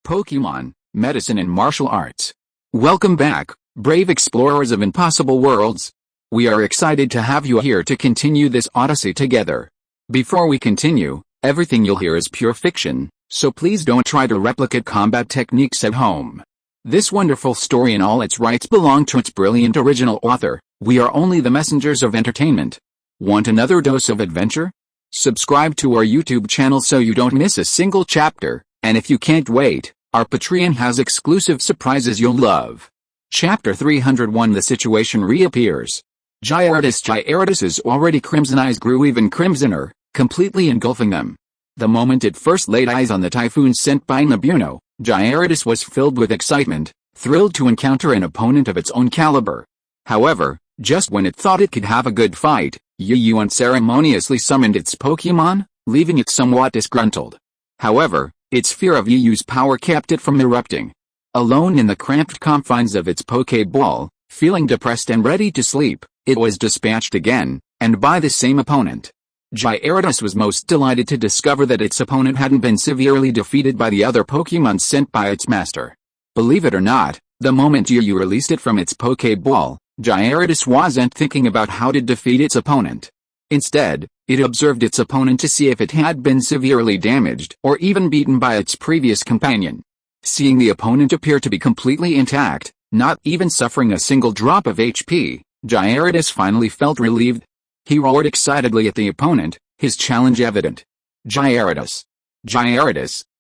Pokémon, medicine and martial arts. Welcome back, brave explorers of impossible worlds. We are excited to have you here to continue this odyssey together. Before we continue, everything you'll hear is pure fiction, so please don't try to replicate combat techniques at home. This wonderful story and all its rights belong to its brilliant original author. We are only the messengers of entertainment. Want another dose of adventure? Subscribe to our YouTube channel so you don't miss a single chapter, and if you can't wait, our Patreon has exclusive surprises you'll love. Chapter 301 The Situation Reappears. Gyarados' already crimson eyes grew even crimsoner, completely engulfing them. The moment it first laid eyes on the typhoon sent by Nabuno, Gyarados was filled with excitement, thrilled to encounter an opponent of its own caliber. However, just when it thought it could have a good fight, Yu unceremoniously summoned its Pokémon, leaving it somewhat disgruntled. However, its fear of Yu's power kept it from erupting. Alone in the cramped confines of its Pokéball, feeling depressed and ready to sleep, it was dispatched again, and by the same opponent. Gyarados was most delighted to discover that its opponent hadn't been severely defeated by the other Pokémon sent by its master. Believe it or not, the moment Yu released it from its Pokéball, Gyarados wasn't thinking about how to defeat its opponent. Instead, it observed its opponent to see if it had been severely damaged or even beaten by its previous companion. Seeing the opponent appear to be completely intact, not even suffering a single drop of HP, Gyarados finally felt relieved. He roared excitedly at the opponent, his challenge evident. Gyarados,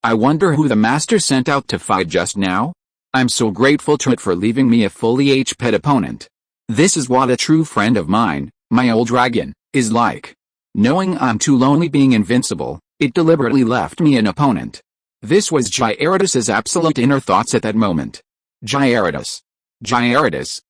I wonder who the master sent out to fight just now? I'm so grateful to it for leaving me a fully HP'd opponent. This is what a true friend of mine, my old dragon, is like. Knowing I'm too lonely being invincible, it deliberately left me an opponent. This was Gyarados' absolute inner thoughts at that moment. Gyarados,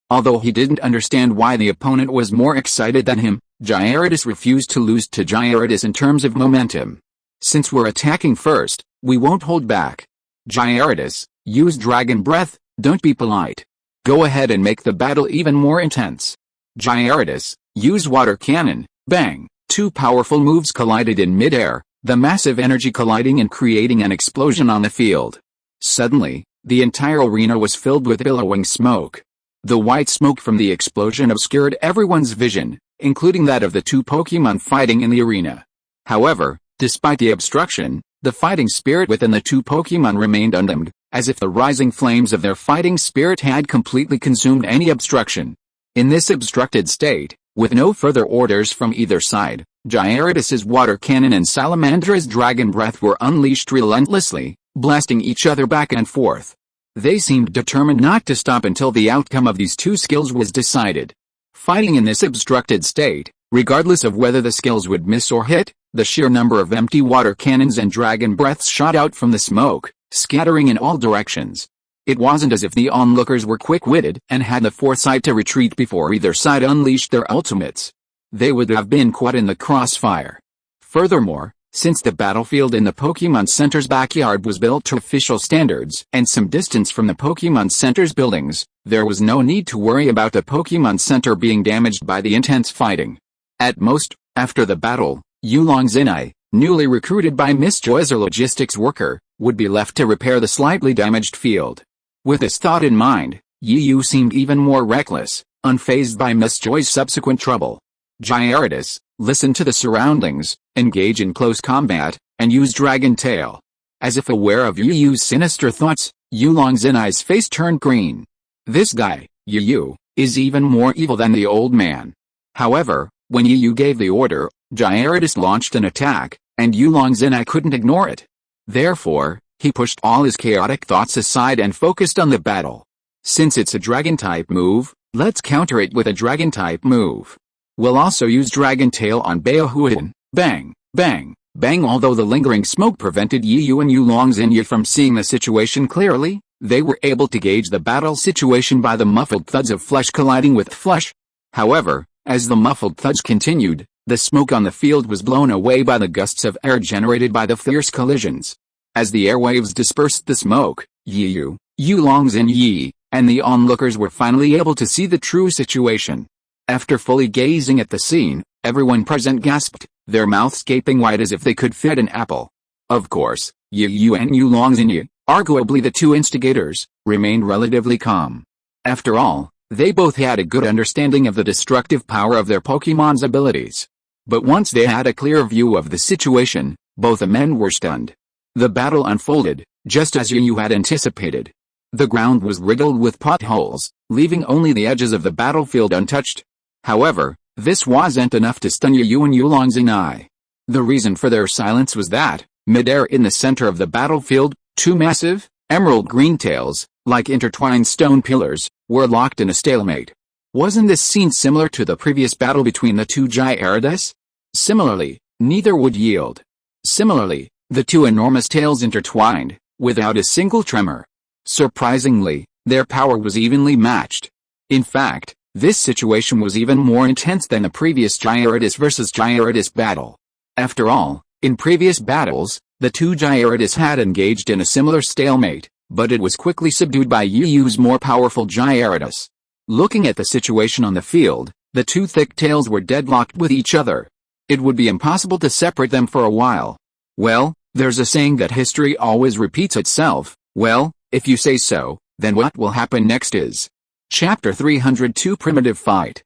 although he didn't understand why the opponent was more excited than him, Gyarados refused to lose to Gyarados in terms of momentum. Since we're attacking first, we won't hold back. Gyarados, use Dragon Breath, don't be polite. Go ahead and make the battle even more intense. Gyarados, use Water Cannon, bang. Two powerful moves collided in midair, the massive energy colliding and creating an explosion on the field. Suddenly, the entire arena was filled with billowing smoke. The white smoke from the explosion obscured everyone's vision, including that of the two Pokémon fighting in the arena. However, despite the obstruction, the fighting spirit within the two Pokémon remained undimmed, as if the rising flames of their fighting spirit had completely consumed any obstruction. In this obstructed state, with no further orders from either side, Gyarados' Water Cannon and Salamandra's Dragon Breath were unleashed relentlessly, blasting each other back and forth. They seemed determined not to stop until the outcome of these two skills was decided. Fighting in this obstructed state, regardless of whether the skills would miss or hit, the sheer number of empty water cannons and dragon breaths shot out from the smoke, scattering in all directions. It wasn't as if the onlookers were quick-witted and had the foresight to retreat before either side unleashed their ultimates. They would have been caught in the crossfire. Furthermore, since the battlefield in the Pokémon Center's backyard was built to official standards and some distance from the Pokémon Center's buildings, there was no need to worry about the Pokémon Center being damaged by the intense fighting. At most, after the battle, Yulong Zinai, newly recruited by Miss Joy as a logistics worker, would be left to repair the slightly damaged field. With this thought in mind, Yu seemed even more reckless, unfazed by Miss Joy's subsequent trouble. Gyarados, listen to the surroundings, engage in close combat, and use Dragon Tail. As if aware of Yu's sinister thoughts, Yulong Zinai's face turned green. This guy, Yu, is even more evil than the old man. However, when Yu gave the order, Gyarados launched an attack, and Yulong Zinai couldn't ignore it. Therefore, he pushed all his chaotic thoughts aside and focused on the battle. Since it's a Dragon-type move, let's counter it with a Dragon-type move. We'll also use Dragon Tail on Baohuan, bang, bang, bang. Although the lingering smoke prevented Yu and Yulong Zinai from seeing the situation clearly, they were able to gauge the battle situation by the muffled thuds of flesh colliding with flesh. However, as the muffled thuds continued, the smoke on the field was blown away by the gusts of air generated by the fierce collisions. As the airwaves dispersed the smoke, Yu, Yulong Zinai, and the onlookers were finally able to see the true situation. After fully gazing at the scene, everyone present gasped, their mouths gaping wide as if they could fit an apple. Of course, Yu and Yulong Zinai, Arguably the two instigators remained relatively calm. After all, they both had a good understanding of the destructive power of their Pokémon's abilities. But once they had a clear view of the situation, both the men were stunned. The battle unfolded, just as Yu had anticipated. The ground was riddled with potholes, leaving only the edges of the battlefield untouched. However, this wasn't enough to stun Yu and Yulong's. The reason for their silence was that, midair in the center of the battlefield, two massive, emerald green tails, like intertwined stone pillars, were locked in a stalemate. Wasn't this scene similar to the previous battle between the two Gyarados? Similarly, neither would yield. Similarly, the two enormous tails intertwined, without a single tremor. Surprisingly, their power was evenly matched. In fact, this situation was even more intense than the previous Gyarados versus Gyarados battle. After all, in previous battles, the two Gyarados had engaged in a similar stalemate, but it was quickly subdued by Yu's more powerful Gyarados. Looking at the situation on the field, the two thick tails were deadlocked with each other. It would be impossible to separate them for a while. Well, there's a saying that history always repeats itself. Well, if you say so, then what will happen next is Chapter 302 Primitive Fight.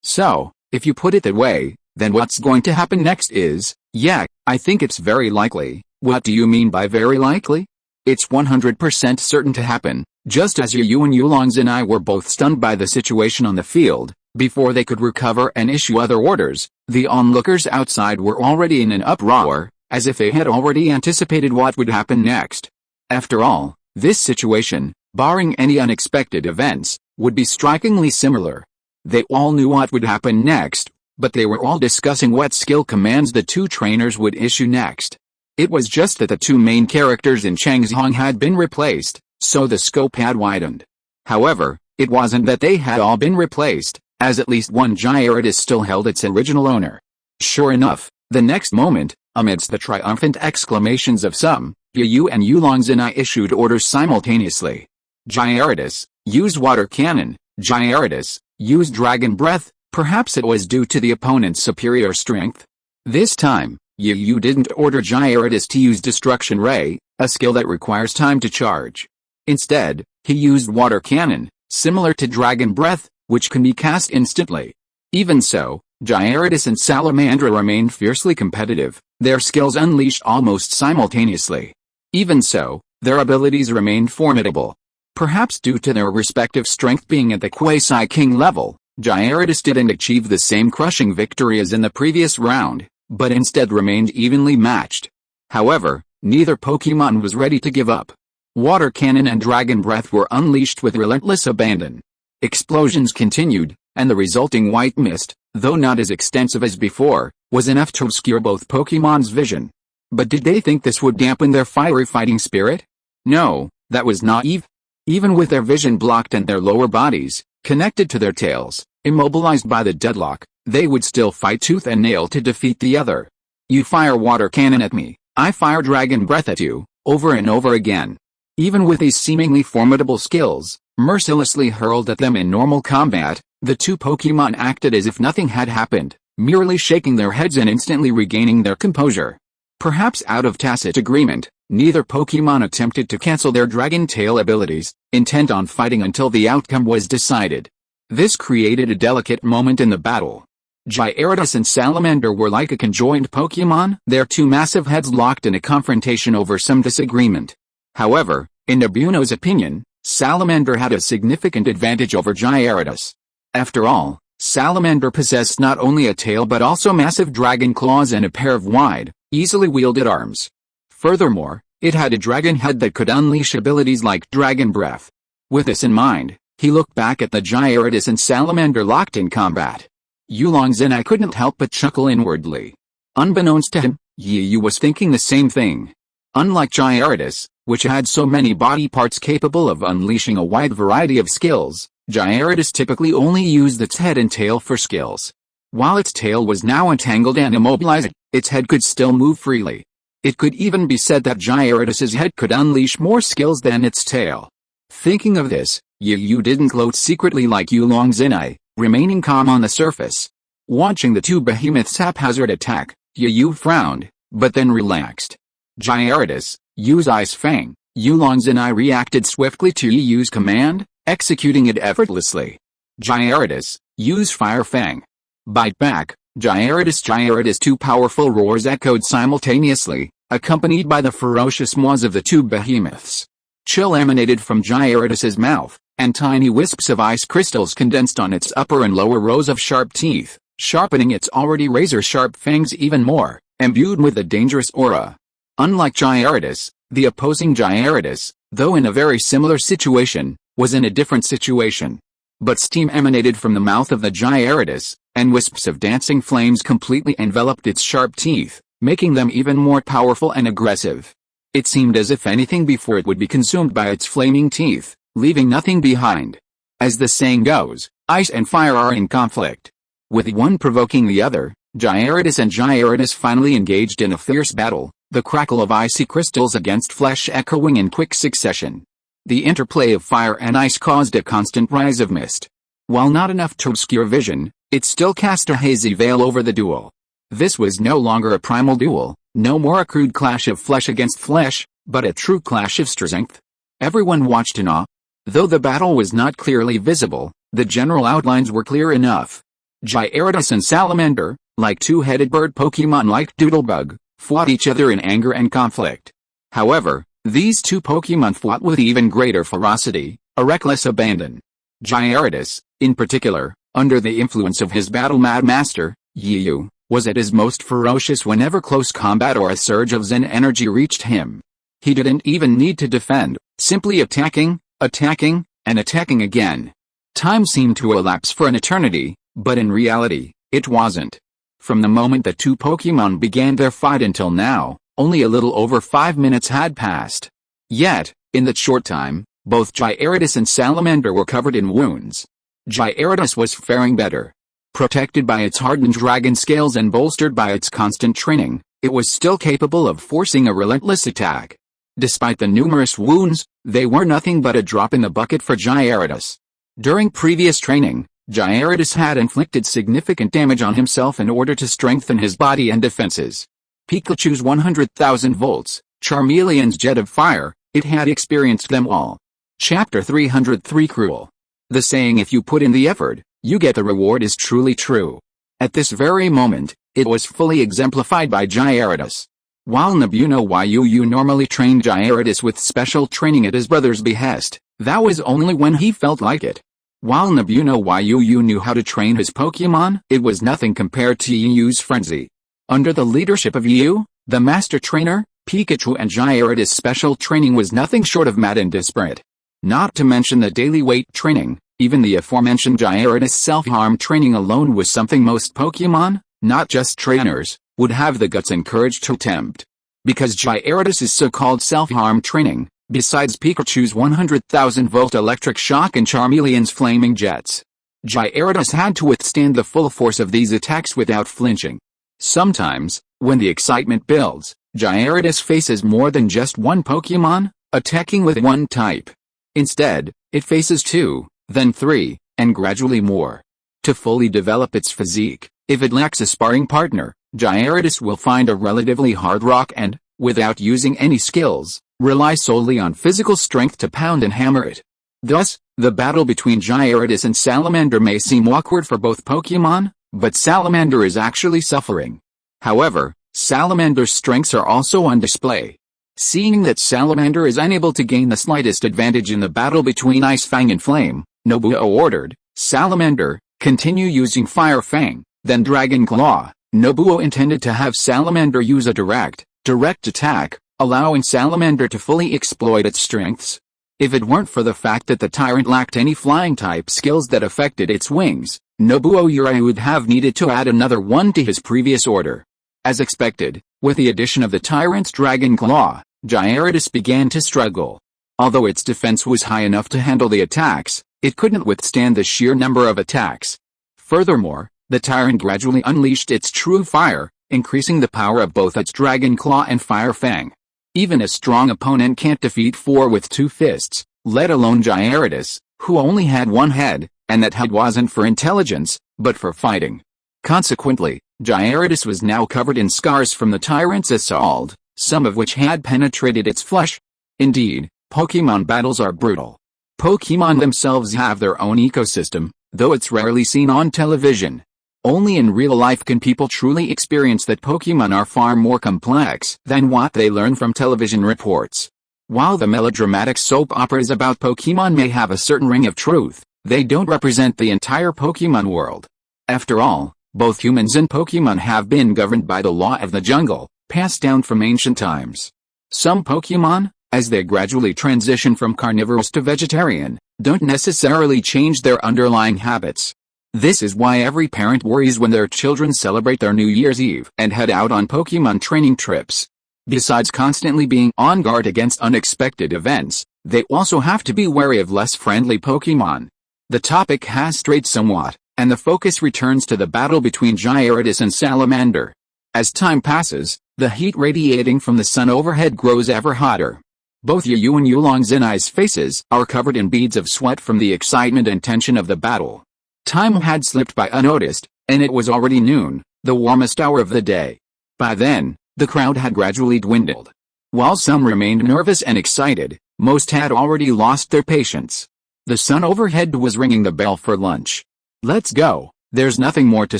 So, if you put it that way, then what's going to happen next is, yeah, I think it's very likely. What do you mean by very likely? It's 100% certain to happen, just as Yu and Yulong's were both stunned by the situation on the field. Before they could recover and issue other orders, the onlookers outside were already in an uproar, as if they had already anticipated what would happen next. After all, this situation, barring any unexpected events, would be strikingly similar. They all knew what would happen next, but they were all discussing what skill commands the two trainers would issue next. It was just that the two main characters in Changzhong had been replaced, so the scope had widened. However, it wasn't that they had all been replaced, as at least one Gyarados still held its original owner. Sure enough, the next moment, amidst the triumphant exclamations of some, Yu and Yulong's issued orders simultaneously. Gyarados, use Water Cannon. Gyarados, use Dragon Breath. Perhaps it was due to the opponent's superior strength. This time, Yu didn't order Gyarados to use Destruction Ray, a skill that requires time to charge. Instead, he used Water Cannon, similar to Dragon Breath, which can be cast instantly. Even so, Gyarados and Salamandra remained fiercely competitive, their skills unleashed almost simultaneously. Even so, their abilities remained formidable. Perhaps due to their respective strength being at the Quasi-King level, Gyarados didn't achieve the same crushing victory as in the previous round, but instead remained evenly matched. However, neither Pokémon was ready to give up. Water Cannon and Dragon Breath were unleashed with relentless abandon. Explosions continued, and the resulting white mist, though not as extensive as before, was enough to obscure both Pokémon's vision. But did they think this would dampen their fiery fighting spirit? No, that was naive. Even with their vision blocked and their lower bodies, connected to their tails, immobilized by the deadlock, they would still fight tooth and nail to defeat the other. You fire Water Cannon at me, I fire Dragon Breath at you, over and over again. Even with these seemingly formidable skills, mercilessly hurled at them in normal combat, the two Pokémon acted as if nothing had happened, merely shaking their heads and instantly regaining their composure. Perhaps out of tacit agreement, neither Pokémon attempted to cancel their Dragon Tail abilities, intent on fighting until the outcome was decided. This created a delicate moment in the battle. Gyarados and Salamander were like a conjoined Pokémon, their two massive heads locked in a confrontation over some disagreement. However, in Nabuno's opinion, Salamander had a significant advantage over Gyarados. After all, Salamander possessed not only a tail but also massive dragon claws and a pair of wide, easily wielded arms. Furthermore, it had a dragon head that could unleash abilities like Dragon Breath. With this in mind, he looked back at the Gyarados and Salamander locked in combat. Yulong's couldn't help but chuckle inwardly. Unbeknownst to him, Yu was thinking the same thing. Unlike Gyarados, which had so many body parts capable of unleashing a wide variety of skills, Gyarados typically only used its head and tail for skills. While its tail was now entangled and immobilized, its head could still move freely. It could even be said that Gyarados' head could unleash more skills than its tail. Thinking of this, Yu didn't gloat secretly like Yulong's, remaining calm on the surface. Watching the two behemoths haphazard attack, Yu frowned, but then relaxed. Gyarados, use Ice Fang. Yulong and I reacted swiftly to Yu's command, executing it effortlessly. Gyarados, use Fire Fang. Bite back, Gyarados. Gyarados' two powerful roars echoed simultaneously, accompanied by the ferocious maws of the two behemoths. Chill emanated from Gyarados' mouth, and tiny wisps of ice crystals condensed on its upper and lower rows of sharp teeth, sharpening its already razor-sharp fangs even more, imbued with a dangerous aura. Unlike Gyarados, the opposing Gyarados, though in a very similar situation, was in a different situation. But steam emanated from the mouth of the Gyarados, and wisps of dancing flames completely enveloped its sharp teeth, making them even more powerful and aggressive. It seemed as if anything before it would be consumed by its flaming teeth, leaving nothing behind. As the saying goes, ice and fire are in conflict. With one provoking the other, Gyarados and Gyarados finally engaged in a fierce battle, the crackle of icy crystals against flesh echoing in quick succession. The interplay of fire and ice caused a constant rise of mist. While not enough to obscure vision, it still cast a hazy veil over the duel. This was no longer a primal duel, no more a crude clash of flesh against flesh, but a true clash of strength. Everyone watched in awe. Though the battle was not clearly visible, the general outlines were clear enough. Gyarados and Salamander, like two-headed bird Pokémon like Doodlebug, fought each other in anger and conflict. However, these two Pokémon fought with even greater ferocity, a reckless abandon. Gyarados, in particular, under the influence of his battle-mad master, Yu, was at his most ferocious whenever close combat or a surge of Zen energy reached him. He didn't even need to defend, simply attacking, and attacking again. Time seemed to elapse for an eternity, but in reality, it wasn't. From the moment the two Pokémon began their fight until now, only a little over 5 minutes had passed. Yet, in that short time, both Gyarados and Salamander were covered in wounds. Gyarados was faring better. Protected by its hardened dragon scales and bolstered by its constant training, it was still capable of forcing a relentless attack. Despite the numerous wounds, they were nothing but a drop in the bucket for Gyarados. During previous training, Gyarados had inflicted significant damage on himself in order to strengthen his body and defenses. Pikachu's 100,000 volts, Charmeleon's jet of fire, it had experienced them all. Chapter 303 Cruel. The saying "if you put in the effort, you get the reward" is truly true. At this very moment, it was fully exemplified by Gyarados. While Nobuno Yu normally trained Gyarados with special training at his brother's behest, that was only when he felt like it. While Nobuno Yu knew how to train his Pokémon, it was nothing compared to Yu's frenzy. Under the leadership of Yu, the master trainer, Pikachu and Gyarados' special training was nothing short of mad and disparate. Not to mention the daily weight training, even the aforementioned Gyarados self-harm training alone was something most Pokémon, not just trainers, would have the guts and courage to attempt. Because Gyarados' so-called self-harm training, besides Pikachu's 100,000 volt electric shock and Charmeleon's flaming jets, Gyarados had to withstand the full force of these attacks without flinching. Sometimes, when the excitement builds, Gyarados faces more than just one Pokémon, attacking with one type. Instead, it faces 2, then 3, and gradually more. To fully develop its physique, if it lacks a sparring partner, Gyarados will find a relatively hard rock and, without using any skills, rely solely on physical strength to pound and hammer it. Thus, the battle between Gyarados and Salamander may seem awkward for both Pokémon, but Salamander is actually suffering. However, Salamander's strengths are also on display. Seeing that Salamander is unable to gain the slightest advantage in the battle between Ice Fang and Flame, Nobuo ordered, "Salamander, continue using Fire Fang, then Dragon Claw." Nobuo intended to have Salamander use a direct attack, allowing Salamander to fully exploit its strengths. If it weren't for the fact that the tyrant lacked any flying-type skills that affected its wings, Nobuo Urei would have needed to add another one to his previous order. As expected, with the addition of the tyrant's Dragon Claw, Gyarados began to struggle. Although its defense was high enough to handle the attacks, it couldn't withstand the sheer number of attacks. Furthermore, the tyrant gradually unleashed its true fire, increasing the power of both its Dragon Claw and Fire Fang. Even a strong opponent can't defeat 4 with 2 fists, let alone Gyarados, who only had 1 head, and that head wasn't for intelligence, but for fighting. Consequently, Gyarados was now covered in scars from the tyrant's assault, some of which had penetrated its flesh. Indeed, Pokémon battles are brutal. Pokémon themselves have their own ecosystem, though it's rarely seen on television. Only in real life can people truly experience that Pokémon are far more complex than what they learn from television reports. While the melodramatic soap operas about Pokémon may have a certain ring of truth, they don't represent the entire Pokémon world. After all, both humans and Pokémon have been governed by the law of the jungle, passed down from ancient times. Some Pokémon, as they gradually transition from carnivorous to vegetarian, don't necessarily change their underlying habits. This is why every parent worries when their children celebrate their New Year's Eve and head out on Pokémon training trips. Besides constantly being on guard against unexpected events, they also have to be wary of less friendly Pokémon. The topic has strayed somewhat, and the focus returns to the battle between Gyarados and Salamander. As time passes, the heat radiating from the sun overhead grows ever hotter. Both Yu and Yulong Zenai's faces are covered in beads of sweat from the excitement and tension of the battle. Time had slipped by unnoticed, and it was already noon, the warmest hour of the day. By then, the crowd had gradually dwindled. While some remained nervous and excited, most had already lost their patience. The sun overhead was ringing the bell for lunch. Let's go, there's nothing more to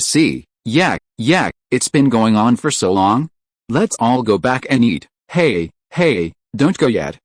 see. Yeah, it's been going on for so long. Let's all go back and eat. Hey, don't go yet,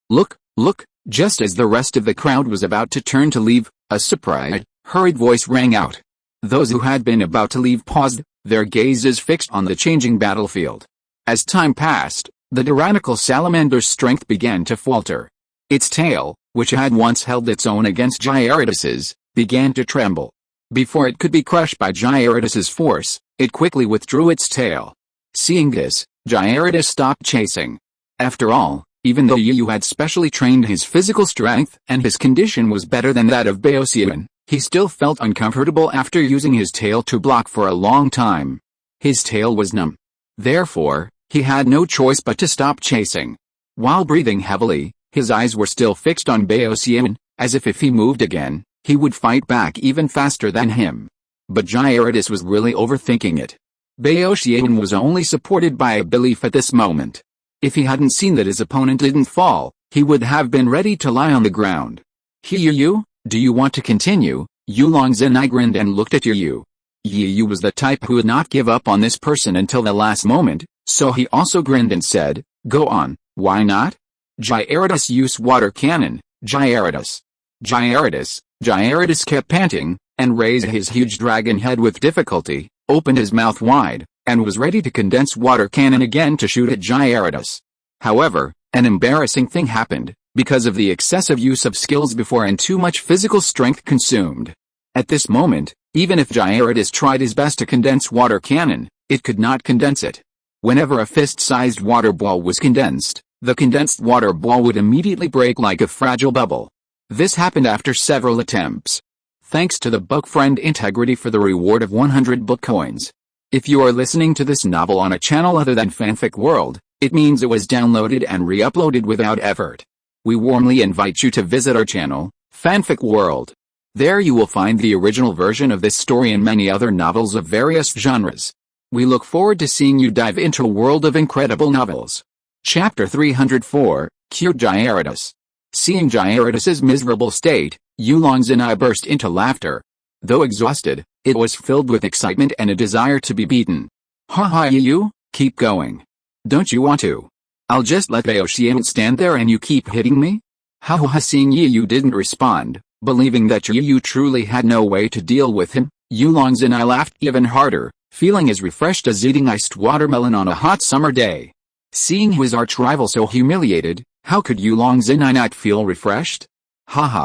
look, just as the rest of the crowd was about to turn to leave, a surprised, hurried voice rang out. Those who had been about to leave paused, their gazes fixed on the changing battlefield. As time passed, the tyrannical salamander's strength began to falter. Its tail, which had once held its own against Gyarados', began to tremble. Before it could be crushed by Gyarados' force, it quickly withdrew its tail. Seeing this, Gyarados stopped chasing. After all, even though Yu had specially trained his physical strength and his condition was better than that of Baoxian, he still felt uncomfortable after using his tail to block for a long time. His tail was numb. Therefore, he had no choice but to stop chasing. While breathing heavily, his eyes were still fixed on Baoxian, as if he moved again, he would fight back even faster than him. But Gyarados was really overthinking it. Baoxian was only supported by a belief at this moment. If he hadn't seen that his opponent didn't fall, he would have been ready to lie on the ground. Yu, do you want to continue? Yulong Zenai grinned and looked at Yu. Yu was the type who would not give up on this person until the last moment, so he also grinned and said, go on, why not? Gyarados use water cannon, Gyarados. Gyarados kept panting, and raised his huge dragon head with difficulty, opened his mouth wide, and was ready to condense water cannon again to shoot at Gyarados. However, an embarrassing thing happened, because of the excessive use of skills before and too much physical strength consumed. At this moment, even if Gyarados tried his best to condense water cannon, it could not condense it. Whenever a fist-sized water ball was condensed, the condensed water ball would immediately break like a fragile bubble. This happened after several attempts. Thanks to the book friend Integrity for the reward of 100 book coins. If you are listening to this novel on a channel other than Fanfic World, it means it was downloaded and re-uploaded without effort. We warmly invite you to visit our channel, Fanfic World. There you will find the original version of this story and many other novels of various genres. We look forward to seeing you dive into a world of incredible novels. Chapter 304, Cute Gyarados. Seeing Gyarados' miserable state, Yulong Zenai burst into laughter. Though exhausted, it was filled with excitement and a desire to be beaten. Ha Yu, keep going. Don't you want to? I'll just let Baoxian stand there and you keep hitting me? Ha. Seeing Yu didn't respond, believing that Yu truly had no way to deal with him, Yulong Zenai laughed even harder, feeling as refreshed as eating iced watermelon on a hot summer day. Seeing his arch-rival so humiliated, how could Yulong Zenai not feel refreshed?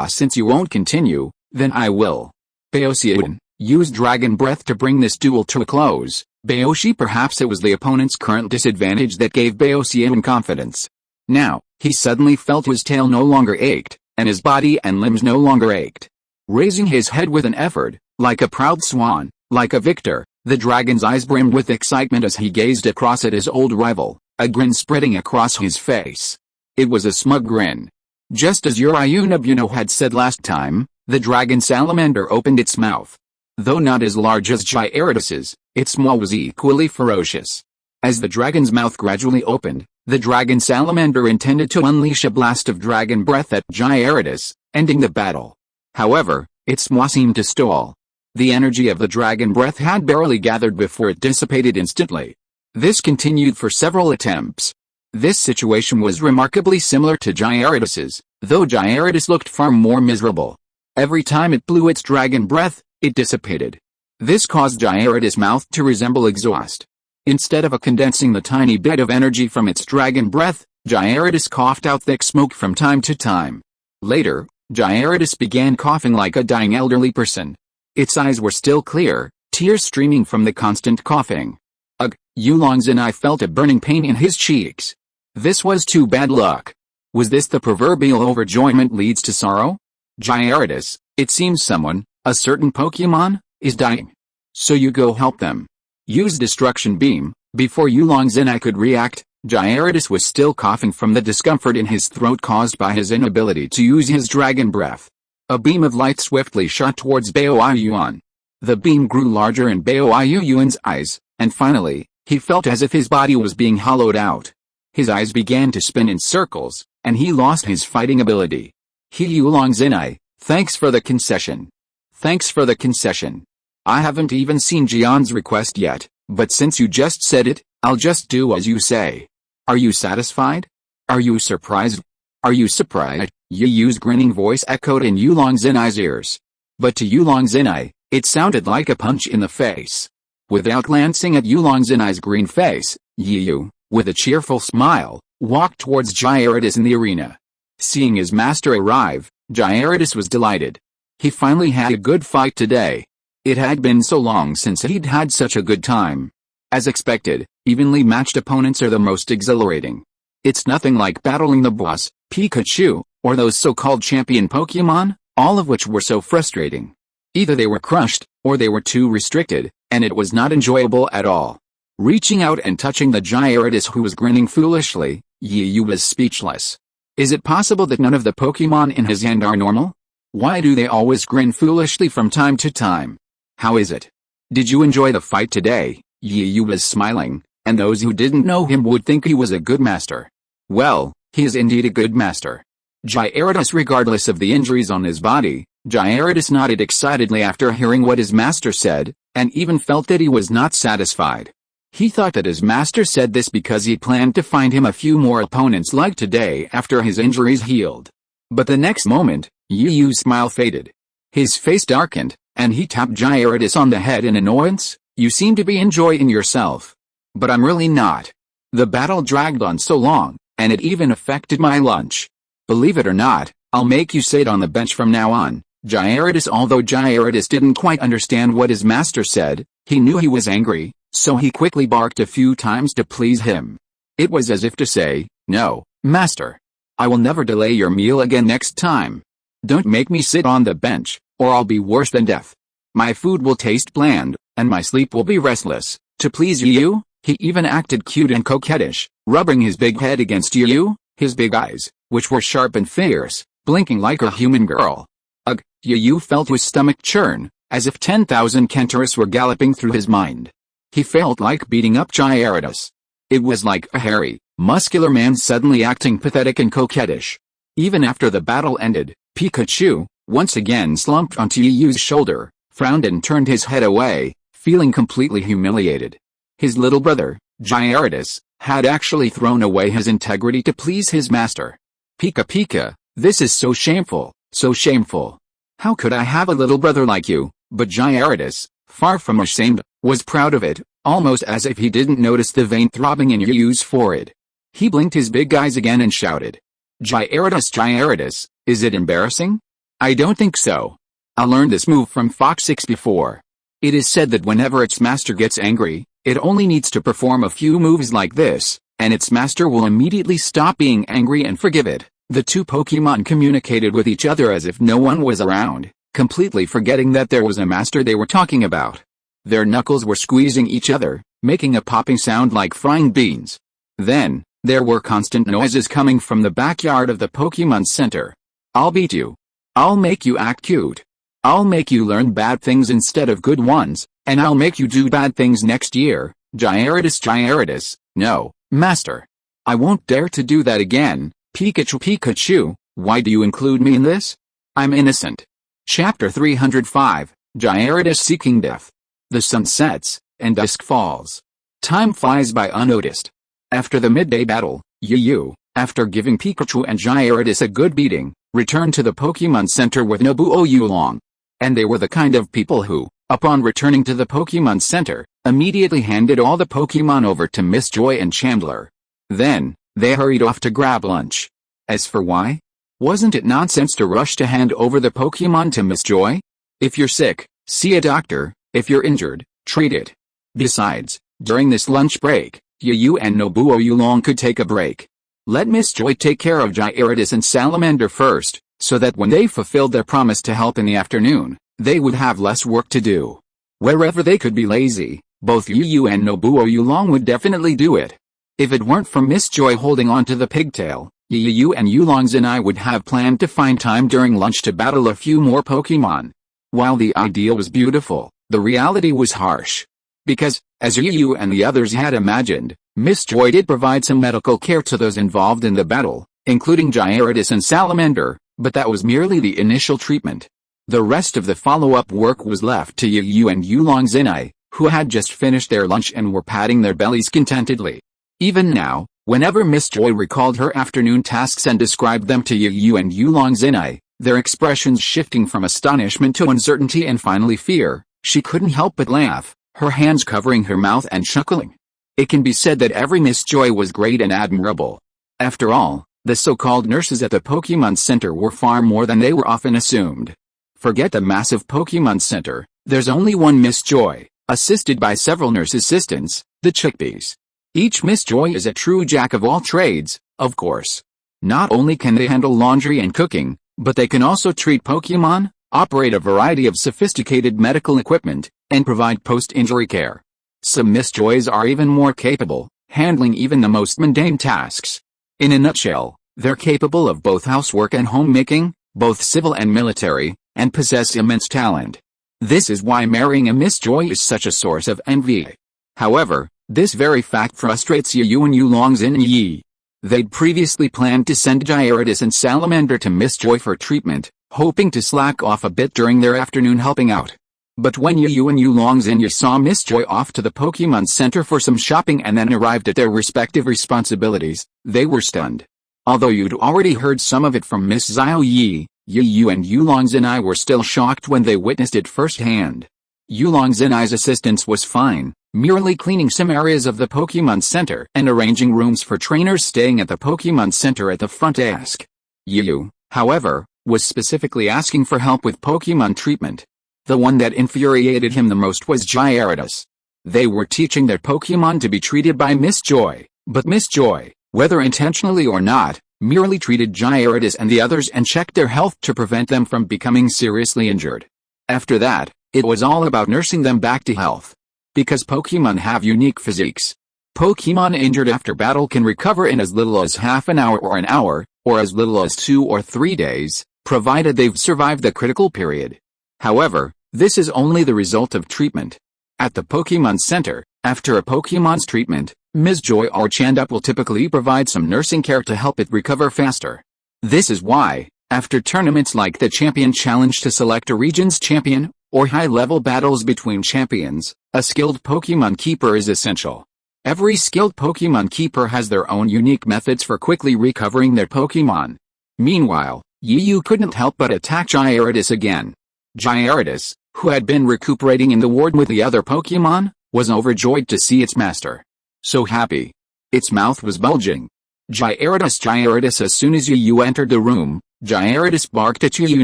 Since you won't continue, then I will. Baoxian, use Dragon Breath to bring this duel to a close. Baoshi, perhaps it was the opponent's current disadvantage that gave Baoxian confidence. Now, he suddenly felt his tail no longer ached, and his body and limbs no longer ached. Raising his head with an effort, like a proud swan, like a victor, the dragon's eyes brimmed with excitement as he gazed across at his old rival, a grin spreading across his face. It was a smug grin. Just as Urayunobuno had said last time, the dragon salamander opened its mouth. Though not as large as Gyarados', its maw was equally ferocious. As the dragon's mouth gradually opened, The dragon salamander intended to unleash a blast of dragon breath at Gyarados, ending the battle. However, its maw seemed to stall. The energy of the dragon breath had barely gathered before it dissipated instantly. This continued for several attempts. This situation was remarkably similar to Gyarados', though Gyarados looked far more miserable. Every time it blew its dragon breath, it dissipated. This caused Gyarados' mouth to resemble exhaust. Instead of condensing the tiny bit of energy from its dragon breath, Gyarados coughed out thick smoke from time to time. Later, Gyarados began coughing like a dying elderly person. Its eyes were still clear, tears streaming from the constant coughing. Ugh, Yulong and I felt a burning pain in his cheeks. This was too bad luck. Was this the proverbial overjoyment leads to sorrow? Gyarados, it seems someone, a certain Pokemon, is dying. So you go help them. Use Destruction Beam. Before Yulong and I could react, Gyarados was still coughing from the discomfort in his throat caused by his inability to use his dragon breath. A beam of light swiftly shot towards Baoyuan. The beam grew larger in Baoyuan's eyes, and finally, he felt as if his body was being hollowed out. His eyes began to spin in circles, and he lost his fighting ability. Yulong and I, thanks for the concession. Thanks for the concession. I haven't even seen Jian's request yet, but since you just said it, I'll just do as you say. Are you satisfied? Are you surprised? Are you surprised? Yu's grinning voice echoed in Yulong and I's ears. But to Yulong and I, it sounded like a punch in the face. Without glancing at Yulong and I's green face, Yu, with a cheerful smile, walked towards Gyarados in the arena. Seeing his master arrive, Gyarados was delighted. He finally had a good fight today. It had been so long since he'd had such a good time. As expected, evenly matched opponents are the most exhilarating. It's nothing like battling the boss, Pikachu, or those so-called champion Pokemon, all of which were so frustrating. Either they were crushed, or they were too restricted, and it was not enjoyable at all. Reaching out and touching the Gyarados who was grinning foolishly, Yu was speechless. Is it possible that none of the Pokemon in his hand are normal? Why do they always grin foolishly from time to time? How is it? Did you enjoy the fight today? Yu was smiling, and those who didn't know him would think he was a good master. Well, he is indeed a good master. Gyarados, regardless of the injuries on his body, Gyarados nodded excitedly after hearing what his master said, and even felt that he was not satisfied. He thought that his master said this because he planned to find him a few more opponents like today after his injuries healed. But the next moment, Yu's smile faded. His face darkened, and he tapped Gyarados on the head in annoyance. You seem to be enjoying yourself. But I'm really not. The battle dragged on so long, and it even affected my lunch. Believe it or not, I'll make you sit on the bench from now on. Gyarados. Although Gyarados didn't quite understand what his master said, he knew he was angry, so he quickly barked a few times to please him. It was as if to say, no, master. I will never delay your meal again next time. Don't make me sit on the bench, or I'll be worse than death. My food will taste bland, and my sleep will be restless. To please you, he even acted cute and coquettish, rubbing his big head against you, his big eyes, which were sharp and fierce, blinking like a human girl. Ugh, Yu felt his stomach churn, as if 10,000 Kentoris were galloping through his mind. He felt like beating up Gyarados. It was like a hairy, muscular man suddenly acting pathetic and coquettish. Even after the battle ended, Pikachu, once again slumped onto Yu's shoulder, frowned and turned his head away, feeling completely humiliated. His little brother, Gyarados, had actually thrown away his integrity to please his master. Pika, this is so shameful, so shameful. How could I have a little brother like you? But Gyarados, far from ashamed, was proud of it, almost as if he didn't notice the vein throbbing in Yu's forehead. He blinked his big eyes again and shouted, Gyarados, is it embarrassing? I don't think so. I learned this move from Fox 6 before. It is said that whenever its master gets angry, it only needs to perform a few moves like this, and its master will immediately stop being angry and forgive it. The two Pokemon communicated with each other as if no one was around, completely forgetting that there was a master they were talking about. Their knuckles were squeezing each other, making a popping sound like frying beans. Then, there were constant noises coming from the backyard of the Pokemon Center. I'll beat you. I'll make you act cute. I'll make you learn bad things instead of good ones, and I'll make you do bad things next year. Gyarados, no, master. I won't dare to do that again. Pikachu, why do you include me in this? I'm innocent. Chapter 305, Gyarados Seeking Death. The sun sets, and dusk falls. Time flies by unnoticed. After the midday battle, Yu, after giving Pikachu and Gyarados a good beating, returned to the Pokémon Center with Nobuo Oolong. And they were the kind of people who, upon returning to the Pokémon Center, immediately handed all the Pokémon over to Miss Joy and Chandler. Then, they hurried off to grab lunch. As for why? Wasn't it nonsense to rush to hand over the Pokémon to Miss Joy? If you're sick, see a doctor. If you're injured, treat it. Besides, during this lunch break, Yu and Nobuo Oolong could take a break. Let Miss Joy take care of Gyarados and Salamander first, so that when they fulfilled their promise to help in the afternoon, they would have less work to do. Wherever they could be lazy, both Yu and Nobuo Oolong would definitely do it. If it weren't for Miss Joy holding on to the pigtail, Yu and Oolong's and I would have planned to find time during lunch to battle a few more Pokémon. While the idea was beautiful, the reality was harsh. Because, as Yu and the others had imagined, Miss Joy did provide some medical care to those involved in the battle, including Gyarados and Salamander, but that was merely the initial treatment. The rest of the follow-up work was left to Yu and Oolong's and I, who had just finished their lunch and were patting their bellies contentedly. Even now, whenever Miss Joy recalled her afternoon tasks and described them to Yu and Oolong's and I, their expressions shifting from astonishment to uncertainty and finally fear, she couldn't help but laugh, her hands covering her mouth and chuckling. It can be said that every Miss Joy was great and admirable. After all, the so-called nurses at the Pokémon Center were far more than they were often assumed. Forget the massive Pokémon Center, there's only one Miss Joy, assisted by several nurse assistants, the Chickpeas. Each Miss Joy is a true jack of all trades, of course. Not only can they handle laundry and cooking, but they can also treat Pokémon, operate a variety of sophisticated medical equipment, and provide post-injury care. Some Miss Joys are even more capable, handling even the most mundane tasks. In a nutshell, they're capable of both housework and homemaking, both civil and military, and possess immense talent. This is why marrying a Miss Joy is such a source of envy. However, this very fact frustrates Yu and Oolong's and Yi. They'd previously planned to send Gyarados and Salamander to Miss Joy for treatment, hoping to slack off a bit during their afternoon helping out. But when Yu and Oolong's and Yi saw Miss Joy off to the Pokémon Center for some shopping and then arrived at their respective responsibilities, they were stunned. Although you'd already heard some of it from Miss Zhao Yi, Yu and Oolong's and I were still shocked when they witnessed it firsthand. Oolong's and I's assistance was fine, merely cleaning some areas of the Pokémon Center and arranging rooms for trainers staying at the Pokémon Center at the front desk. Yu, however, was specifically asking for help with Pokémon treatment. The one that infuriated him the most was Gyarados. They were teaching their Pokémon to be treated by Miss Joy, but Miss Joy, whether intentionally or not, merely treated Gyarados and the others and checked their health to prevent them from becoming seriously injured. After that, it was all about nursing them back to health. Because Pokémon have unique physiques. Pokémon injured after battle can recover in as little as half an hour or an hour, or as little as 2 or 3 days, provided they've survived the critical period. However, this is only the result of treatment. At the Pokémon Center, after a Pokémon's treatment, Ms. Joy or Chandup will typically provide some nursing care to help it recover faster. This is why, after tournaments like the Champion Challenge to select a region's champion, or high-level battles between champions, a skilled Pokémon keeper is essential. Every skilled Pokémon keeper has their own unique methods for quickly recovering their Pokémon. Meanwhile, Yu couldn't help but attack Gyarados again. Gyarados, who had been recuperating in the ward with the other Pokémon, was overjoyed to see its master. So happy. Its mouth was bulging. Gyarados. As soon as Yu entered the room, Gyarados barked at Yu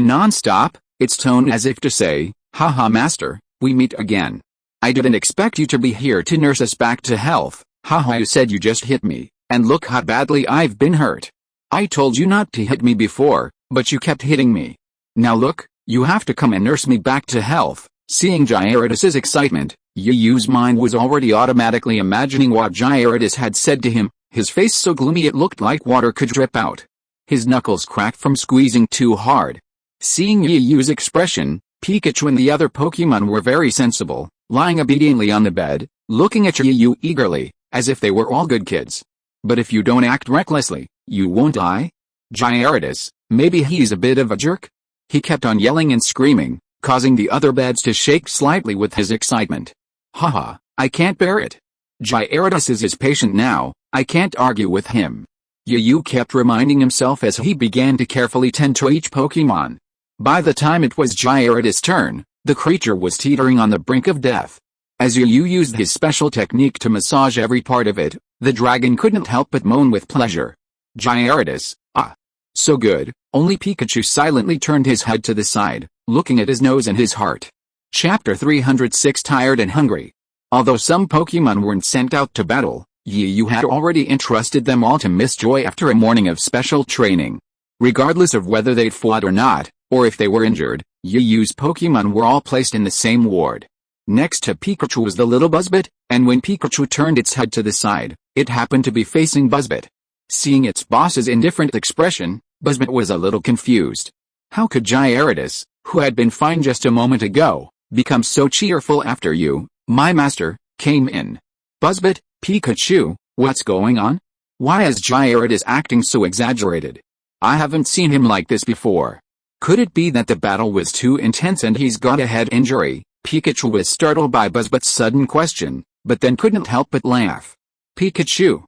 non-stop, its tone as if to say, "Haha master, we meet again. I didn't expect you to be here to nurse us back to health. Haha, you said you just hit me, and look how badly I've been hurt. I told you not to hit me before, but you kept hitting me. Now look, you have to come and nurse me back to health." Seeing Gyarados' excitement, Yu's mind was already automatically imagining what Gyarados had said to him, his face so gloomy it looked like water could drip out. His knuckles cracked from squeezing too hard. Seeing Yu's expression, Pikachu and the other Pokémon were very sensible, lying obediently on the bed, looking at Yu eagerly, as if they were all good kids. But if you don't act recklessly, you won't die? Gyarados, maybe he's a bit of a jerk? He kept on yelling and screaming, causing the other beds to shake slightly with his excitement. Haha, I can't bear it. Gyarados is his patient now, I can't argue with him. Yu kept reminding himself as he began to carefully tend to each Pokemon. By the time it was Gyarados' turn, the creature was teetering on the brink of death. As Yu used his special technique to massage every part of it, the dragon couldn't help but moan with pleasure. Gyarados, ah. So good. Only Pikachu silently turned his head to the side, looking at his nose and his heart. Chapter 306 Tired and Hungry. Although some Pokemon weren't sent out to battle, Yu had already entrusted them all to Miss Joy after a morning of special training. Regardless of whether they'd fought or not, or if they were injured, Yu's Pokemon were all placed in the same ward. Next to Pikachu was the little Buzzbit, and when Pikachu turned its head to the side, it happened to be facing Buzzbit. Seeing its boss's indifferent expression, Buzzbit was a little confused. How could Gyarados, who had been fine just a moment ago, become so cheerful after you, my master, came in? Buzzbit, Pikachu, what's going on? Why is Gyarados acting so exaggerated? I haven't seen him like this before. Could it be that the battle was too intense and he's got a head injury? Pikachu was startled by Buzzbit's sudden question, but then couldn't help but laugh. Pikachu,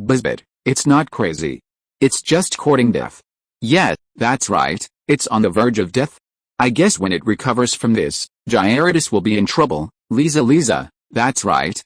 Buzzbit, it's not crazy. It's just courting death. Yeah, that's right, it's on the verge of death. I guess when it recovers from this, Gyarados will be in trouble. Lisa, that's right.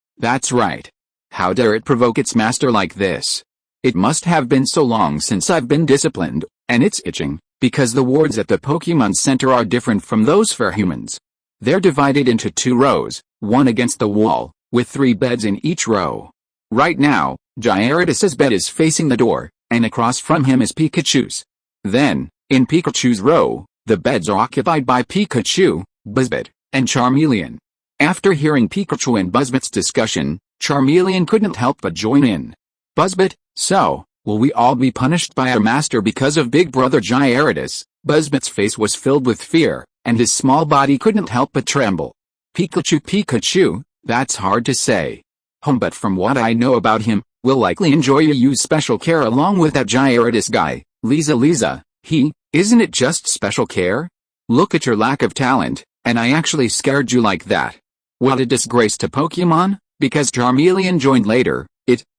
How dare it provoke its master like this? It must have been so long since I've been disciplined, and it's itching, because the wards at the Pokemon Center are different from those for humans. They're divided into 2 rows, one against the wall, with 3 beds in each row. Right now, Gyarados' bed is facing the door, and across from him is Pikachu's. Then, in Pikachu's row, the beds are occupied by Pikachu, Buzzbit, and Charmeleon. After hearing Pikachu and Buzzbit's discussion, Charmeleon couldn't help but join in. Buzzbit, so, will we all be punished by our master because of Big Brother Gyarados? Buzzbit's face was filled with fear, and his small body couldn't help but tremble. Pikachu, that's hard to say. But from what I know about him, we'll likely enjoy Yu's special care along with that Gyarados guy. Lisa, isn't it just special care? Look at your lack of talent, and I actually scared you like that. What a disgrace to Pokemon, because Charmeleon joined later,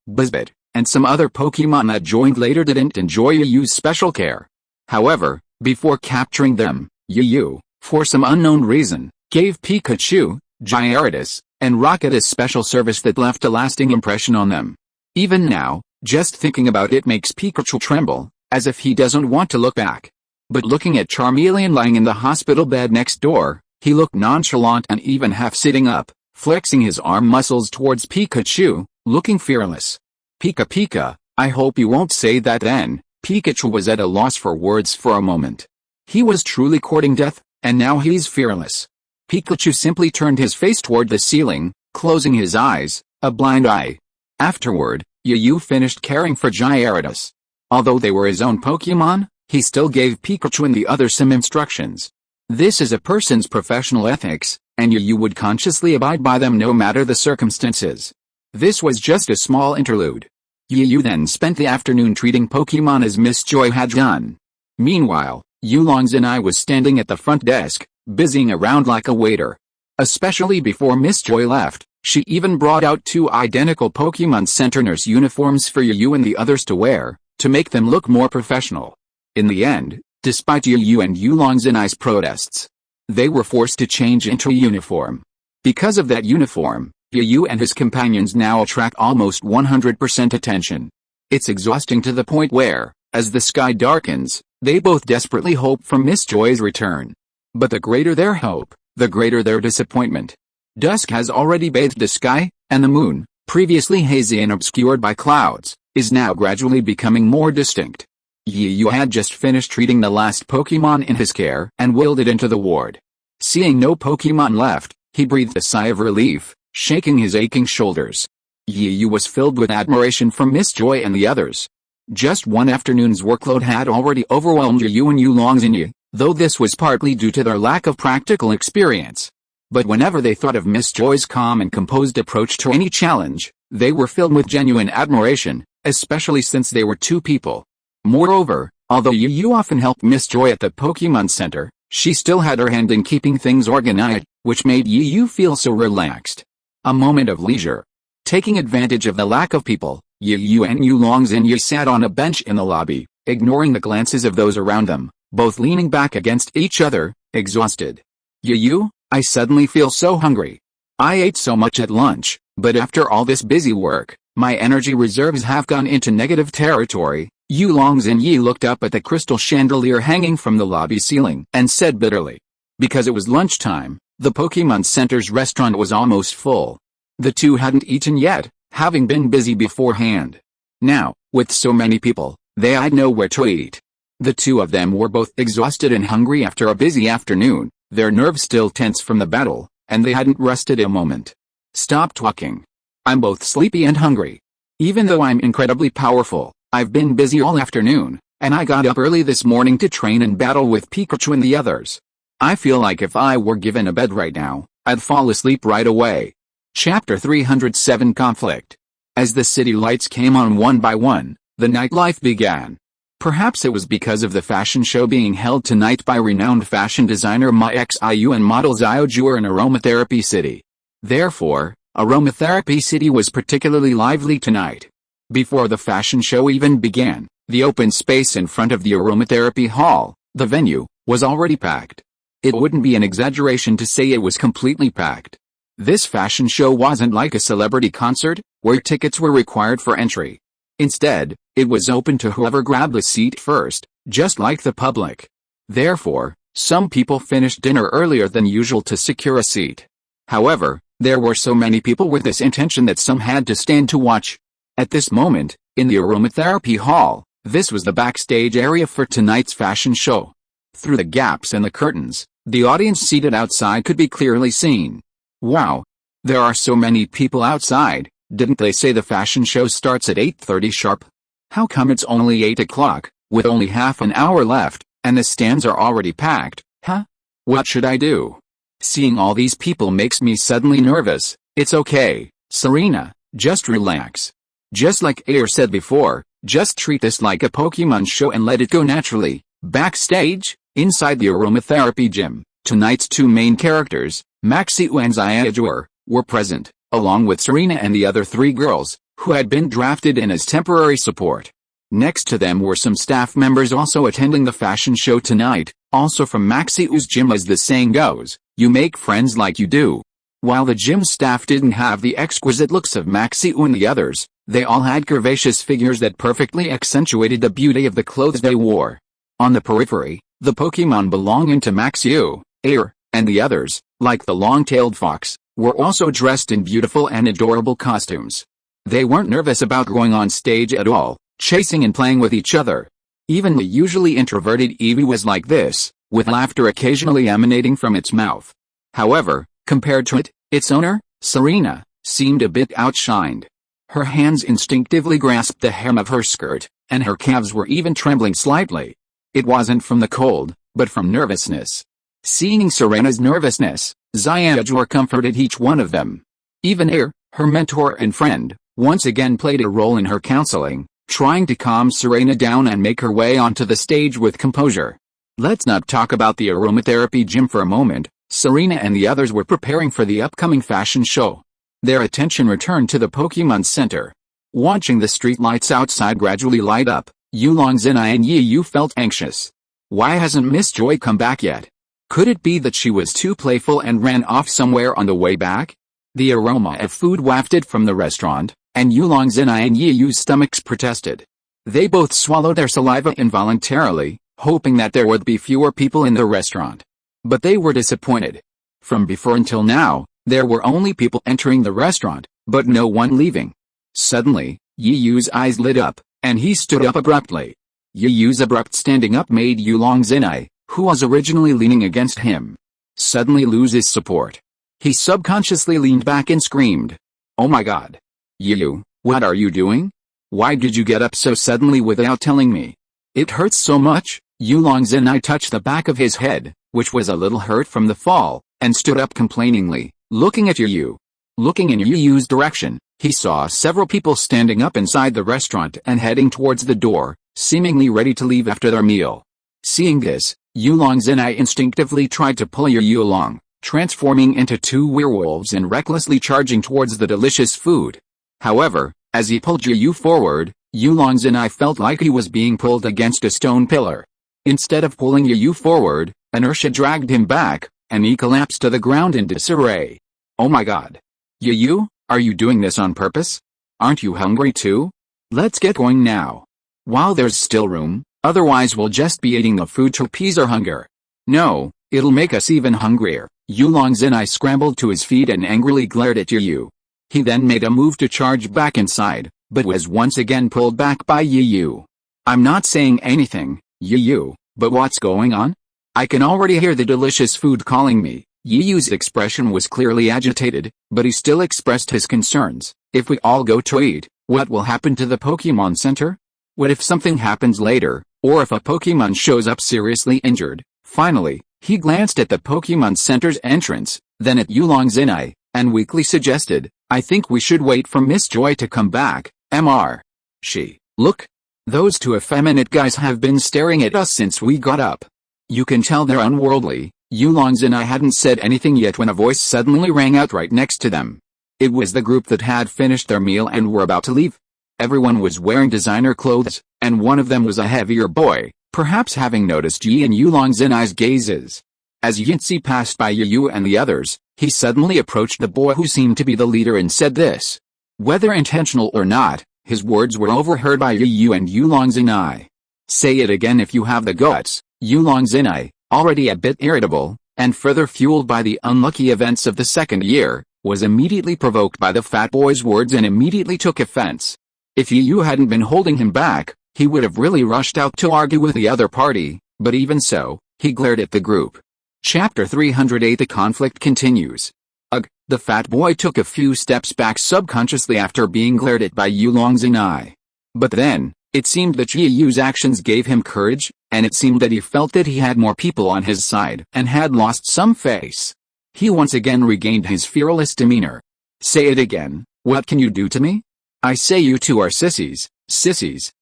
Buzzbit, and some other Pokemon that joined later didn't enjoy Yu's special care. However, before capturing them, Yu, for some unknown reason, gave Pikachu, Gyarados, and Rocket a special service that left a lasting impression on them. Even now, just thinking about it makes Pikachu tremble, as if he doesn't want to look back. But looking at Charmeleon lying in the hospital bed next door, he looked nonchalant and even half sitting up, flexing his arm muscles towards Pikachu, looking fearless. Pika, I hope you won't say that then. Pikachu was at a loss for words for a moment. He was truly courting death, and now he's fearless. Pikachu simply turned his face toward the ceiling, closing his eyes, a blind eye. Afterward, Yu finished caring for Gyarados. Although they were his own Pokemon, he still gave Pikachu and the others some instructions. This is a person's professional ethics, and Yu would consciously abide by them no matter the circumstances. This was just a small interlude. Yu then spent the afternoon treating Pokemon as Miss Joy had done. Meanwhile, Yulong and I was standing at the front desk, busying around like a waiter. Especially before Miss Joy left, she even brought out 2 identical Pokemon Center nurse uniforms for Yu and the others to wear, to make them look more professional. In the end, despite Yu and Yulong and I's protests, they were forced to change into a uniform. Because of that uniform, Yu and his companions now attract almost 100% attention. It's exhausting to the point where, as the sky darkens, they both desperately hope for Miss Joy's return. But the greater their hope, the greater their disappointment. Dusk has already bathed the sky, and the moon, previously hazy and obscured by clouds, is now gradually becoming more distinct. Yu had just finished treating the last Pokemon in his care and wheeled it into the ward. Seeing no Pokemon left, he breathed a sigh of relief, shaking his aching shoulders. Yu was filled with admiration for Miss Joy and the others. Just one afternoon's workload had already overwhelmed Yu and Yulong, though this was partly due to their lack of practical experience. But whenever they thought of Miss Joy's calm and composed approach to any challenge, they were filled with genuine admiration, especially since they were two people. Moreover, although Yu often helped Miss Joy at the Pokémon Center, she still had her hand in keeping things organized, which made Yu feel so relaxed. A moment of leisure. Taking advantage of the lack of people, Yu and Yulongzhen sat on a bench in the lobby, ignoring the glances of those around them, both leaning back against each other, exhausted. Yu, I suddenly feel so hungry. I ate so much at lunch, but after all this busy work, my energy reserves have gone into negative territory. Yulongzhen looked up at the crystal chandelier hanging from the lobby ceiling and said bitterly. Because it was lunchtime, the Pokémon Center's restaurant was almost full. The two hadn't eaten yet, having been busy beforehand. Now, with so many people, they had nowhere to eat. The two of them were both exhausted and hungry after a busy afternoon, their nerves still tense from the battle, and they hadn't rested a moment. Stop talking. I'm both sleepy and hungry. Even though I'm incredibly powerful, I've been busy all afternoon, and I got up early this morning to train and battle with Pichu and the others. I feel like if I were given a bed right now, I'd fall asleep right away. Chapter 307 Conflict. As the city lights came on one by one, the nightlife began. Perhaps it was because of the fashion show being held tonight by renowned fashion designer Ma Xiu and model Zhao Kuang in Aromatherapy City. Therefore, Aromatherapy City was particularly lively tonight. Before the fashion show even began, the open space in front of the Aromatherapy Hall, the venue, was already packed. It wouldn't be an exaggeration to say it was completely packed. This fashion show wasn't like a celebrity concert, where tickets were required for entry. Instead, it was open to whoever grabbed a seat first, just like the public. Therefore, some people finished dinner earlier than usual to secure a seat. However, there were so many people with this intention that some had to stand to watch. At this moment, in the Aromatherapy Hall, this was the backstage area for tonight's fashion show. Through the gaps in the curtains, the audience seated outside could be clearly seen. Wow! There are so many people outside. Didn't they say the fashion show starts at 8:30 sharp? How come it's only 8 o'clock, with only half an hour left, and the stands are already packed, huh? What should I do? Seeing all these people makes me suddenly nervous. It's okay, Serena, just relax. Just like Air said before, just treat this like a Pokemon show and let it go naturally. Backstage, inside the Aromatherapy gym, tonight's two main characters, Maxiu and Xiaoguang, were present, along with Serena and the other three girls, who had been drafted in as temporary support. Next to them were some staff members also attending the fashion show tonight, also from Maxiu's gym. As the saying goes, you make friends like you do. While the gym staff didn't have the exquisite looks of Maxiu and the others, they all had curvaceous figures that perfectly accentuated the beauty of the clothes they wore. On the periphery, the Pokemon belonging to Maxiu, Air, and the others, like the long-tailed fox, were also dressed in beautiful and adorable costumes. They weren't nervous about going on stage at all, chasing and playing with each other. Even the usually introverted Eevee was like this, with laughter occasionally emanating from its mouth. However, compared to it, its owner, Serena, seemed a bit outshined. Her hands instinctively grasped the hem of her skirt, and her calves were even trembling slightly. It wasn't from the cold, but from nervousness. Seeing Serena's nervousness, Xiaoguang comforted each one of them. Even Air, her mentor and friend, once again played a role in her counseling, trying to calm Serena down and make her way onto the stage with composure. Let's not talk about the Aromatherapy gym for a moment. Serena and the others were preparing for the upcoming fashion show. Their attention returned to the Pokémon Center. Watching the streetlights outside gradually light up, Yulongzhen and Yu felt anxious. Why hasn't Miss Joy come back yet? Could it be that she was too playful and ran off somewhere on the way back? The aroma of food wafted from the restaurant, and Yulongzhen and Yu's stomachs protested. They both swallowed their saliva involuntarily, hoping that there would be fewer people in the restaurant. But they were disappointed. From before until now, there were only people entering the restaurant, but no one leaving. Suddenly, Yu's eyes lit up, and he stood up abruptly. Yu's abrupt standing up made Yulongzhen, who was originally leaning against him, suddenly lose his support. He subconsciously leaned back and screamed, "Oh my god! Yu, what are you doing? Why did you get up so suddenly without telling me? It hurts so much." Yulongzhen touched the back of his head, which was a little hurt from the fall, and stood up complainingly, looking at Yu. Looking in Yu's direction, he saw several people standing up inside the restaurant and heading towards the door, seemingly ready to leave after their meal. Seeing this, Yulong's and I instinctively tried to pull Yu along, transforming into two werewolves and recklessly charging towards the delicious food. However, as he pulled Yu forward, Yulong's and I felt like he was being pulled against a stone pillar. Instead of pulling Yu forward, inertia dragged him back, and he collapsed to the ground in disarray. Oh my god. Yu, are you doing this on purpose? Aren't you hungry too? Let's get going now. While there's still room, otherwise we'll just be eating the food to appease our hunger. No, it'll make us even hungrier. Yulong's and I scrambled to his feet and angrily glared at Yu. He then made a move to charge back inside, but was once again pulled back by Yu. I'm not saying anything, Yu, but what's going on? I can already hear the delicious food calling me. Yu's expression was clearly agitated, but he still expressed his concerns. If we all go to eat, what will happen to the Pokémon Center? What if something happens later, or if a Pokémon shows up seriously injured? Finally, he glanced at the Pokémon Center's entrance, then at Yulong's and I, and weakly suggested, I think we should wait for Miss Joy to come back, Mr. She. Look. Those two effeminate guys have been staring at us since we got up. You can tell they're unworldly. Yulong's and I hadn't said anything yet when a voice suddenly rang out right next to them. It was the group that had finished their meal and were about to leave. Everyone was wearing designer clothes, and one of them was a heavier boy, perhaps having noticed Yi and Yulong's and I's gazes. As Yinzi passed by Yu and the others, he suddenly approached the boy who seemed to be the leader and said this. Whether intentional or not, his words were overheard by Yu and Yulong's and I. Say it again if you have the guts. Yulong's and I, already a bit irritable, and further fueled by the unlucky events of the second year, was immediately provoked by the fat boy's words and immediately took offense. If Yu hadn't been holding him back, he would have really rushed out to argue with the other party, but even so, he glared at the group. Chapter 308 The conflict continues. Ugh, the fat boy took a few steps back subconsciously after being glared at by Yulong's and I. But then, it seemed that Yu's actions gave him courage, and it seemed that he felt that he had more people on his side and had lost some face. He once again regained his fearless demeanor. Say it again, what can you do to me? I say you two are sissies,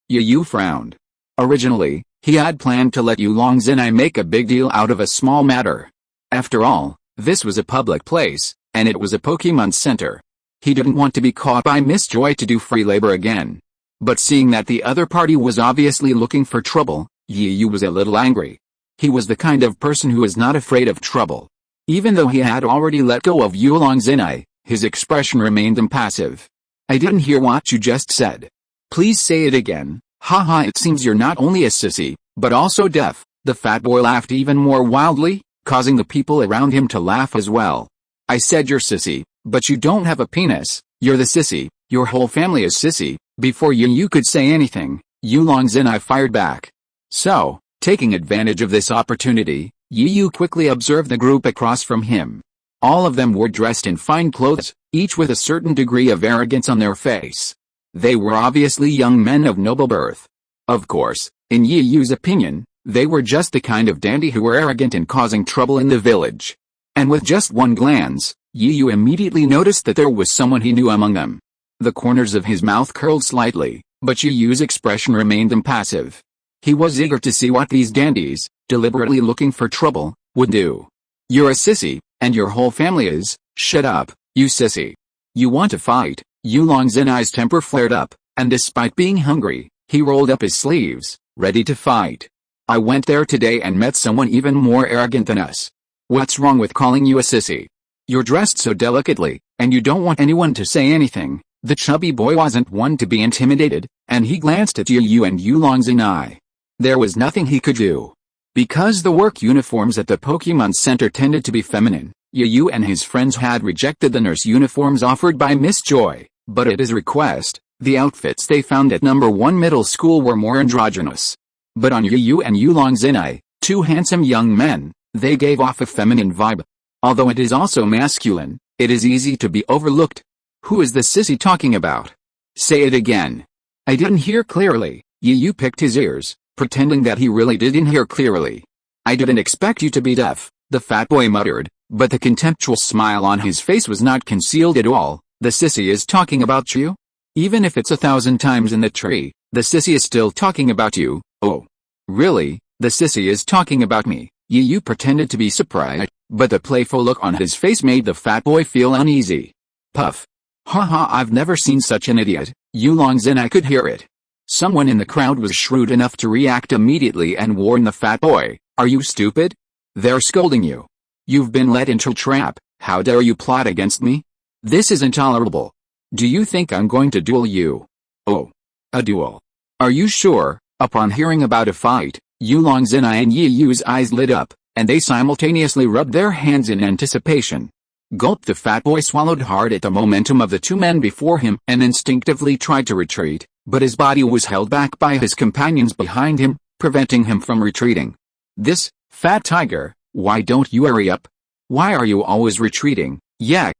Yu frowned. Originally, he had planned to let Yulong's and I make a big deal out of a small matter. After all, this was a public place, and it was a Pokémon Center. He didn't want to be caught by Miss Joy to do free labor again. But seeing that the other party was obviously looking for trouble, Yu was a little angry. He was the kind of person who is not afraid of trouble. Even though he had already let go of Yulong's and I, his expression remained impassive. I didn't hear what you just said. Please say it again. Haha, it seems you're not only a sissy, but also deaf. The fat boy laughed even more wildly, causing the people around him to laugh as well. I said you're sissy, but you don't have a penis. You're the sissy. Your whole family is sissy. Before Yu could say anything, Yulong's and I fired back. So, taking advantage of this opportunity, Yu quickly observed the group across from him. All of them were dressed in fine clothes, each with a certain degree of arrogance on their face. They were obviously young men of noble birth. Of course, in Yu's opinion, they were just the kind of dandy who were arrogant and causing trouble in the village. And with just one glance, Yu immediately noticed that there was someone he knew among them. The corners of his mouth curled slightly, but Yu's expression remained impassive. He was eager to see what these dandies, deliberately looking for trouble, would do. You're a sissy, and your whole family is. Shut up, you sissy. You want to fight? Yulong's and I's temper flared up, and despite being hungry, he rolled up his sleeves, ready to fight. I went there today and met someone even more arrogant than us. What's wrong with calling you a sissy? You're dressed so delicately, and you don't want anyone to say anything. The chubby boy wasn't one to be intimidated, and he glanced at Yu and Yulong's and I. There was nothing he could do. Because the work uniforms at the Pokémon Center tended to be feminine, Yu and his friends had rejected the nurse uniforms offered by Miss Joy, but at his request, the outfits they found at No. 1 middle school were more androgynous. But on Yu and Yulong's and I, two handsome young men, they gave off a feminine vibe. Although it is also masculine, it is easy to be overlooked. Who is the sissy talking about? Say it again. I didn't hear clearly. Yu picked his ears, pretending that he really didn't hear clearly. I didn't expect you to be deaf, the fat boy muttered, But the contemptuous smile on his face was not concealed at all. The sissy is talking about you? Even if it's 1,000 times in the tree, the sissy is still talking about you. Oh. Really? The sissy is talking about me? Yu pretended to be surprised, but the playful look on his face made the fat boy feel uneasy. Puff. Haha, I've never seen such an idiot. Yulong's and I could hear it. Someone in the crowd was shrewd enough to react immediately and warn the fat boy. Are you stupid? They're scolding you. You've been led into a trap. How dare you plot against me? This is intolerable. Do you think I'm going to duel you? Oh. A duel. Are you sure? Upon hearing about a fight, Yulong's and Yu's eyes lit up, and they simultaneously rubbed their hands in anticipation. Gulp. The fat boy swallowed hard at the momentum of the two men before him and instinctively tried to retreat, but his body was held back by his companions behind him, preventing him from retreating. This, fat tiger, why don't you hurry up? Why are you always retreating? Yeah.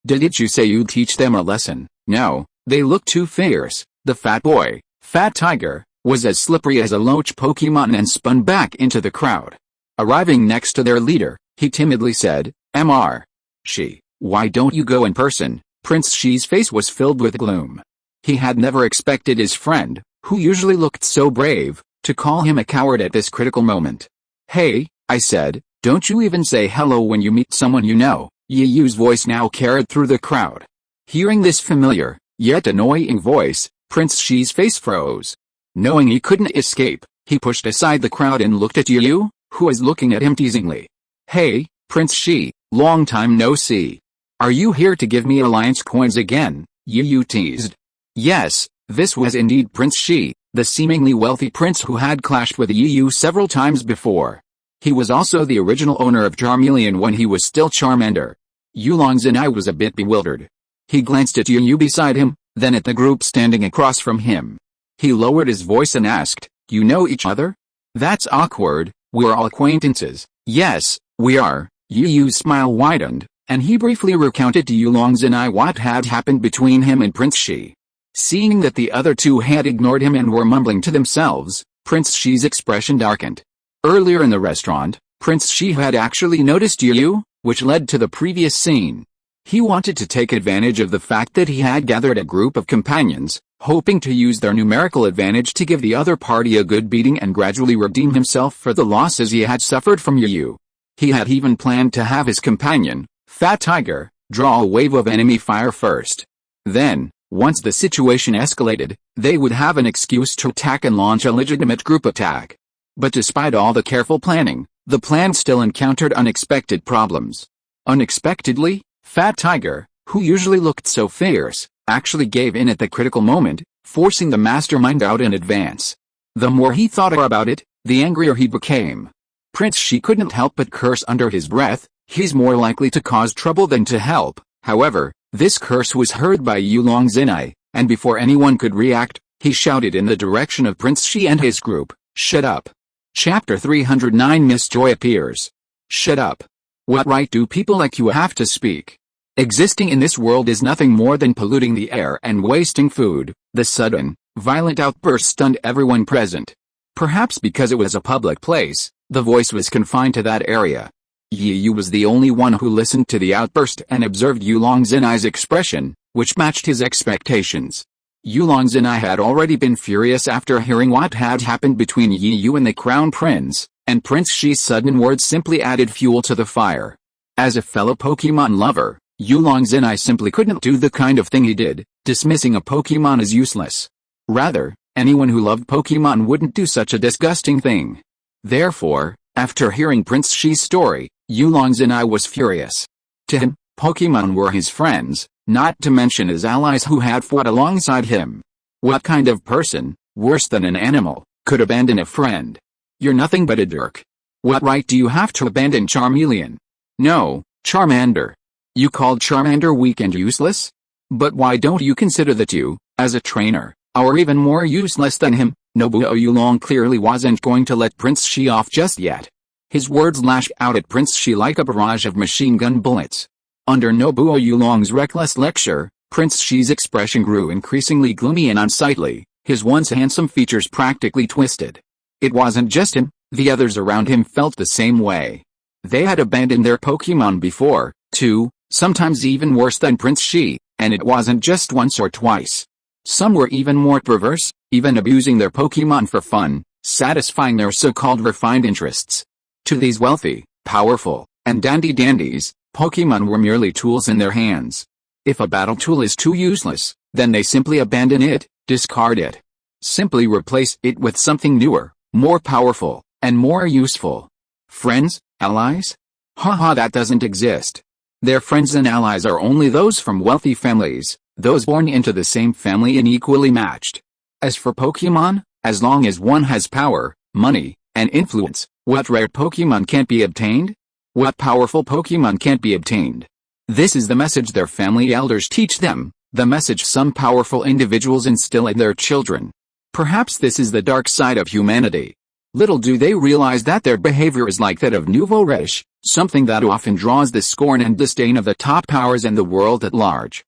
Didn't you say you'd teach them a lesson? No, they look too fierce. The fat boy, fat tiger, was as slippery as a loach Pokemon and spun back into the crowd. Arriving next to their leader, he timidly said, Mr. Shi, why don't you go in person? Prince Shi's face was filled with gloom. He had never expected his friend, who usually looked so brave, to call him a coward at this critical moment. Hey, I said, don't you even say hello when you meet someone you know? Yu's voice now carried through the crowd. Hearing this familiar, yet annoying voice, Prince Shi's face froze. Knowing he couldn't escape, he pushed aside the crowd and looked at Yu, who was looking at him teasingly. Hey, Prince Shi, long time no see. Are you here to give me alliance coins again? Yu teased. Yes, this was indeed Prince Shi, the seemingly wealthy prince who had clashed with Yu several times before. He was also the original owner of Charmeleon when he was still Charmander. Yulong's and I was a bit bewildered. He glanced at Yu beside him, then at the group standing across from him. He lowered his voice and asked, you know each other? That's awkward, we're all acquaintances. Yes, we are. Yu's smile widened, and he briefly recounted to Yulong's and I what had happened between him and Prince Shi. Seeing that the other two had ignored him and were mumbling to themselves, Prince Shi's expression darkened. Earlier in the restaurant, Prince Shi had actually noticed Yu, which led to the previous scene. He wanted to take advantage of the fact that he had gathered a group of companions, hoping to use their numerical advantage to give the other party a good beating and gradually redeem himself for the losses he had suffered from Yu. He had even planned to have his companion, Fat Tiger, draw a wave of enemy fire first. Then, once the situation escalated, they would have an excuse to attack and launch a legitimate group attack. But despite all the careful planning, the plan still encountered unexpected problems. Unexpectedly, Fat Tiger, who usually looked so fierce, actually gave in at the critical moment, forcing the mastermind out in advance. The more he thought about it, the angrier he became. Prince Shi couldn't help but curse under his breath. He's more likely to cause trouble than to help. However, this curse was heard by Yulong's Zenai, and before anyone could react, he shouted in the direction of Prince Shi and his group, shut up. Chapter 309 Miss Joy appears. Shut up. What right do people like you have to speak? Existing in this world is nothing more than polluting the air and wasting food. The sudden, violent outburst stunned everyone present. Perhaps because it was a public place, the voice was confined to that area. Yu was the only one who listened to the outburst and observed Yulong Zenai's expression, which matched his expectations. Yulong Zenai had already been furious after hearing what had happened between Yu and the Crown Prince, and Prince Shi's sudden words simply added fuel to the fire. As a fellow Pokemon lover, Yulong Zenai simply couldn't do the kind of thing he did, dismissing a Pokemon as useless. Rather, anyone who loved Pokemon wouldn't do such a disgusting thing. Therefore, after hearing Prince Shi's story, Yulong Zenai was furious. To him, Pokemon were his friends, not to mention his allies who had fought alongside him. What kind of person, worse than an animal, could abandon a friend? You're nothing but a dirk. What right do you have to abandon Charmeleon? No, Charmander. You called Charmander weak and useless? But why don't you consider that you, as a trainer, are even more useless than him? Nobuo Yulong clearly wasn't going to let Prince Shi off just yet. His words lashed out at Prince Shi like a barrage of machine gun bullets. Under Nobuo Yulong's reckless lecture, Prince Shi's expression grew increasingly gloomy and unsightly, his once handsome features practically twisted. It wasn't just him, the others around him felt the same way. They had abandoned their Pokémon before, too, sometimes even worse than Prince Shi, and it wasn't just once or twice. Some were even more perverse, even abusing their Pokémon for fun, satisfying their so-called refined interests. To these wealthy, powerful, and dandies, Pokémon were merely tools in their hands. If a battle tool is too useless, then they simply abandon it, discard it. Simply replace it with something newer, more powerful, and more useful. Friends? Allies? Haha, that doesn't exist. Their friends and allies are only those from wealthy families, those born into the same family and equally matched. As for Pokémon, as long as one has power, money, and influence, what rare Pokémon can't be obtained? What powerful Pokémon can't be obtained? This is the message their family elders teach them, the message some powerful individuals instill in their children. Perhaps this is the dark side of humanity. Little do they realize that their behavior is like that of nouveau riche, something that often draws the scorn and disdain of the top powers and the world at large.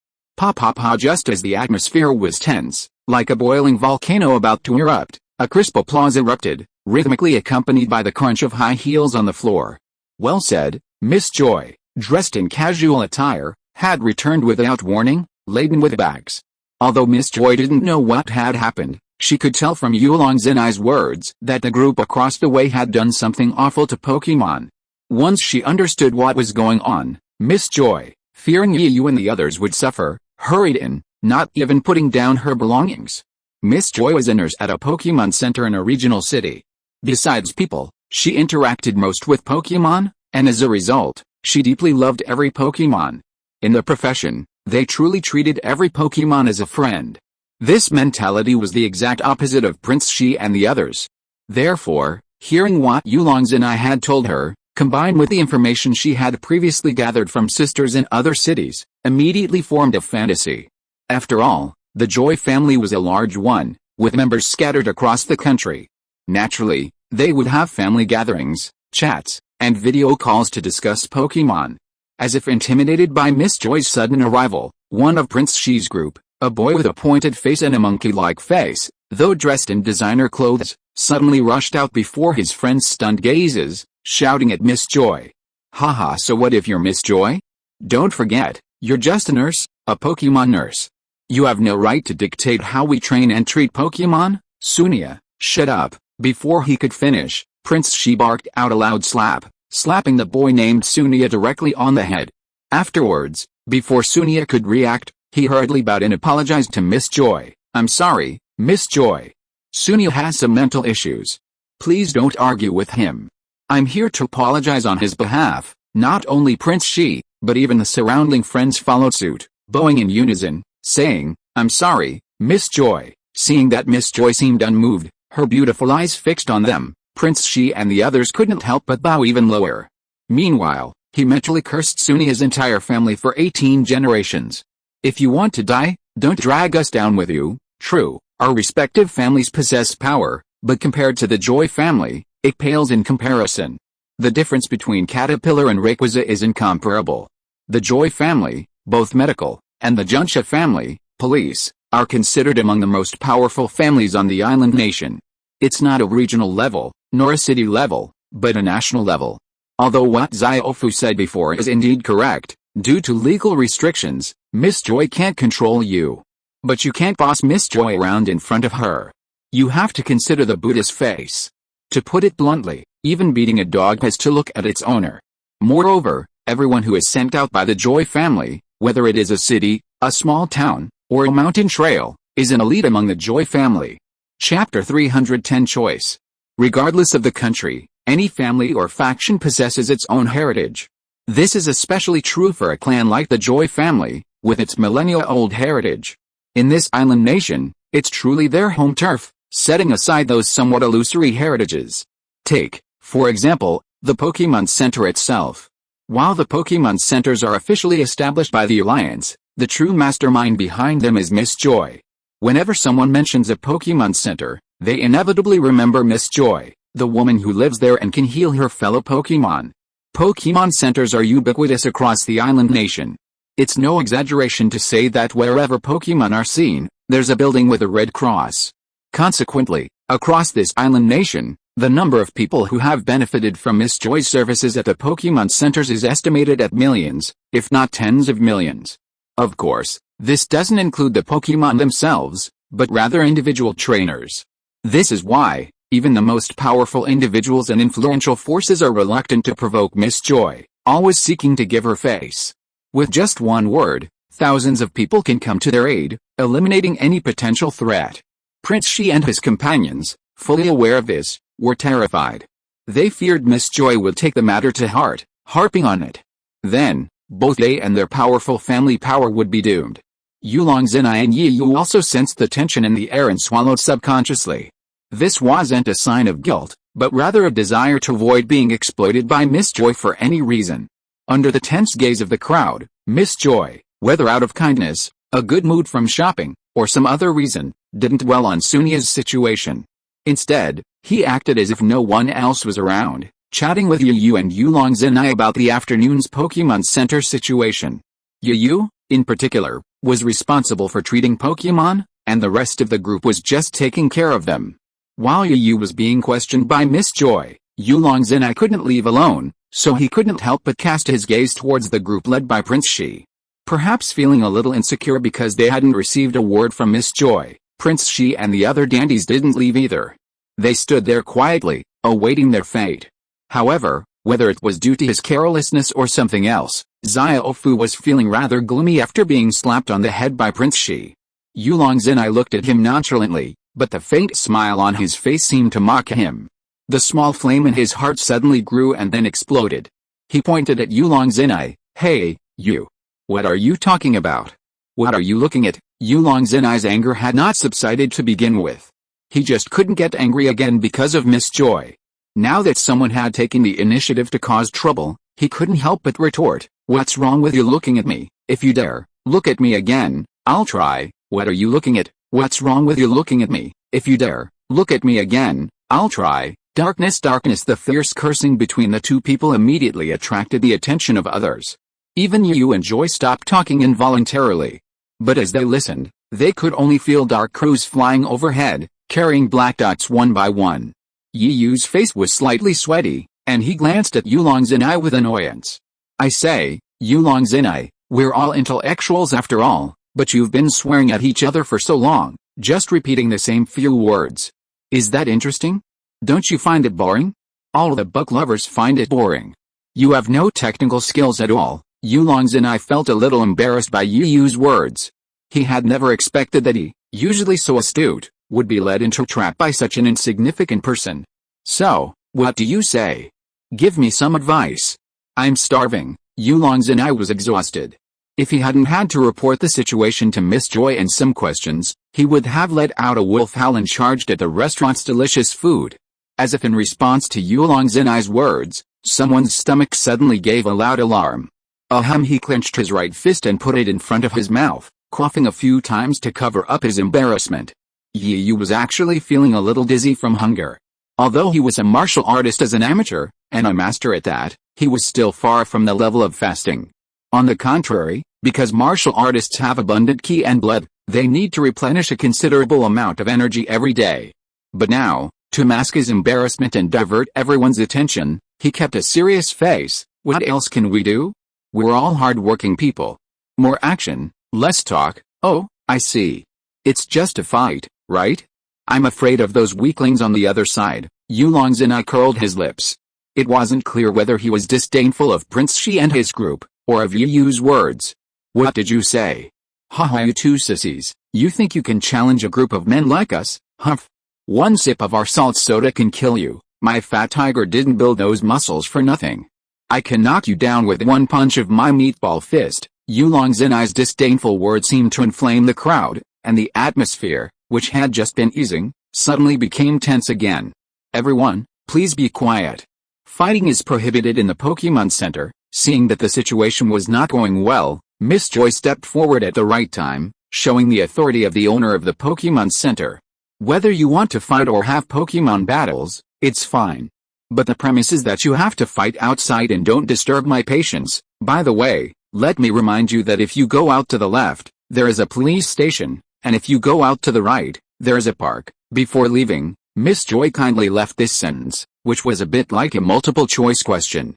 Just as the atmosphere was tense, like a boiling volcano about to erupt, a crisp applause erupted, rhythmically accompanied by the crunch of high heels on the floor. Well said, Miss Joy, dressed in casual attire, had returned without warning, laden with bags. Although Miss Joy didn't know what had happened, she could tell from Yulong Zenai's words that the group across the way had done something awful to Pokémon. Once she understood what was going on, Miss Joy, fearing Yu and the others would suffer, hurried in, not even putting down her belongings. Miss Joy was a nurse at a Pokémon center in a regional city. Besides people, she interacted most with Pokémon, and as a result, she deeply loved every Pokémon. In the profession, they truly treated every Pokémon as a friend. This mentality was the exact opposite of Prince Shi and the others. Therefore, hearing what Yulong Zenai had told her, combined with the information she had previously gathered from sisters in other cities, immediately formed a fantasy. After all, the Joy family was a large one, with members scattered across the country. Naturally, they would have family gatherings, chats, and video calls to discuss Pokémon. As if intimidated by Miss Joy's sudden arrival, one of Prince Shi's group, a boy with a pointed face and a monkey-like face, though dressed in designer clothes, suddenly rushed out before his friends' stunned gazes, shouting at Miss Joy. Haha, so what if you're Miss Joy? Don't forget, you're just a nurse, a Pokémon nurse. You have no right to dictate how we train and treat Pokémon. Sunia, shut up. Before he could finish, Prince Shi barked out a loud slap, slapping the boy named Sunia directly on the head. Afterwards, before Sunia could react, he hurriedly bowed and apologized to Miss Joy. I'm sorry, Miss Joy. Sunia has some mental issues. Please don't argue with him. I'm here to apologize on his behalf. Not only Prince Shi, but even the surrounding friends followed suit, bowing in unison, saying, I'm sorry, Miss Joy. Seeing that Miss Joy seemed unmoved, her beautiful eyes fixed on them, Prince Shi and the others couldn't help but bow even lower. Meanwhile, he mentally cursed Sunia's entire family for 18 generations. If you want to die, don't drag us down with you. True, our respective families possess power, but compared to the Joy family, it pales in comparison. The difference between Caterpillar and Rayquaza is incomparable. The Joy family, both medical, and the Junsha family, police, are considered among the most powerful families on the island nation. It's not a regional level, nor a city level, but a national level. Although what Ziofu said before is indeed correct, due to legal restrictions, Miss Joy can't control you. But you can't boss Miss Joy around in front of her. You have to consider the Buddha's face. To put it bluntly, even beating a dog has to look at its owner. Moreover, everyone who is sent out by the Joy family, whether it is a city, a small town, or a mountain trail, is an elite among the Joy family. Chapter 310 Choice. Regardless of the country, any family or faction possesses its own heritage. This is especially true for a clan like the Joy family, with its millennia-old heritage. In this island nation, it's truly their home turf, setting aside those somewhat illusory heritages. Take, for example, the Pokémon Center itself. While the Pokémon Centers are officially established by the Alliance, the true mastermind behind them is Miss Joy. Whenever someone mentions a Pokémon Center, they inevitably remember Miss Joy, the woman who lives there and can heal her fellow Pokémon. Pokémon Centers are ubiquitous across the island nation. It's no exaggeration to say that wherever Pokémon are seen, there's a building with a red cross. Consequently, across this island nation, The number of people who have benefited from Miss Joy's services at the Pokémon centers is estimated at millions, if not tens of millions. Of course, this doesn't include the Pokémon themselves, but rather individual trainers. This is why, even the most powerful individuals and influential forces are reluctant to provoke Miss Joy, always seeking to give her face. With just one word, thousands of people can come to their aid, eliminating any potential threat. Prince Shi and his companions, fully aware of this, were terrified. They feared Miss Joy would take the matter to heart, harping on it. Then, both they and their powerful family power would be doomed. Yulong Zinai and Yi Yu also sensed the tension in the air and swallowed subconsciously. This wasn't a sign of guilt, but rather a desire to avoid being exploited by Miss Joy for any reason. Under the tense gaze of the crowd, Miss Joy, whether out of kindness, a good mood from shopping, or some other reason, didn't dwell on Sunia's situation. Instead, he acted as if no one else was around, chatting with Yu Yu and Yulong Zinai about the afternoon's Pokémon Center situation. Yu Yu, in particular, was responsible for treating Pokémon, and the rest of the group was just taking care of them. While Yu Yu was being questioned by Miss Joy, Yulong Zinai couldn't leave alone, so he couldn't help but cast his gaze towards the group led by Prince Shi. Perhaps feeling a little insecure because they hadn't received a word from Miss Joy, Prince Shi and the other dandies didn't leave either. They stood there quietly, awaiting their fate. However, whether it was due to his carelessness or something else, Xiaofu was feeling rather gloomy after being slapped on the head by Prince Shi. Yulong Zinai looked at him nonchalantly, but the faint smile on his face seemed to mock him. The small flame in his heart suddenly grew and then exploded. He pointed at Yulong Zinai. "Hey, you. What are you talking about? What are you looking at?" Yulong Zinai's anger had not subsided to begin with. He just couldn't get angry again because of Miss Joy. Now that someone had taken the initiative to cause trouble, he couldn't help but retort, "What's wrong with you looking at me? If you dare, look at me again, I'll try." "What are you looking at? What's wrong with you looking at me? If you dare, look at me again, I'll try." Darkness, darkness. The fierce cursing between the two people immediately attracted the attention of others. Even Yu Yu and Joy stopped talking involuntarily. But as they listened, they could only feel dark crows flying overhead, carrying black dots one by one. Yi Yu's face was slightly sweaty, and he glanced at Yulong Zinai with annoyance. "I say, Yulong Zinai, we're all intellectuals after all, but you've been swearing at each other for so long, just repeating the same few words. Is that interesting? Don't you find it boring? All the book lovers find it boring. You have no technical skills at all." Yulong Zinai felt a little embarrassed by Yi Yu's words. He had never expected that he, usually so astute, would be led into a trap by such an insignificant person. "So, what do you say? Give me some advice. I'm starving." Yulong Zinai was exhausted. If he hadn't had to report the situation to Miss Joy and some questions, he would have let out a wolf howl and charged at the restaurant's delicious food. As if in response to Yulong Zinai's words, someone's stomach suddenly gave a loud alarm. Ahem! He clenched his right fist and put it in front of his mouth, coughing a few times to cover up his embarrassment. Yi Yu was actually feeling a little dizzy from hunger. Although he was a martial artist as an amateur, and a master at that, he was still far from the level of fasting. On the contrary, because martial artists have abundant ki and blood, they need to replenish a considerable amount of energy every day. But now, to mask his embarrassment and divert everyone's attention, he kept a serious face. "What else can we do? We're all hard-working people. More action, less talk." "Oh, I see. It's just a fight, right? I'm afraid of those weaklings on the other side." Yulong Zinai curled his lips. It wasn't clear whether he was disdainful of Prince Shi and his group, or of Yu Yu's words. "What did you say? Haha, you two sissies, you think you can challenge a group of men like us? Humph. One sip of our salt soda can kill you. My fat tiger didn't build those muscles for nothing. I can knock you down with one punch of my meatball fist." Yulong Zinai's disdainful words seemed to inflame the crowd, and the atmosphere, which had just been easing, suddenly became tense again. "Everyone, please be quiet. Fighting is prohibited in the Pokémon Center." Seeing that the situation was not going well, Miss Joy stepped forward at the right time, showing the authority of the owner of the Pokémon Center. "Whether you want to fight or have Pokémon battles, it's fine. But the premise is that you have to fight outside and don't disturb my patients. By the way, let me remind you that if you go out to the left, there is a police station, and if you go out to the right, there is a park. Before leaving, Miss Joy kindly left this sentence, which was a bit like a multiple choice question.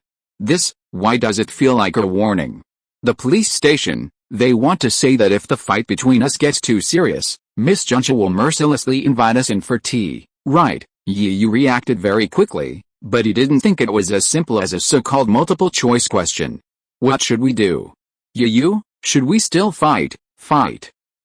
Why does it feel like a warning? The police station, they want to say that if the fight between us gets too serious, Miss Juncha will mercilessly invite us in for tea, right? You reacted very quickly, but he didn't think it was as simple as a so-called multiple choice question. What should we do? Should we still fight?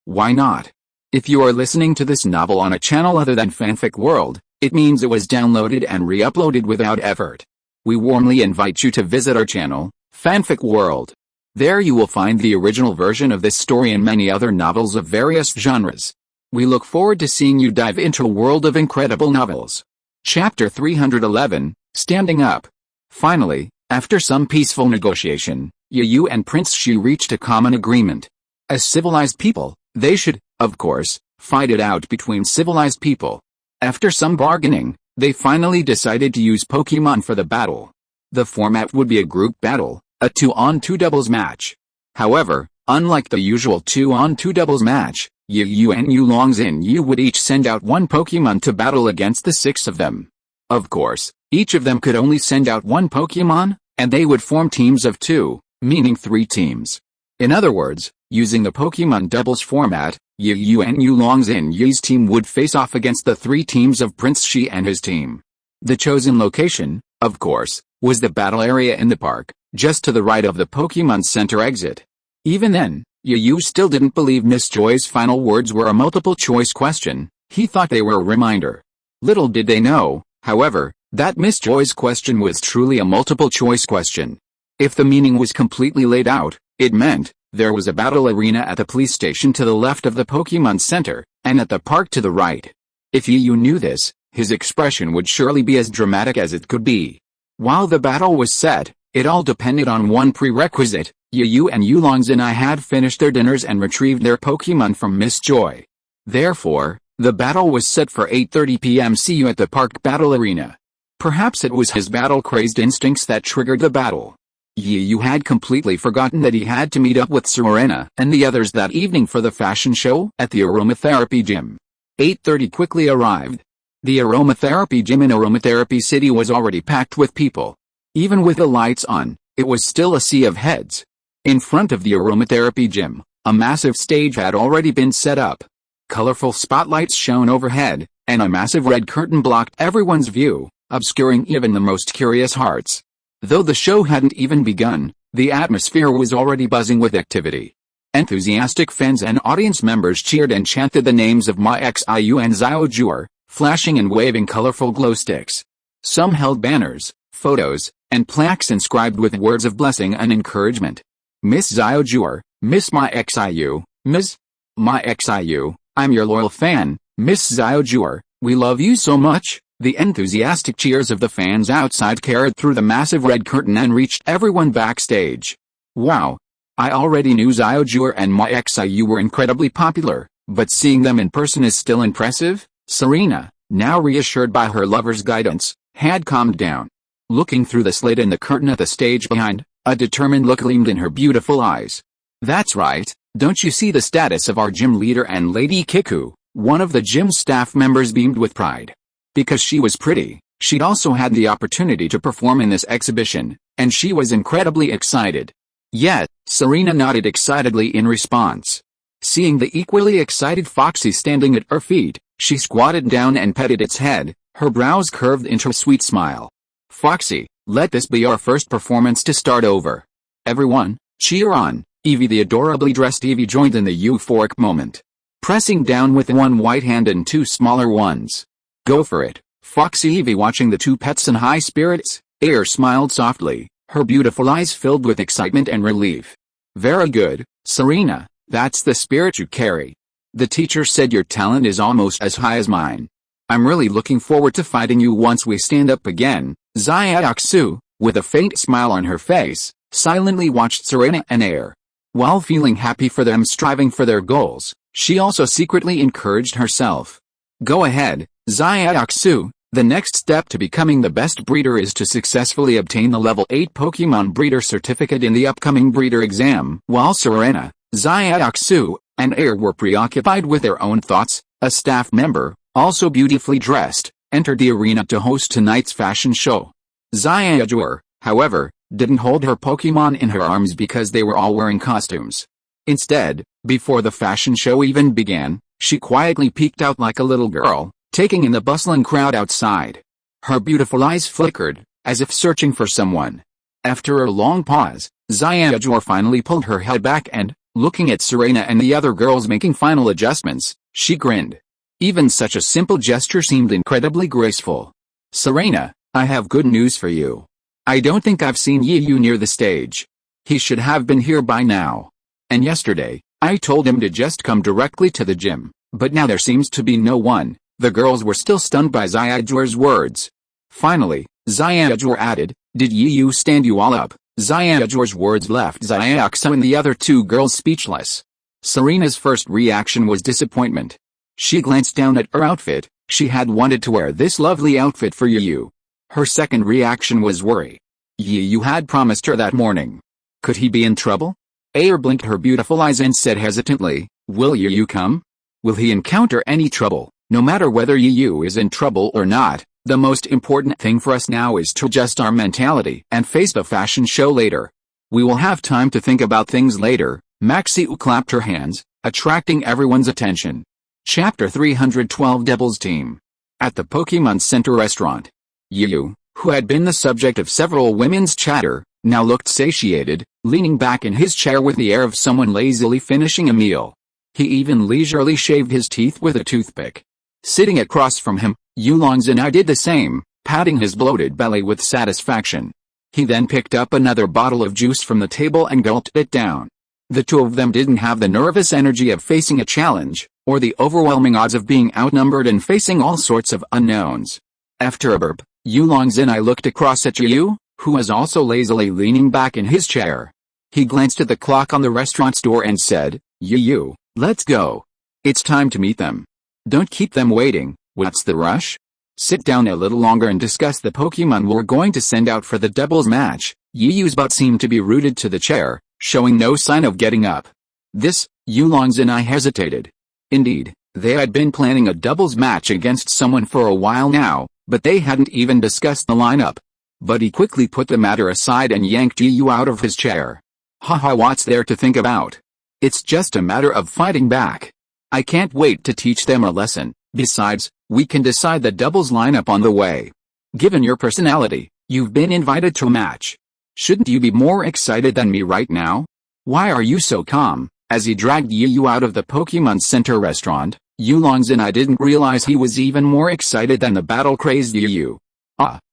Why not? If you are listening to this novel on a channel other than Fanfic World, it means it was downloaded and re-uploaded without effort. We warmly invite you to visit our channel, Fanfic World. There you will find the original version of this story and many other novels of various genres. We look forward to seeing you dive into a world of incredible novels. Chapter 311, Standing Up. Finally, after some peaceful negotiation, Yu and Prince Xu reached a common agreement. As civilized people, they should, of course, fight it out between civilized people. After some bargaining, they finally decided to use Pokémon for the battle. The format would be a group battle, a 2-on-2 doubles match. However, unlike the usual 2-on-2 doubles match, Yu and Yu would each send out one Pokémon to battle against the 6 of them. Of course, each of them could only send out one Pokémon, and they would form teams of 2, meaning 3 teams. In other words, using the Pokémon doubles format, Yu and Yu's team would face off against the 3 teams of Prince Shi and his team. The chosen location, of course, was the battle area in the park, just to the right of the Pokémon Center exit. Even then, Yu still didn't believe Miss Joy's final words were a multiple choice question. He thought they were a reminder. Little did they know, however, that Miss Joy's question was truly a multiple choice question. If the meaning was completely laid out, it meant there was a battle arena at the police station to the left of the Pokémon Center, and at the park to the right. If Yu knew this, his expression would surely be as dramatic as it could be. While the battle was set, it all depended on one prerequisite. Yu and Yulongzin had finished their dinners and retrieved their Pokémon from Miss Joy. Therefore, the battle was set for 8:30 p.m. See you at the park battle arena. Perhaps it was his battle-crazed instincts that triggered the battle. Yu had completely forgotten that he had to meet up with Serena and the others that evening for the fashion show at the aromatherapy gym. 8:30 quickly arrived. The aromatherapy gym in Aromatherapy City was already packed with people. Even with the lights on, it was still a sea of heads. In front of the aromatherapy gym, a massive stage had already been set up. Colorful spotlights shone overhead, and a massive red curtain blocked everyone's view, obscuring even the most curious hearts. Though the show hadn't even begun, the atmosphere was already buzzing with activity. Enthusiastic fans and audience members cheered and chanted the names of Ma Xiu and Xiao, flashing and waving colorful glow sticks. Some held banners, photos, and plaques inscribed with words of blessing and encouragement. Miss Xiao, Miss Ma Xiu, Ms. Ma Xiu, I'm your loyal fan, Miss Xiao, we love you so much. The enthusiastic cheers of the fans outside carried through the massive red curtain and reached everyone backstage. Wow! I already knew Xiao and Ma Xiu were incredibly popular, but seeing them in person is still impressive. Serena, now reassured by her lover's guidance, had calmed down. Looking through the slit in the curtain at the stage behind, a determined look gleamed in her beautiful eyes. That's right, don't you see the status of our gym leader and Lady Kiku? One of the gym staff members beamed with pride. Because she was pretty, she'd also had the opportunity to perform in this exhibition, and she was incredibly excited. Yet, Serena nodded excitedly in response. Seeing the equally excited Foxy standing at her feet, she squatted down and petted its head, her brows curved into a sweet smile. Foxy, let this be our first performance to start over. Everyone, cheer on. Eevee, the adorably dressed Eevee, joined in the euphoric moment. Pressing down with one white hand and 2 smaller ones. Go for it, Foxy. Eevee, watching the 2 pets in high spirits, smiled softly, her beautiful eyes filled with excitement and relief. Very good, Serena, that's the spirit you carry. The teacher said your talent is almost as high as mine. I'm really looking forward to fighting you once we stand up again. Xiaoxu, with a faint smile on her face, silently watched Serena and Air. While feeling happy for them striving for their goals, she also secretly encouraged herself. Go ahead, Xiaoxu, the next step to becoming the best breeder is to successfully obtain the level 8 Pokemon Breeder Certificate in the upcoming breeder exam. While Serena, Xiaoxu, and Air were preoccupied with their own thoughts, a staff member, also beautifully dressed, entered the arena to host tonight's fashion show. Xiaoguang, however, didn't hold her Pokémon in her arms because they were all wearing costumes. Instead, before the fashion show even began, she quietly peeked out like a little girl, taking in the bustling crowd outside. Her beautiful eyes flickered, as if searching for someone. After a long pause, Xiaoguang finally pulled her head back and, looking at Serena and the other girls making final adjustments, she grinned. Even such a simple gesture seemed incredibly graceful. "Serena, I have good news for you. I don't think I've seen Yiyu near the stage. He should have been here by now. And yesterday, I told him to just come directly to the gym, but now there seems to be no one." The girls were still stunned by Xiaoguang's words. Finally, Xiaoguang added, "Did Yiyu stand you all up?" Xiaoguang's words left Xiaoguang and the other two girls speechless. Serena's first reaction was disappointment. She glanced down at her outfit. She had wanted to wear this lovely outfit for Yiyu. Her second reaction was worry. Yiyu had promised her that morning. Could he be in trouble? Air blinked her beautiful eyes and said hesitantly, "Will Yiyu come? Will he encounter any trouble?" No matter whether Yiyu is in trouble or not, the most important thing for us now is to adjust our mentality and face the fashion show later. We will have time to think about things later. Maxiu clapped her hands, attracting everyone's attention. Chapter 312 Devil's Team. At the Pokémon Center restaurant, Yiyu, who had been the subject of several women's chatter, now looked satiated, leaning back in his chair with the air of someone lazily finishing a meal. He even leisurely shaved his teeth with a toothpick. Sitting across from him, Yulongzhen did the same, patting his bloated belly with satisfaction. He then picked up another bottle of juice from the table and gulped it down. The two of them didn't have the nervous energy of facing a challenge, or the overwhelming odds of being outnumbered and facing all sorts of unknowns. After a burp, Yulongzhen looked across at Yiyu, who was also lazily leaning back in his chair. He glanced at the clock on the restaurant's door and said, "Yiyu, let's go. It's time to meet them. Don't keep them waiting. What's the rush? Sit down a little longer and discuss the Pokémon we're going to send out for the doubles match." Yiyu's butt seemed to be rooted to the chair, showing no sign of getting up. This, Yulongzhen hesitated. Indeed, they had been planning a doubles match against someone for a while now, but they hadn't even discussed the lineup. But he quickly put the matter aside and yanked Yiyu out of his chair. "Haha, what's there to think about? It's just a matter of fighting back. I can't wait to teach them a lesson. Besides, we can decide the doubles lineup on the way. Given your personality, you've been invited to a match. Shouldn't you be more excited than me right now? Why are you so calm?" As he dragged Yiyu out of the Pokémon Center restaurant, Yulongzhen didn't realize he was even more excited than the battle-crazed Yiyu.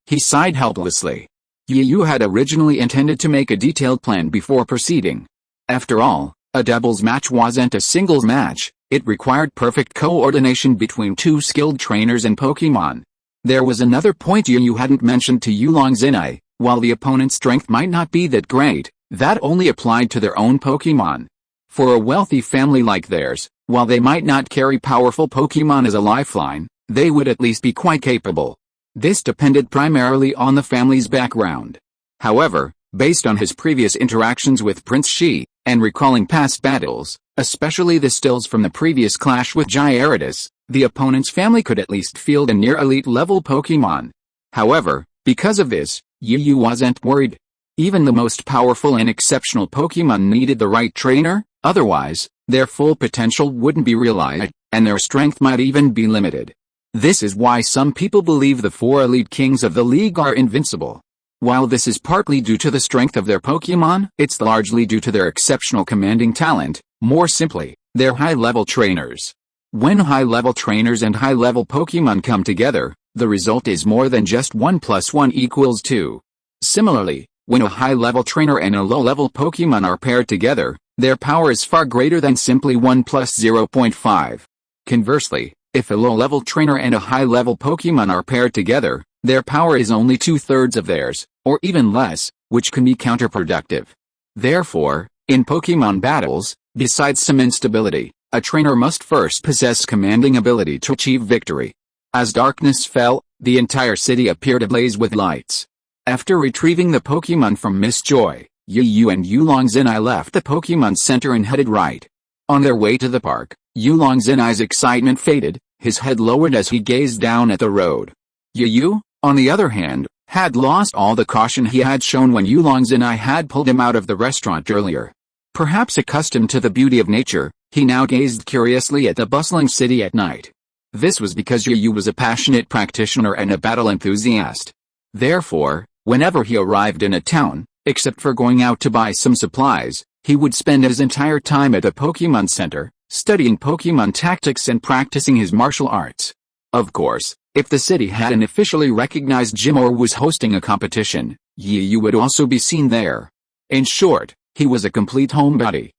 He sighed helplessly. Yiyu had originally intended to make a detailed plan before proceeding. After all, a doubles match wasn't a singles match. It required perfect coordination between two skilled trainers and Pokémon. There was another point Yiyu hadn't mentioned to Yulongzhen. While the opponent's strength might not be that great, that only applied to their own Pokémon. For a wealthy family like theirs, while they might not carry powerful Pokémon as a lifeline, they would at least be quite capable. This depended primarily on the family's background. However, based on his previous interactions with Prince Shi, and recalling past battles, especially the stills from the previous clash with Gyarados, the opponent's family could at least field a near-elite level Pokémon. However, because of this, Yiyu wasn't worried. Even the most powerful and exceptional Pokémon needed the right trainer, otherwise, their full potential wouldn't be realized, and their strength might even be limited. This is why some people believe the 4 elite kings of the league are invincible. While this is partly due to the strength of their Pokémon, it's largely due to their exceptional commanding talent, more simply, they're high-level trainers. When high-level trainers and high-level Pokémon come together, the result is more than just 1 + 1 = 2. Similarly, when a high-level trainer and a low-level Pokémon are paired together, their power is far greater than simply 1 + 0.5. Conversely, if a low-level trainer and a high-level Pokémon are paired together, their power is only 2/3 of theirs, or even less, which can be counterproductive. Therefore, in Pokémon battles, besides some instability, a trainer must first possess commanding ability to achieve victory. As darkness fell, the entire city appeared ablaze with lights. After retrieving the Pokémon from Miss Joy, Yiyu and Yulongzhen left the Pokémon Center and headed right. On their way to the park, Yulongzhen's excitement faded, his head lowered as he gazed down at the road. Yu, on the other hand, had lost all the caution he had shown when Yulong's and I had pulled him out of the restaurant earlier. Perhaps accustomed to the beauty of nature, he now gazed curiously at the bustling city at night. This was because Yu was a passionate practitioner and a battle enthusiast. Therefore, whenever he arrived in a town, except for going out to buy some supplies, he would spend his entire time at the Pokémon Center, studying Pokémon tactics and practicing his martial arts. Of course, if the city had an officially recognized gym or was hosting a competition, Yu would also be seen there. In short, he was a complete homebody.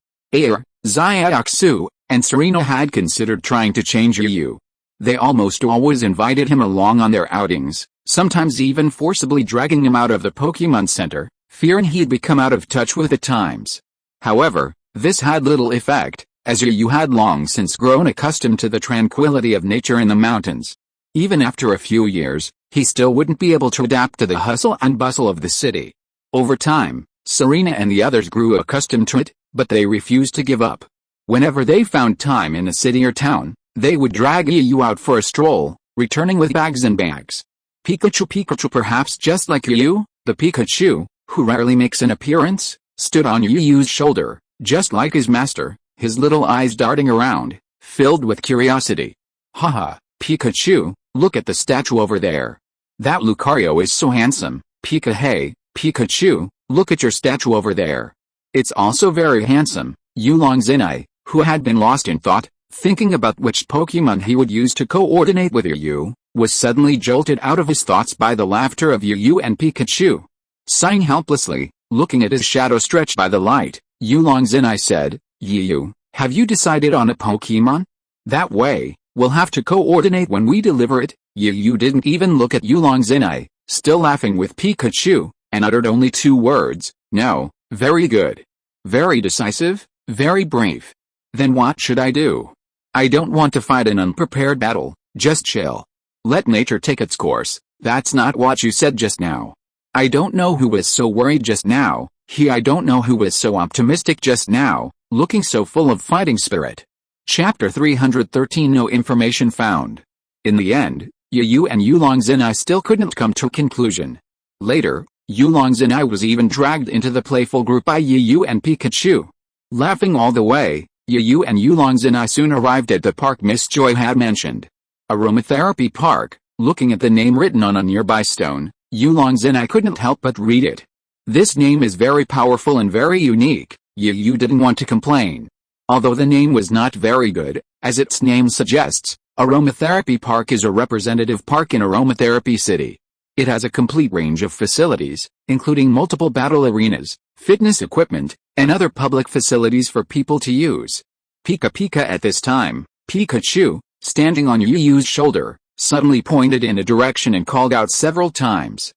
Xiaoxu and Serena had considered trying to change Yu. They almost always invited him along on their outings, sometimes even forcibly dragging him out of the Pokémon Center, fearing he'd become out of touch with the times. However, this had little effect, as Yu had long since grown accustomed to the tranquility of nature in the mountains. Even after a few years, he still wouldn't be able to adapt to the hustle and bustle of the city. Over time, Serena and the others grew accustomed to it, but they refused to give up. Whenever they found time in a city or town, they would drag Yu out for a stroll, returning with bags and bags. Pikachu perhaps just like Yu, the Pikachu, who rarely makes an appearance, stood on Yu's shoulder, just like his master, his little eyes darting around, filled with curiosity. Haha, Pikachu, look at the statue over there. That Lucario is so handsome. Hey, Pikachu, look at your statue over there. It's also very handsome. Yulong Zinai, who had been lost in thought, thinking about which Pokemon he would use to coordinate with Yu, was suddenly jolted out of his thoughts by the laughter of Yu and Pikachu. Sighing helplessly, looking at his shadow stretched by the light, Yulong Zinai said, Yu, have you decided on a Pokemon? That way, we'll have to coordinate when we deliver it. Yu didn't even look at Yulong Zinai, still laughing with Pikachu, and uttered only 2 words, no. Very good. Very decisive, very brave. Then what should I do? I don't want to fight an unprepared battle, just chill. Let nature take its course. That's not what you said just now. I don't know who was so worried just now. I don't know who was so optimistic just now, looking so full of fighting spirit. Chapter 313 No information found. In the end, Yu and Yulong Zinai still couldn't come to a conclusion. Later, Yulong Zinai was even dragged into the playful group by Yu and Pikachu. Laughing all the way, Yu and Yulong Zinai soon arrived at the park Miss Joy had mentioned. Aromatherapy Park. Looking at the name written on a nearby stone, Yulong Zinai couldn't help but read it. This name is very powerful and very unique. Yu didn't want to complain. Although the name was not very good, as its name suggests, Aromatherapy Park is a representative park in Aromatherapy City. It has a complete range of facilities, including multiple battle arenas, fitness equipment, and other public facilities for people to use. Pika at this time, Pikachu, standing on Yu's shoulder, suddenly pointed in a direction and called out several times.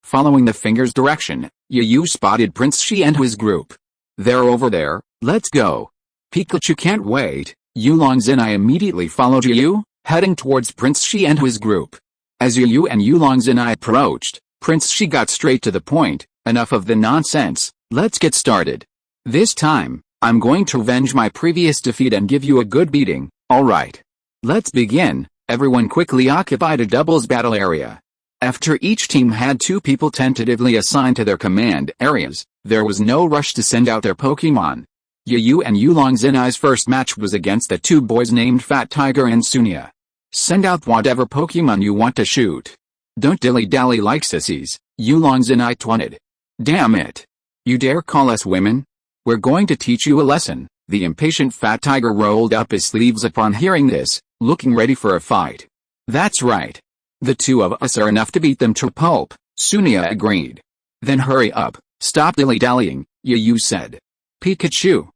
Following the finger's direction, Yu spotted Prince Shi and his group. They're over there, let's go. Pikachu can't wait. Yulong Zinai immediately followed Yu, heading towards Prince Shi and his group. As Yu and Yulong Zinai approached, Prince Shi got straight to the point. Enough of the nonsense, let's get started. This time, I'm going to avenge my previous defeat and give you a good beating, alright. Let's begin. Everyone quickly occupied a doubles battle area. After each team had 2 people tentatively assigned to their command areas, there was no rush to send out their Pokemon. Yu and Yulong Zinai's first match was against the 2 boys named Fat Tiger and Sunia. Send out whatever Pokemon you want to shoot. Don't dilly-dally like sissies, Yulong Zinai taunted. Damn it. You dare call us women? We're going to teach you a lesson. The impatient Fat Tiger rolled up his sleeves upon hearing this, looking ready for a fight. That's right. The 2 of us are enough to beat them to pulp, Sunia agreed. Then hurry up, stop dilly-dallying, Yu said. Pikachu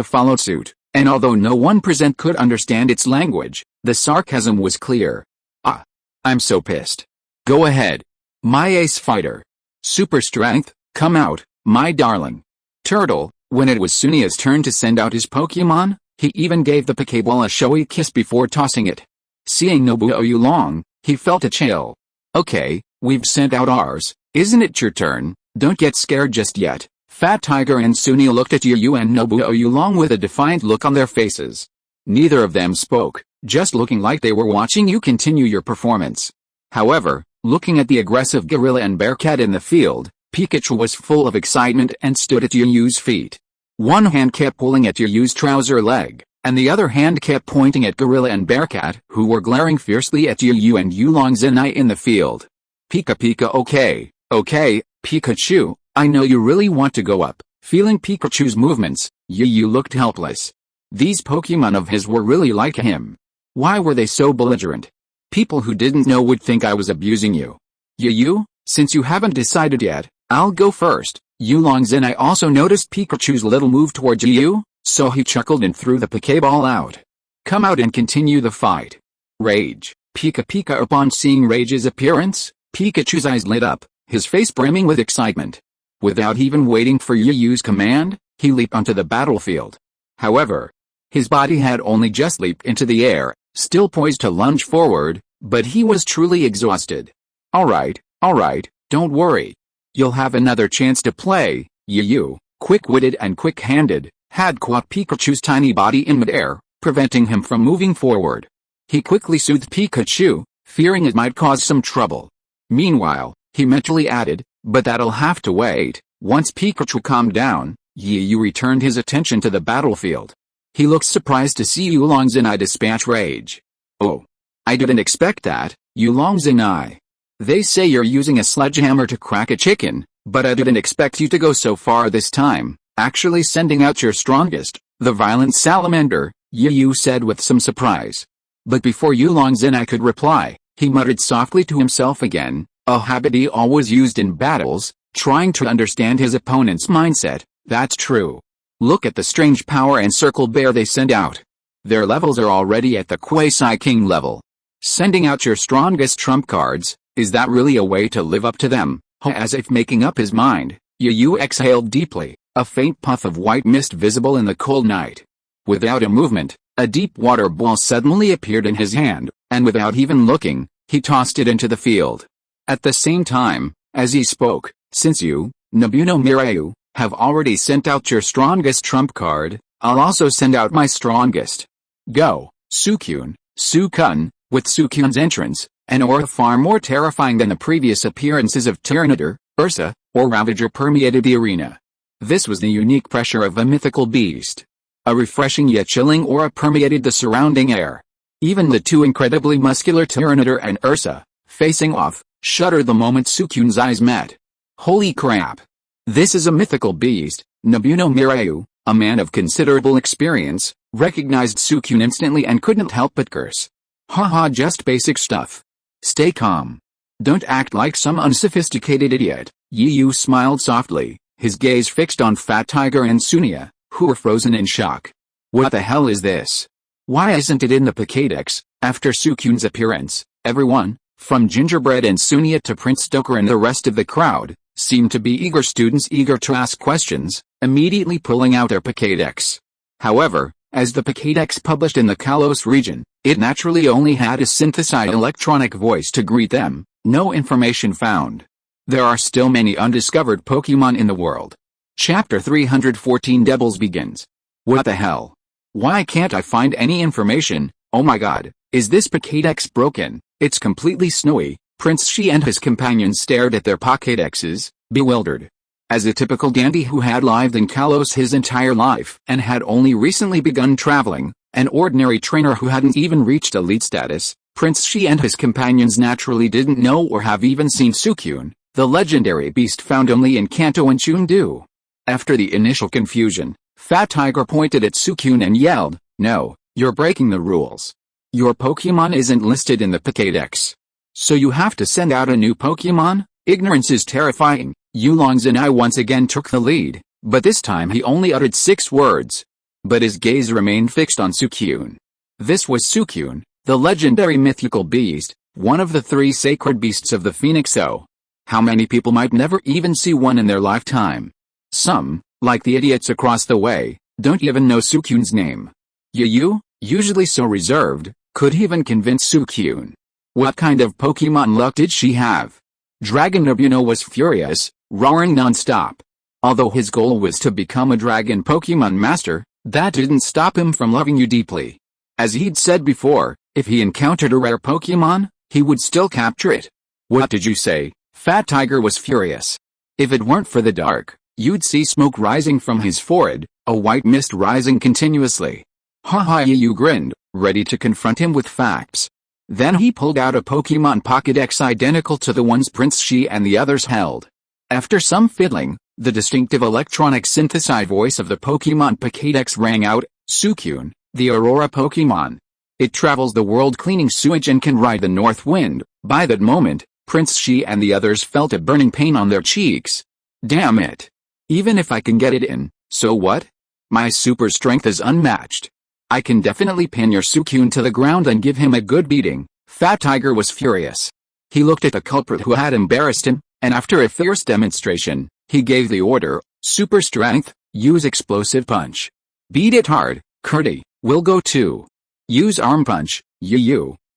followed suit, and although no one present could understand its language, the sarcasm was clear. I'm so pissed. Go ahead. My ace fighter. Super strength, come out, my darling. Turtle, when it was Sunia's turn to send out his Pokemon, he even gave the Pokeball a showy kiss before tossing it. Seeing Nobuo Yulong, he felt a chill. Okay, we've sent out ours, isn't it your turn? Don't get scared just yet. Fat Tiger and Sunia looked at Yu and Nobuo Yulong with a defiant look on their faces. Neither of them spoke, just looking like they were watching you continue your performance. However, looking at the aggressive gorilla and bearcat in the field, Pikachu was full of excitement and stood at Yu Yu's feet. One hand kept pulling at Yu Yu's trouser leg, and the other hand kept pointing at gorilla and bearcat, who were glaring fiercely at Yu Yu and Yulong Zenai in the field. Pika, okay, Pikachu, I know you really want to go up. Feeling Pikachu's movements, Yu Yu looked helpless. These Pokemon of his were really like him. Why were they so belligerent? People who didn't know would think I was abusing you. Yu Yu, since you haven't decided yet, I'll go first. Yulong Zenai also noticed Pikachu's little move towards Yu Yu, so he chuckled and threw the Pokeball out. Come out and continue the fight. Rage. Pika upon seeing Rage's appearance, Pikachu's eyes lit up, his face brimming with excitement. Without even waiting for Yu Yu's command, he leaped onto the battlefield. However, his body had only just leaped into the air, still poised to lunge forward, but he was truly exhausted. Alright, don't worry. You'll have another chance to play. Yu Yu, quick-witted and quick-handed, had caught Pikachu's tiny body in midair, preventing him from moving forward. He quickly soothed Pikachu, fearing it might cause some trouble. Meanwhile, he mentally added, but that'll have to wait. Once Pikachu calmed down, Yu Yu returned his attention to the battlefield. He looked surprised to see Yulong Zenai dispatch Rage. Oh. I didn't expect that, Yulong Zenai. They say you're using a sledgehammer to crack a chicken, but I didn't expect you to go so far this time, actually sending out your strongest, the violent salamander, Yu Yu said with some surprise. But before Yulong Zenai could reply, he muttered softly to himself again, a habit he always used in battles, trying to understand his opponent's mindset. That's true. Look at the strange power and circle bear they send out. Their levels are already at the Quasi-King level. Sending out your strongest trump cards, is that really a way to live up to them? As if making up his mind, Yu Yu exhaled deeply, a faint puff of white mist visible in the cold night. Without a movement, a deep water ball suddenly appeared in his hand, and without even looking, he tossed it into the field. At the same time, as he spoke, since you, Nobuno Mireu, have already sent out your strongest trump card, I'll also send out my strongest. Go, Suicune. With Suicune's entrance, an aura far more terrifying than the previous appearances of Tyranitar, Ursa, or Ravager permeated the arena. This was the unique pressure of a mythical beast. A refreshing yet chilling aura permeated the surrounding air. Even the two incredibly muscular Tyranitar and Ursa, facing off, shuddered the moment Suicune's eyes met. Holy crap! This is a mythical beast. Nobuno Mireu, a man of considerable experience, recognized Suicune instantly and couldn't help but curse. Haha, just basic stuff. Stay calm. Don't act like some unsophisticated idiot. Yu Yu smiled softly, his gaze fixed on Fat Tiger and Sunia, who were frozen in shock. What the hell is this? Why isn't it in the Pokédex? After Suicune's appearance, everyone, from Gingerbread and Sunia to Prince Stoker and the rest of the crowd, seemed to be eager students eager to ask questions, immediately pulling out their Pokédex. However, as the Pokédex published in the Kalos region, it naturally only had a synthesized electronic voice to greet them. No information found. There are still many undiscovered Pokémon in the world. Chapter 314 Devils begins. What the hell? Why can't I find any information? Oh my god, is this Pokédex broken? It's completely snowy. Prince Shi and his companions stared at their Pokédexes, bewildered. As a typical dandy who had lived in Kalos his entire life and had only recently begun traveling, an ordinary trainer who hadn't even reached elite status, Prince Shi and his companions naturally didn't know or have even seen Suicune, the legendary beast found only in Kanto and Chengdu. After the initial confusion, Fat Tiger pointed at Suicune and yelled, "No, you're breaking the rules. Your Pokémon isn't listed in the Pokédex. So you have to send out a new Pokémon? Ignorance is terrifying." Yulong Zenai once again took the lead, but this time he only uttered 6 words. But his gaze remained fixed on Suicune. This was Suicune, the legendary mythical beast, one of the 3 sacred beasts of the Phoenix O. How many people might never even see one in their lifetime? Some, like the idiots across the way, don't even know Suicune's name. Yu Yu, usually so reserved, could even convince Suicune. What kind of Pokémon luck did she have? Dragon Nobuno was furious, roaring non-stop. Although his goal was to become a Dragon Pokémon Master, that didn't stop him from loving you deeply. As he'd said before, if he encountered a rare Pokémon, he would still capture it. What did you say? Fat Tiger was furious. If it weren't for the dark, you'd see smoke rising from his forehead, a white mist rising continuously. Yu grinned, ready to confront him with facts. Then he pulled out a Pokémon Pokédex identical to the ones Prince Shi and the others held. After some fiddling, the distinctive electronic synthesized voice of the Pokémon Pokédex rang out, Suicune, the Aurora Pokémon. It travels the world cleaning sewage and can ride the north wind. By that moment, Prince Shi and the others felt a burning pain on their cheeks. Damn it. Even if I can get it in, so what? My super strength is unmatched. I can definitely pin your Suicune to the ground and give him a good beating. Fat Tiger was furious. He looked at the culprit who had embarrassed him, and after a fierce demonstration, he gave the order, super strength, use explosive punch. Beat it hard, Curdy, we'll go too. Use arm punch,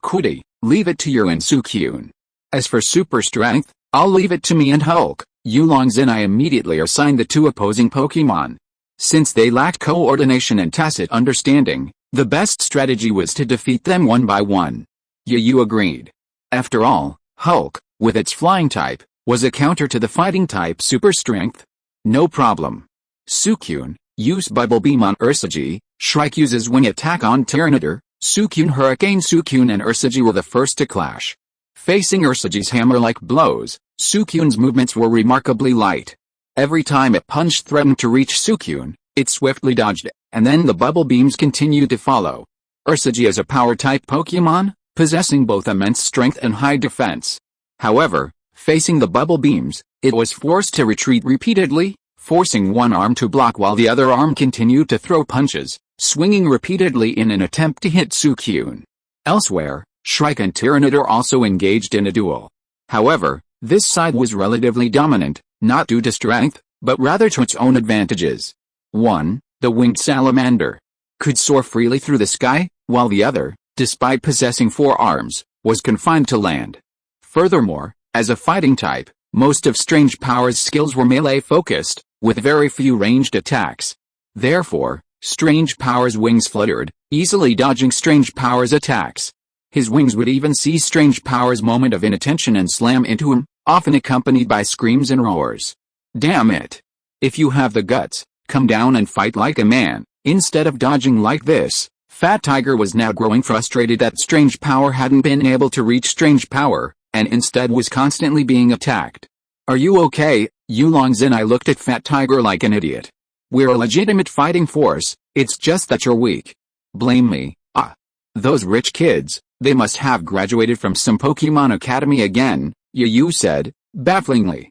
Cootie, leave it to your and Suicune. As for super strength, I'll leave it to me and Hulk. Yulong's and I immediately assigned the two opposing Pokémon. Since they lacked coordination and tacit understanding, the best strategy was to defeat them one by one. Yu agreed. After all, Hulk, with its flying type, was a counter to the fighting type super strength. No problem. Suicune, use Bubble Beam on Ursaji. Shrike uses Wing Attack on Tyranitar. Suicune Hurricane. Suicune and Ursaji were the first to clash. Facing Ursaji's hammer-like blows, Suicune's movements were remarkably light. Every time a punch threatened to reach Suicune, it swiftly dodged, and then the bubble beams continued to follow. Ursaji is a power-type Pokémon, possessing both immense strength and high defense. However, facing the bubble beams, it was forced to retreat repeatedly, forcing one arm to block while the other arm continued to throw punches, swinging repeatedly in an attempt to hit Suicune. Elsewhere, Shrike and Tyranitar also engaged in a duel. However, this side was relatively dominant, not due to strength, but rather to its own advantages. One, the winged salamander, could soar freely through the sky, while the other, despite possessing 4 arms, was confined to land. Furthermore, as a fighting type, most of Strange Power's skills were melee-focused, with very few ranged attacks. Therefore, Strange Power's wings fluttered, easily dodging Strange Power's attacks. His wings would even seize Strange Power's moment of inattention and slam into him, often accompanied by screams and roars. Damn it! If you have the guts, come down and fight like a man, instead of dodging like this. Fat Tiger was now growing frustrated that Strange Power hadn't been able to reach Strange Power, and instead was constantly being attacked. Are you okay? Yulong's and I looked at Fat Tiger like an idiot. We're a legitimate fighting force, it's just that you're weak. Blame me. Those rich kids, they must have graduated from some Pokemon Academy again, Yu said, bafflingly.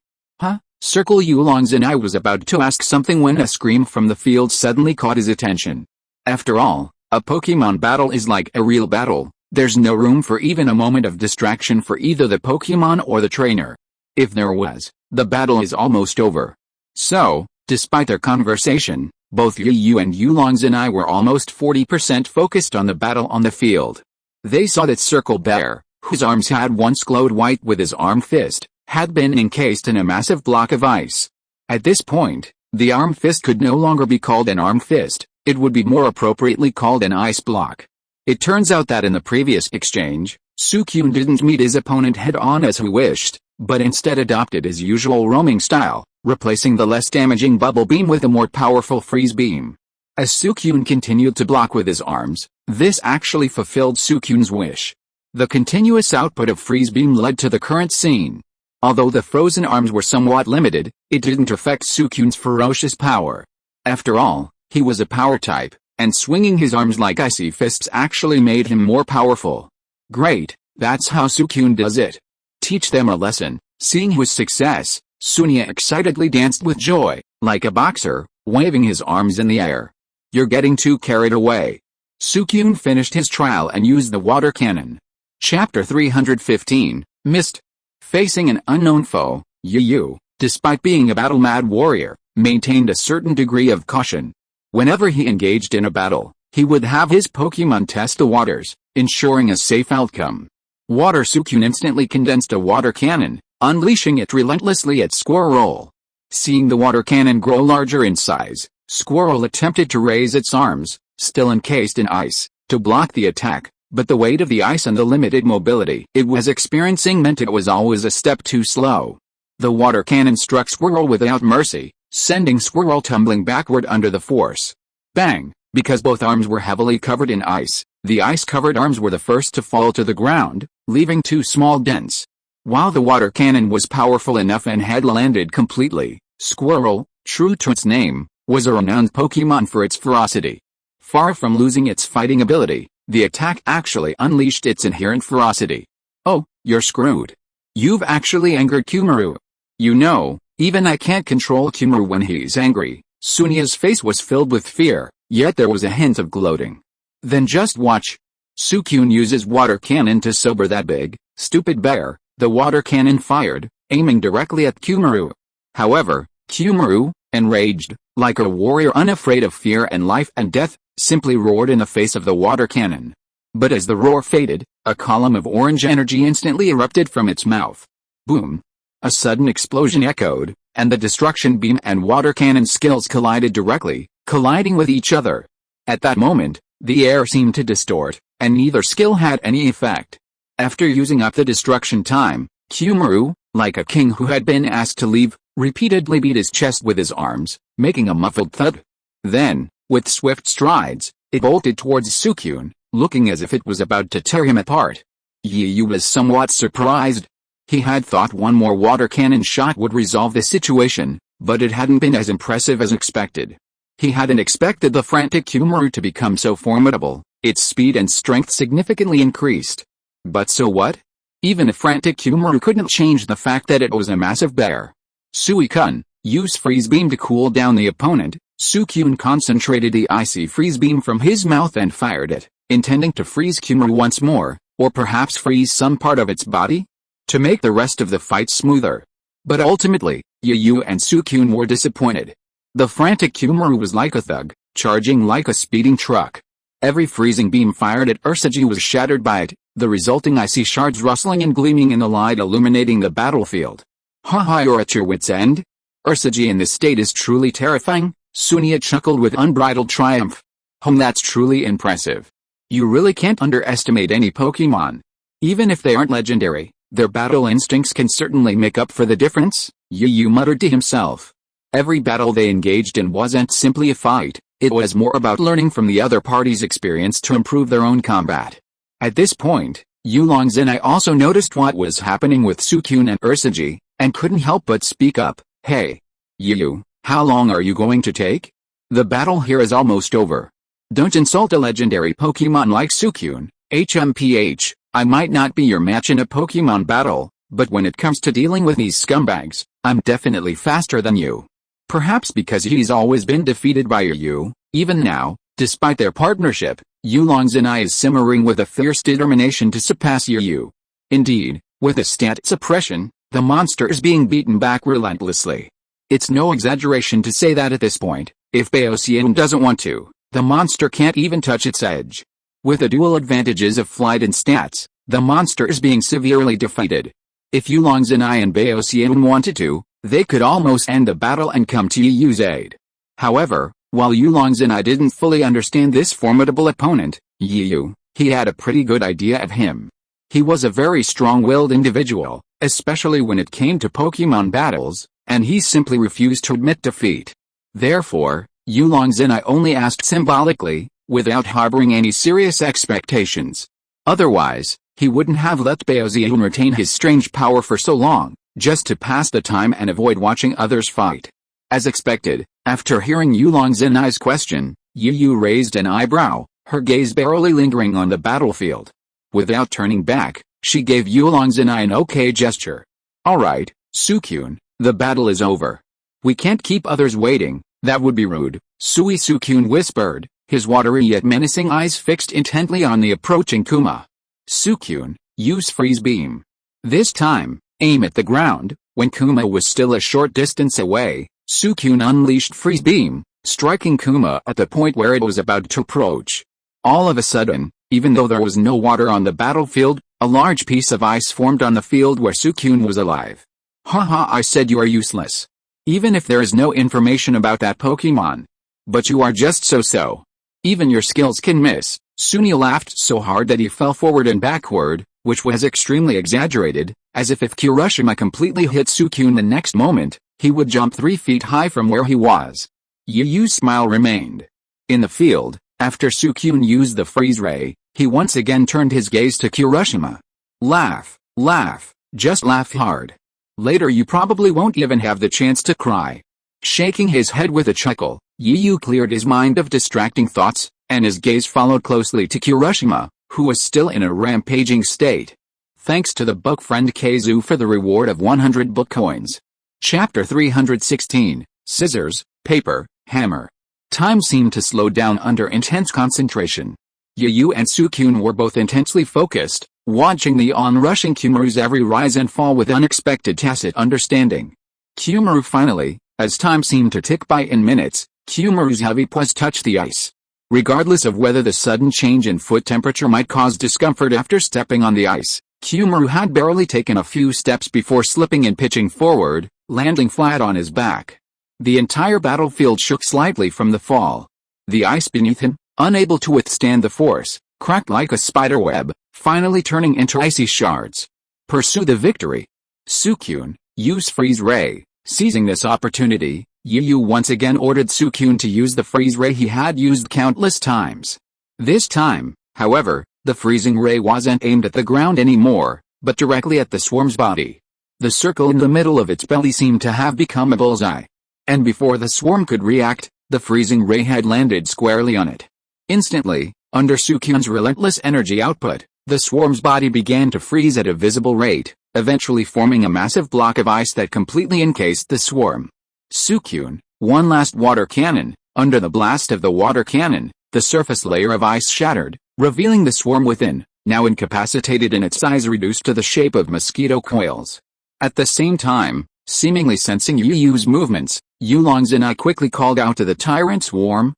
Circle Yulong's and I was about to ask something when a scream from the field suddenly caught his attention. After all, a Pokemon battle is like a real battle, there's no room for even a moment of distraction for either the Pokemon or the trainer. If there was, the battle is almost over. So, despite their conversation, both Yu and Yulong's and I were almost 40% focused on the battle on the field. They saw that Circle Bear, whose arms had once glowed white with his arm fist, had been encased in a massive block of ice. At this point, the arm fist could no longer be called an arm fist, it would be more appropriately called an ice block. It turns out that in the previous exchange, Suicune didn't meet his opponent head-on as he wished, but instead adopted his usual roaming style, replacing the less damaging bubble beam with a more powerful freeze beam. As Suicune continued to block with his arms, this actually fulfilled Suicune's wish. The continuous output of freeze beam led to the current scene. Although the frozen arms were somewhat limited, it didn't affect Suicune's ferocious power. After all, he was a power type, and swinging his arms like icy fists actually made him more powerful. Great, that's how Suicune does it. Teach them a lesson. Seeing his success, Sunia excitedly danced with joy, like a boxer, waving his arms in the air. You're getting too carried away. Suicune finished his trial and used the water cannon. Chapter 315, Mist. Facing an unknown foe, Yu, despite being a battle-mad warrior, maintained a certain degree of caution. Whenever he engaged in a battle, he would have his Pokémon test the waters, ensuring a safe outcome. Water Suicune instantly condensed a water cannon, unleashing it relentlessly at Squirrel. Seeing the water cannon grow larger in size, Squirrel attempted to raise its arms, still encased in ice, to block the attack, but the weight of the ice and the limited mobility it was experiencing meant it was always a step too slow. The water cannon struck Squirrel without mercy, sending Squirrel tumbling backward under the force. Bang! Because both arms were heavily covered in ice, the ice-covered arms were the first to fall to the ground, leaving two small dents. While the water cannon was powerful enough and had landed completely, Squirrel, true to its name, was a renowned Pokémon for its ferocity. Far from losing its fighting ability, the attack actually unleashed its inherent ferocity. Oh, you're screwed. You've actually angered Kumaru. You know, even I can't control Kumaru when he's angry. Sunia's face was filled with fear, yet there was a hint of gloating. Then just watch. Suicune uses water cannon to sober that big, stupid bear. The water cannon fired, aiming directly at Kumaru. However, Kumaru, enraged, like a warrior unafraid of fear and life and death, simply roared in the face of the water cannon. But as the roar faded, a column of orange energy instantly erupted from its mouth. Boom! A sudden explosion echoed, and the destruction beam and water cannon skills collided directly, colliding with each other. At that moment, the air seemed to distort, and neither skill had any effect. After using up the destruction time, Kumaru, like a king who had been asked to leave, repeatedly beat his chest with his arms, making a muffled thud. Then, with swift strides, it bolted towards Suicune, looking as if it was about to tear him apart. Yu was somewhat surprised. He had thought one more water cannon shot would resolve the situation, but it hadn't been as impressive as expected. He hadn't expected the frantic Kumaru to become so formidable. Its speed and strength significantly increased. But so what? Even a frantic Kumaru couldn't change the fact that it was a massive bear. Suicune, use freeze beam to cool down the opponent. Suicune concentrated the icy freeze beam from his mouth and fired it, intending to freeze Kumaru once more, or perhaps freeze some part of its body, to make the rest of the fight smoother. But ultimately, Yu and Suicune were disappointed. The frantic Kumaru was like a thug, charging like a speeding truck. Every freezing beam fired at Arceus was shattered by it, the resulting icy shards rustling and gleaming in the light illuminating the battlefield. Haha, you're at your wit's end? Arceus in this state is truly terrifying, Sunia chuckled with unbridled triumph. That's truly impressive. You really can't underestimate any Pokémon. Even if they aren't legendary, their battle instincts can certainly make up for the difference, Yu muttered to himself. Every battle they engaged in wasn't simply a fight, it was more about learning from the other party's experience to improve their own combat. At this point, Yulong's and I also noticed what was happening with Suicune and Arceus, and couldn't help but speak up. Hey, Yu, how long are you going to take? The battle here is almost over. Don't insult a legendary Pokémon like Suicune. HMPH, I might not be your match in a Pokémon battle, but when it comes to dealing with these scumbags, I'm definitely faster than you. Perhaps because he's always been defeated by Yu, even now, despite their partnership, Yulong's and I is simmering with a fierce determination to surpass Yu. Indeed, with a stat suppression, the monster is being beaten back relentlessly. It's no exaggeration to say that at this point, if Baocian doesn't want to, the monster can't even touch its edge. With the dual advantages of flight and stats, the monster is being severely defeated. If Yulong's and I and Baocian wanted to, they could almost end the battle and come to Yu's aid. However, while Yulong's and I didn't fully understand this formidable opponent, Yu, he had a pretty good idea of him. He was a very strong-willed individual, especially when it came to Pokémon battles, and he simply refused to admit defeat. Therefore, Yulong's and I only asked symbolically, without harboring any serious expectations. Otherwise, he wouldn't have let Baocian retain his strange power for so long, just to pass the time and avoid watching others fight. As expected, after hearing Yulong's and I's question, Yu raised an eyebrow, her gaze barely lingering on the battlefield. Without turning back, she gave Yulong's and I an okay gesture. Alright, Suicune, the battle is over. We can't keep others waiting, that would be rude, Suicune whispered, his watery yet menacing eyes fixed intently on the approaching Kuma. Suicune, use freeze beam. This time, aim at the ground. When Kuma was still a short distance away, Suicune unleashed freeze beam, striking Kuma at the point where it was about to approach. All of a sudden, even though there was no water on the battlefield, a large piece of ice formed on the field where Suicune was alive. Haha, I said you are useless. Even if there is no information about that Pokémon. But you are just so-so. Even your skills can miss, Soon he laughed so hard that he fell forward and backward, which was extremely exaggerated, as if Kirishima completely hit Suicune the next moment, he would jump 3 feet high from where he was. Yu Yu's smile remained. In the field, after Suicune used the freeze ray, he once again turned his gaze to Kirishima. Laugh, laugh, just laugh hard. Later you probably won't even have the chance to cry. Shaking his head with a chuckle, Yu Yu cleared his mind of distracting thoughts, and his gaze followed closely to Kirishima, who was still in a rampaging state. Thanks to the book friend Keizu for the reward of 100 book coins. Chapter 316, Scissors, Paper, Hammer. Time seemed to slow down under intense concentration. Yu Yu and Suicune were both intensely focused, watching the onrushing Kumaru's every rise and fall with unexpected tacit understanding. Kumaru finally, as time seemed to tick by in minutes, Kumaru's heavy paws touched the ice. Regardless of whether the sudden change in foot temperature might cause discomfort after stepping on the ice, Kumaru had barely taken a few steps before slipping and pitching forward, landing flat on his back. The entire battlefield shook slightly from the fall. The ice beneath him, unable to withstand the force, cracked like a spider web, finally turning into icy shards. Pursue the victory. Suicune, use freeze ray. Seizing this opportunity, Yu Yu once again ordered Suicune to use the freeze ray he had used countless times. This time, however, the freezing ray wasn't aimed at the ground anymore, but directly at the swarm's body. The circle in the middle of its belly seemed to have become a bullseye. And before the swarm could react, the freezing ray had landed squarely on it. Instantly, under Suicune's relentless energy output, the swarm's body began to freeze at a visible rate, eventually forming a massive block of ice that completely encased the swarm. Suicune, one last water cannon. Under the blast of the water cannon, the surface layer of ice shattered, revealing the swarm within, now incapacitated and its size reduced to the shape of mosquito coils. At the same time, seemingly sensing Yu Yu's movements, Yulong's and I quickly called out to the Tyrant Swarm,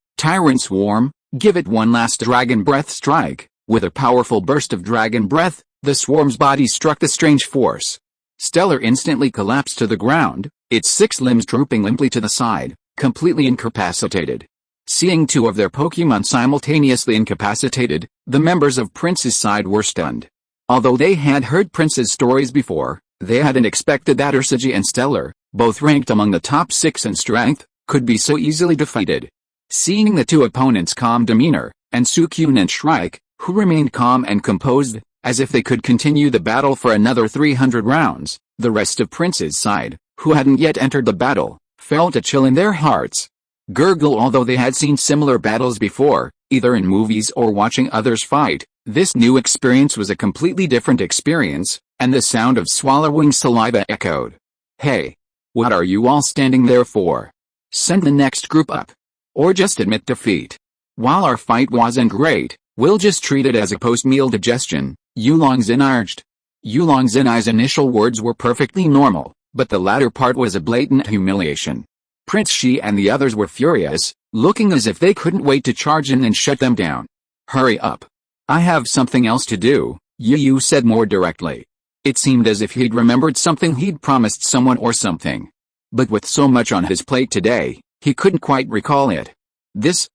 give it one last Dragon Breath strike. With a powerful burst of Dragon Breath, the swarm's body struck the strange force. Stellar instantly collapsed to the ground, its 6 limbs drooping limply to the side, completely incapacitated. Seeing 2 of their Pokémon simultaneously incapacitated, the members of Prince's side were stunned. Although they had heard Prince's stories before, they hadn't expected that Xiaozhi and Stellar, both ranked among the top 6 in strength, could be so easily defeated. Seeing the 2 opponents' calm demeanor, and Suicune and Shrike, who remained calm and composed, as if they could continue the battle for another 300 rounds, the rest of Prince's side, who hadn't yet entered the battle, felt a chill in their hearts. Gurgle. Although they had seen similar battles before, either in movies or watching others fight, this new experience was a completely different experience, and the sound of swallowing saliva echoed. Hey! What are you all standing there for? Send the next group up. Or just admit defeat. While our fight wasn't great, we'll just treat it as a post-meal digestion, Yulongzhen urged. Yulongzhen's initial words were perfectly normal, but the latter part was a blatant humiliation. Prince Shi and the others were furious, looking as if they couldn't wait to charge in and shut them down. Hurry up. I have something else to do, Yu Yu said more directly. It seemed as if he'd remembered something he'd promised someone or something. But with so much on his plate today, he couldn't quite recall it. This,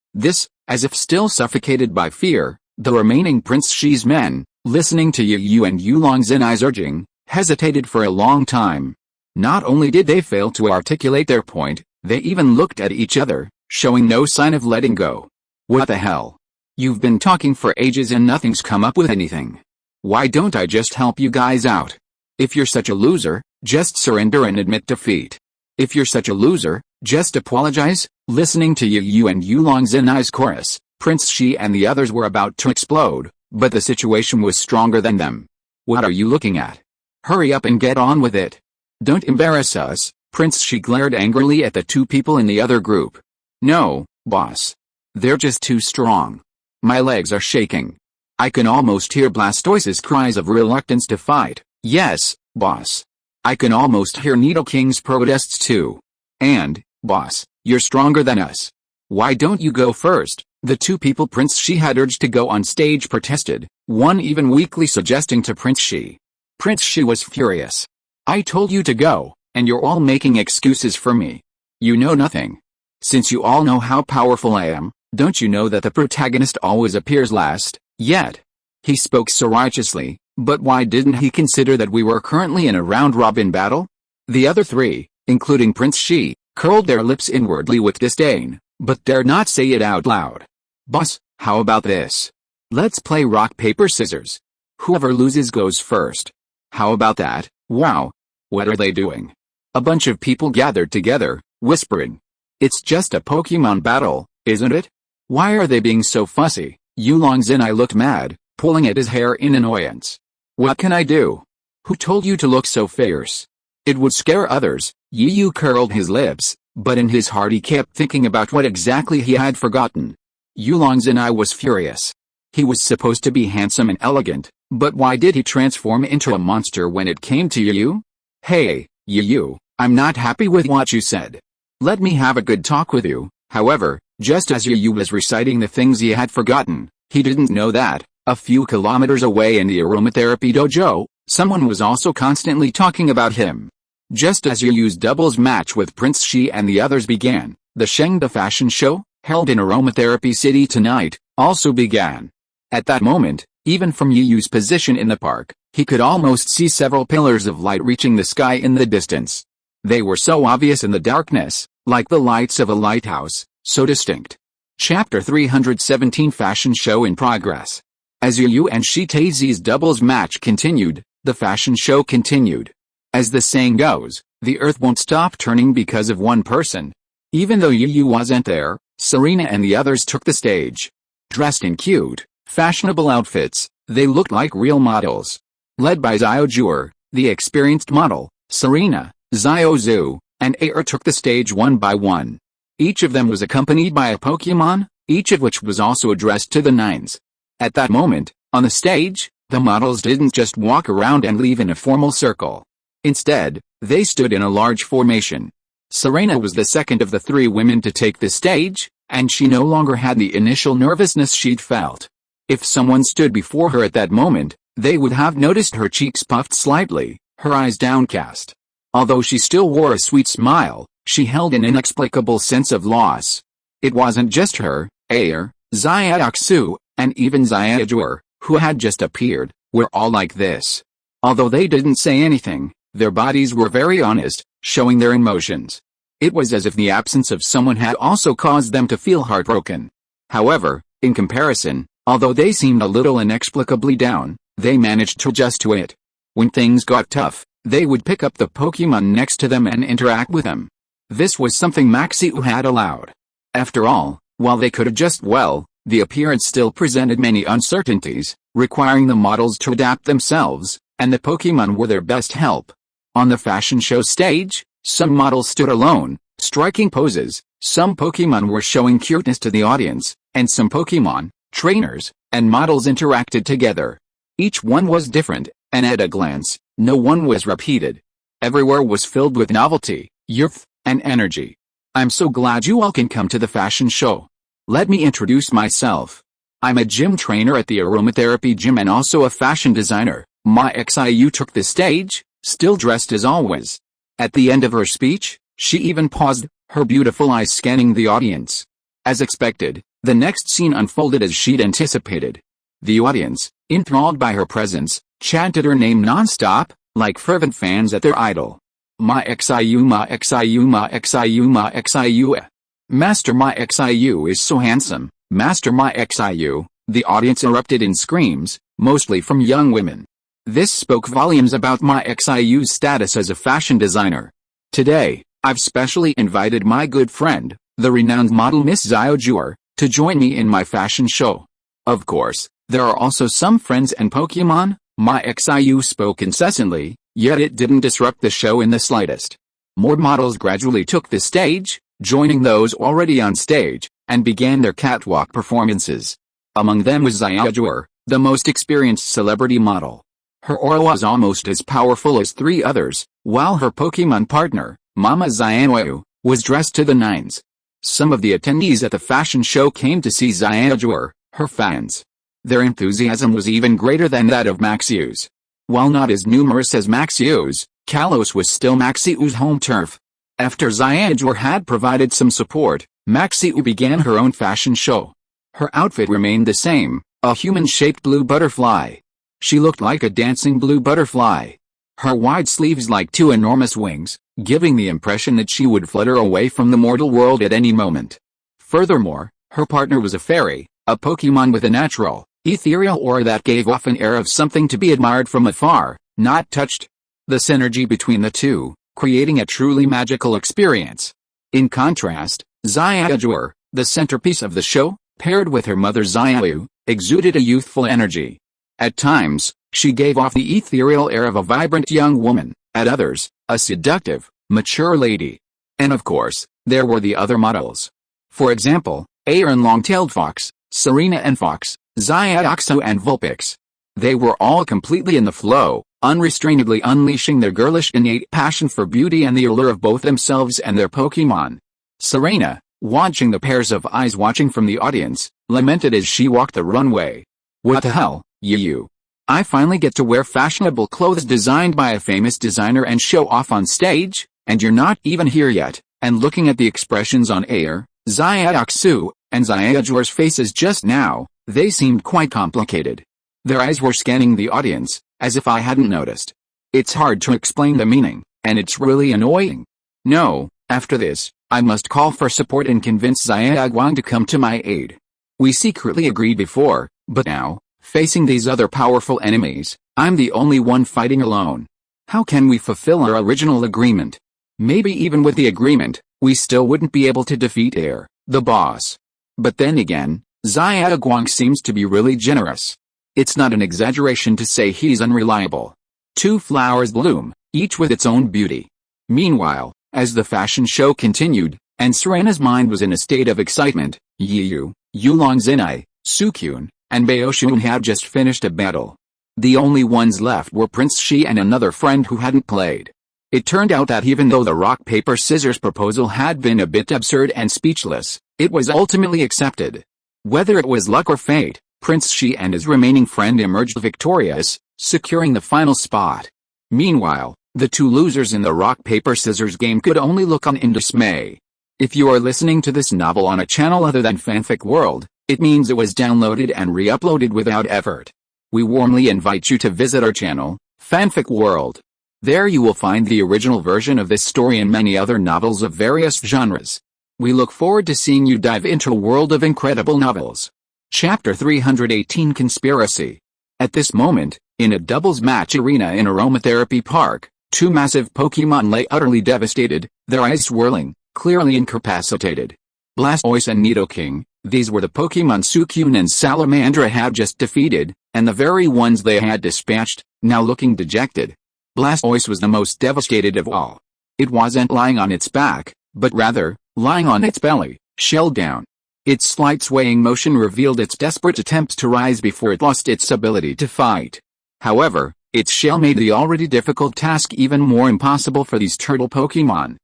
as if still suffocated by fear, the remaining Prince Shi's men, listening to Yu Yu and Yulongzhen's urging, hesitated for a long time. Not only did they fail to articulate their point, they even looked at each other, showing no sign of letting go. What the hell? You've been talking for ages and nothing's come up with anything. Why don't I just help you guys out? If you're such a loser, just surrender and admit defeat. If you're such a loser, just apologize. Listening to Yu Yu and Yulongzhen's chorus, Prince Shi and the others were about to explode, but the situation was stronger than them. What are you looking at? Hurry up and get on with it. Don't embarrass us. Prince Shi glared angrily at the 2 people in the other group. No, boss. They're just too strong. My legs are shaking. I can almost hear Blastoise's cries of reluctance to fight. Yes, boss. I can almost hear Nidoking's protests too. And, boss, you're stronger than us. Why don't you go first? The 2 people Prince Shi had urged to go on stage protested, one even weakly suggesting to Prince Shi. Prince Shi was furious. I told you to go, and you're all making excuses for me. You know nothing. Since you all know how powerful I am, Don't you know that the protagonist always appears last, yet? He spoke so righteously, but why didn't he consider that we were currently in a round-robin battle? The other three, including Prince Shi, curled their lips inwardly with disdain, but dared not say it out loud. Boss, how about this? Let's play rock paper scissors. Whoever loses goes first. How about that? Wow. What are they doing? A bunch of people gathered together, whispering. It's just a Pokemon battle, isn't it? Why are they being so fussy? Yulong's and I looked mad, pulling at his hair in annoyance. What can I do? Who told you to look so fierce? It would scare others. Yu curled his lips, but in his heart he kept thinking about what exactly he had forgotten. Yulong's and I was furious. He was supposed to be handsome and elegant, but why did he transform into a monster when it came to Yu? Hey, Yu, I'm not happy with what you said. Let me have a good talk with you. However, just as Yu was reciting the things he had forgotten, he didn't know that, a few kilometers away in the aromatherapy dojo, someone was also constantly talking about him. Just as Yu's doubles match with Prince Shi and the others began, the Shengda fashion show, held in Aromatherapy City tonight, also began. At that moment, even from Yu's position in the park, he could almost see several pillars of light reaching the sky in the distance. They were so obvious in the darkness, like the lights of a lighthouse, so distinct. Chapter 317 Fashion Show in Progress. As Yu and Shi Taizi's doubles match continued, the fashion show continued. As the saying goes, the earth won't stop turning because of one person. Even though Yu wasn't there, Serena and the others took the stage. Dressed in cute, fashionable outfits, they looked like real models. Led by Xiaozhi, the experienced model, Serena, Xiaozu, and Air took the stage one by one. Each of them was accompanied by a Pokemon, each of which was also addressed to the nines. At that moment, on the stage, the models didn't just walk around and leave in a formal circle. Instead, they stood in a large formation. Serena was the second of the three women to take the stage, and she no longer had the initial nervousness she'd felt. If someone stood before her at that moment, they would have noticed her cheeks puffed slightly, her eyes downcast. Although she still wore a sweet smile, she held an inexplicable sense of loss. It wasn't just her, Air, Xiaoxu, and even Xiaozhi, who had just appeared, were all like this. Although they didn't say anything, their bodies were very honest, showing their emotions. It was as if the absence of someone had also caused them to feel heartbroken. However, in comparison, although they seemed a little inexplicably down, they managed to adjust to it. When things got tough, they would pick up the Pokemon next to them and interact with them. This was something Maxiu had allowed. After all, while they could adjust well, the appearance still presented many uncertainties, requiring the models to adapt themselves, and the Pokemon were their best help. On the fashion show stage, some models stood alone, striking poses, some Pokemon were showing cuteness to the audience, and some Pokemon, trainers, and models interacted together. Each one was different, and at a glance, no one was repeated. Everywhere was filled with novelty, youth, and energy. I'm so glad you all can come to the fashion show. Let me introduce myself. I'm a gym trainer at the aromatherapy gym and also a fashion designer. Ma Xiu took the stage, still dressed as always. At the end of her speech, she even paused, her beautiful eyes scanning the audience. As expected, the next scene unfolded as she'd anticipated. The audience, enthralled by her presence, chanted her name non-stop, like fervent fans at their idol. Ma Xiu, Ma Xiu, Ma Xiu, Ma Xiu. Master Ma Xiu is so handsome, Master Ma Xiu. The audience erupted in screams, mostly from young women. This spoke volumes about Ma Xiu's status as a fashion designer. Today, I've specially invited my good friend, the renowned model Miss Xiaozhi, to join me in my fashion show. Of course, there are also some friends and Pokemon. Ma Xiu spoke incessantly, yet it didn't disrupt the show in the slightest. More models gradually took the stage, joining those already on stage, and began their catwalk performances. Among them was Xiaozhi, the most experienced celebrity model. Her aura was almost as powerful as three others, while her Pokemon partner, Mama Xianyu, was dressed to the nines. Some of the attendees at the fashion show came to see Xiaozhi, her fans. Their enthusiasm was even greater than that of Maxiu's. While not as numerous as Maxiu's, Kalos was still Maxiu's home turf. After Xiaozhi had provided some support, Maxiu began her own fashion show. Her outfit remained the same, a human-shaped blue butterfly. She looked like a dancing blue butterfly. Her wide sleeves like two enormous wings, giving the impression that she would flutter away from the mortal world at any moment. Furthermore, her partner was a fairy, a Pokémon with a natural, ethereal aura that gave off an air of something to be admired from afar, not touched. The synergy between the two, creating a truly magical experience. In contrast, Xiaoguang, the centerpiece of the show, paired with her mother Xiaoyu, exuded a youthful energy. At times, she gave off the ethereal air of a vibrant young woman, at others, a seductive, mature lady. And of course, there were the other models. For example, Aaron Long-tailed Fox, Serena and Fox, Xiaoxo and Vulpix. They were all completely in the flow, unrestrainedly unleashing their girlish innate passion for beauty and the allure of both themselves and their Pokémon. Serena, watching the pairs of eyes watching from the audience, lamented as she walked the runway. What the hell, you? I finally get to wear fashionable clothes designed by a famous designer and show off on stage, and you're not even here yet. And looking at the expressions on Air, Xiaoxu, and Xiaoguang's faces just now, they seemed quite complicated. Their eyes were scanning the audience, as if I hadn't noticed. It's hard to explain the meaning, and it's really annoying. No, after this, I must call for support and convince Xiaoguang to come to my aid. We secretly agreed before, but now, facing these other powerful enemies, I'm the only one fighting alone. How can we fulfill our original agreement? Maybe even with the agreement, we still wouldn't be able to defeat Air, the boss. But then again, Xiaoguang seems to be really generous. It's not an exaggeration to say he's unreliable. Two flowers bloom, each with its own beauty. Meanwhile, as the fashion show continued, and Serena's mind was in a state of excitement, Yiyu, Yulongzinai, Suicune, and Baoshun had just finished a battle. The only ones left were Prince Shi and another friend who hadn't played. It turned out that even though the rock-paper-scissors proposal had been a bit absurd and speechless, it was ultimately accepted. Whether it was luck or fate, Prince Shi and his remaining friend emerged victorious, securing the final spot. Meanwhile, the two losers in the rock-paper-scissors game could only look on in dismay. If you are listening to this novel on a channel other than Fanfic World, it means it was downloaded and re-uploaded without effort. We warmly invite you to visit our channel, Fanfic World. There you will find the original version of this story and many other novels of various genres. We look forward to seeing you dive into a world of incredible novels. Chapter 318 Conspiracy. At this moment, in a doubles match arena in Aromatherapy Park, two massive Pokémon lay utterly devastated, their eyes swirling, clearly incapacitated. Blastoise and Nidoking, these were the Pokémon Suicune and Salamandra had just defeated, and the very ones they had dispatched, now looking dejected. Blastoise was the most devastated of all. It wasn't lying on its back, but rather, lying on its belly, shell down. Its slight swaying motion revealed its desperate attempts to rise before it lost its ability to fight. However, its shell made the already difficult task even more impossible for these turtle Pokémon.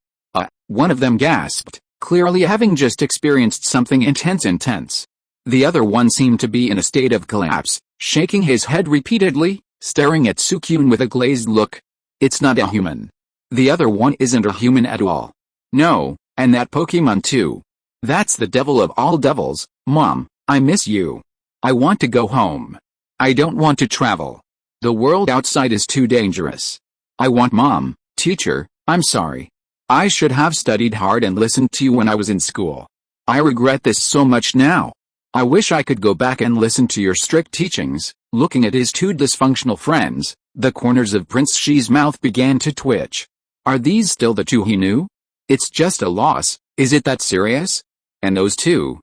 One of them gasped, clearly having just experienced something intense. The other one seemed to be in a state of collapse, shaking his head repeatedly, staring at Suicune with a glazed look. It's not a human. The other one isn't a human at all. No, and that Pokémon too. That's the devil of all devils. Mom, I miss you. I want to go home. I don't want to travel. The world outside is too dangerous. I want Mom. Teacher, I'm sorry. I should have studied hard and listened to you when I was in school. I regret this so much now. I wish I could go back and listen to your strict teachings. Looking at his two dysfunctional friends, the corners of Prince Shi's mouth began to twitch. Are these still the two he knew? It's just a loss, is it that serious? And those two,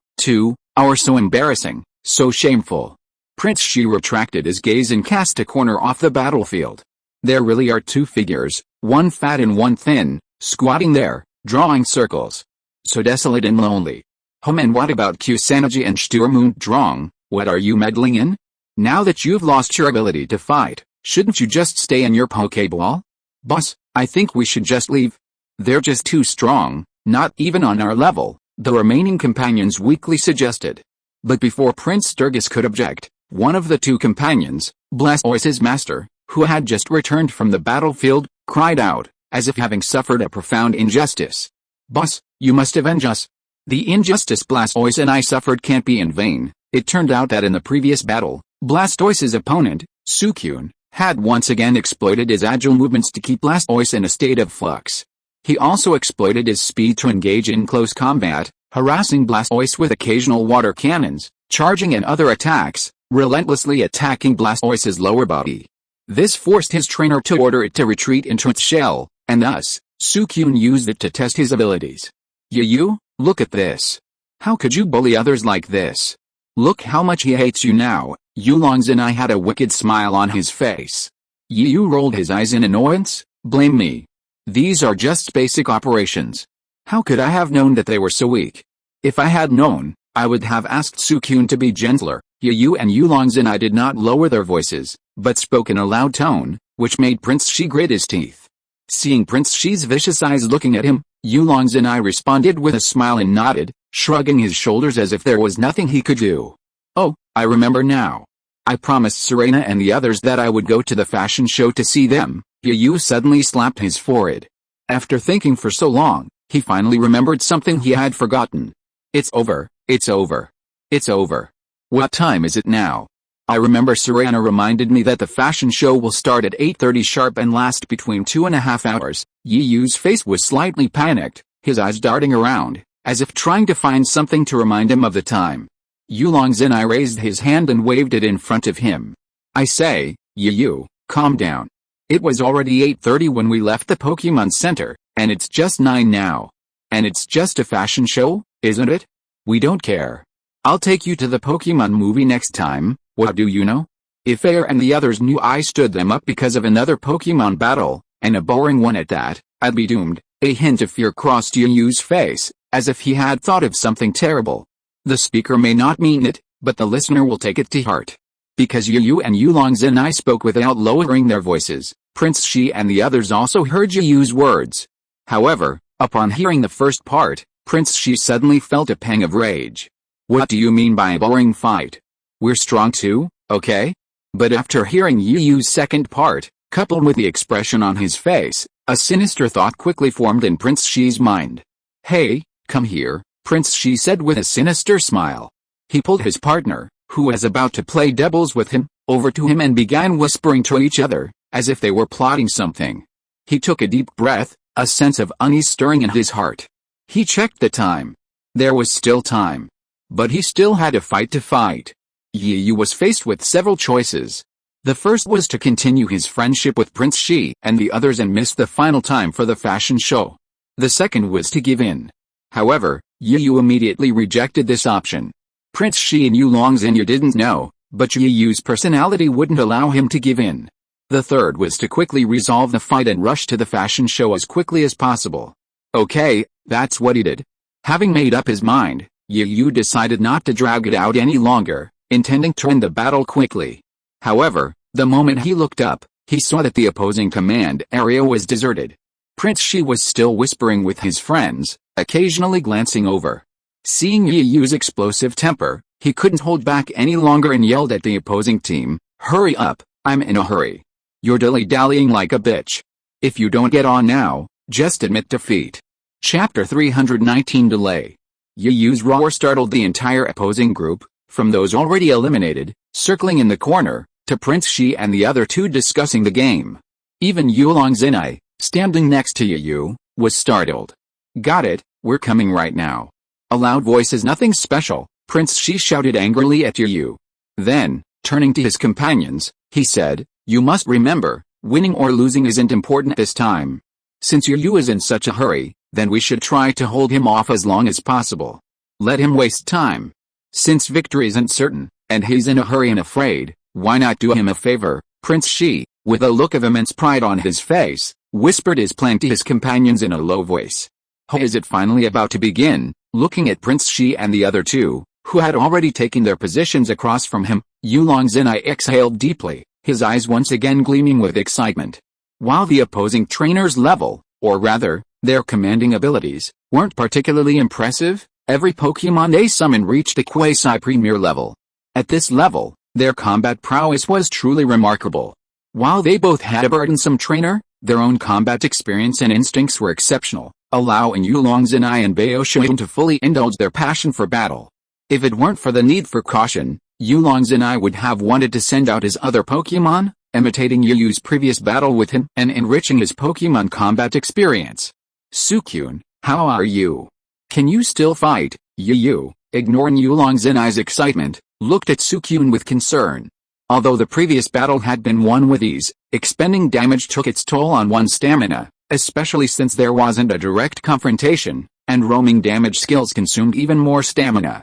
are so embarrassing, so shameful. Prince Shi retracted his gaze and cast a corner off the battlefield. There really are two figures, one fat and one thin, squatting there, drawing circles. So desolate and lonely. And what about Kusanagi and Sturmund? What are you meddling in? Now that you've lost your ability to fight, shouldn't you just stay in your Pokéball? Boss, I think we should just leave. They're just too strong, not even on our level, the remaining companions weakly suggested. But before Prince Sturgis could object, one of the two companions, Blastoise's master, who had just returned from the battlefield, cried out, as if having suffered a profound injustice. Boss, you must avenge us. The injustice Blastoise and I suffered can't be in vain. It turned out that in the previous battle, Blastoise's opponent, Suicune, had once again exploited his agile movements to keep Blastoise in a state of flux. He also exploited his speed to engage in close combat, harassing Blastoise with occasional water cannons, charging and other attacks, relentlessly attacking Blastoise's lower body. This forced his trainer to order it to retreat into its shell, and thus, Suicune used it to test his abilities. You, look at this. How could you bully others like this? Look how much he hates you now. Yulongzhenai had a wicked smile on his face. Yu rolled his eyes in annoyance. Blame me. These are just basic operations. How could I have known that they were so weak? If I had known, I would have asked Suicune to be gentler. Yu and Yulongzhenai did not lower their voices, but spoke in a loud tone, which made Prince Shi grit his teeth. Seeing Prince Shi's vicious eyes looking at him, Yulongzhenai responded with a smile and nodded, shrugging his shoulders as if there was nothing he could do. Oh, I remember now. I promised Serena and the others that I would go to the fashion show to see them. Yu suddenly slapped his forehead. After thinking for so long, he finally remembered something he had forgotten. It's over, it's over. It's over. What time is it now? I remember Serena reminded me that the fashion show will start at 8:30 sharp and last between 2.5 hours. Yu's face was slightly panicked, his eyes darting around, as if trying to find something to remind him of the time. Yulongzhenai raised his hand and waved it in front of him. I say, Yu, calm down. It was already 8:30 when we left the Pokémon Center, and it's just 9 now. And it's just a fashion show, isn't it? We don't care. I'll take you to the Pokémon movie next time. What do you know? If Air and the others knew I stood them up because of another Pokémon battle, and a boring one at that, I'd be doomed. A hint of fear crossed Yu's face, as if he had thought of something terrible. The speaker may not mean it, but the listener will take it to heart. Because Yu and Yulongzhenai spoke without lowering their voices, Prince Shi and the others also heard Yu's words. However, upon hearing the first part, Prince Shi suddenly felt a pang of rage. What do you mean by a boring fight? We're strong too, okay? But after hearing Yu's second part, coupled with the expression on his face, a sinister thought quickly formed in Prince Shi's mind. Hey, come here, Prince Shi said with a sinister smile. He pulled his partner, who was about to play doubles with him, over to him and began whispering to each other, as if they were plotting something. He took a deep breath, a sense of unease stirring in his heart. He checked the time. There was still time. But he still had a fight to fight. Yu was faced with several choices. The first was to continue his friendship with Prince Shi and the others and miss the final time for the fashion show. The second was to give in. However, Yu immediately rejected this option. Prince Shi and Yulongzhenai didn't know, but Yu's personality wouldn't allow him to give in. The third was to quickly resolve the fight and rush to the fashion show as quickly as possible. Okay, that's what he did. Having made up his mind, Yu decided not to drag it out any longer, intending to end the battle quickly. However, the moment he looked up, he saw that the opposing command area was deserted. Prince Shi was still whispering with his friends, occasionally glancing over. Seeing Yu's explosive temper, he couldn't hold back any longer and yelled at the opposing team, "Hurry up, I'm in a hurry. You're dilly-dallying like a bitch. If you don't get on now, just admit defeat." Chapter 319 Delay. Yu's roar startled the entire opposing group, from those already eliminated, circling in the corner, to Prince Shi and the other two discussing the game. Even Yulongzhenai, standing next to Yu, was startled. Got it, we're coming right now. A loud voice is nothing special, Prince Shi shouted angrily at Yu. Then, turning to his companions, he said, you must remember, winning or losing isn't important this time. Since Yu is in such a hurry, then we should try to hold him off as long as possible. Let him waste time. Since victory isn't certain, and he's in a hurry and afraid, why not do him a favor? Prince Shi, with a look of immense pride on his face, whispered his plan to his companions in a low voice. How is it finally about to begin? Looking at Prince Shi and the other two, who had already taken their positions across from him, Yulongzhenai exhaled deeply, his eyes once again gleaming with excitement. While the opposing trainer's level, or rather, their commanding abilities, weren't particularly impressive, every Pokémon they summoned reached a quasi-premier level. At this level, their combat prowess was truly remarkable. While they both had a burdensome trainer, their own combat experience and instincts were exceptional, allowing Yulong Zinai and Baoshun to fully indulge their passion for battle. If it weren't for the need for caution, Yulong Zinai would have wanted to send out his other Pokémon, imitating Yu's previous battle with him and enriching his Pokémon combat experience. Suicune, how are you? Can you still fight? Yu, ignoring Yulong Zinai's excitement, looked at Suicune with concern. Although the previous battle had been won with ease, expending damage took its toll on one's stamina, especially since there wasn't a direct confrontation, and roaming damage skills consumed even more stamina.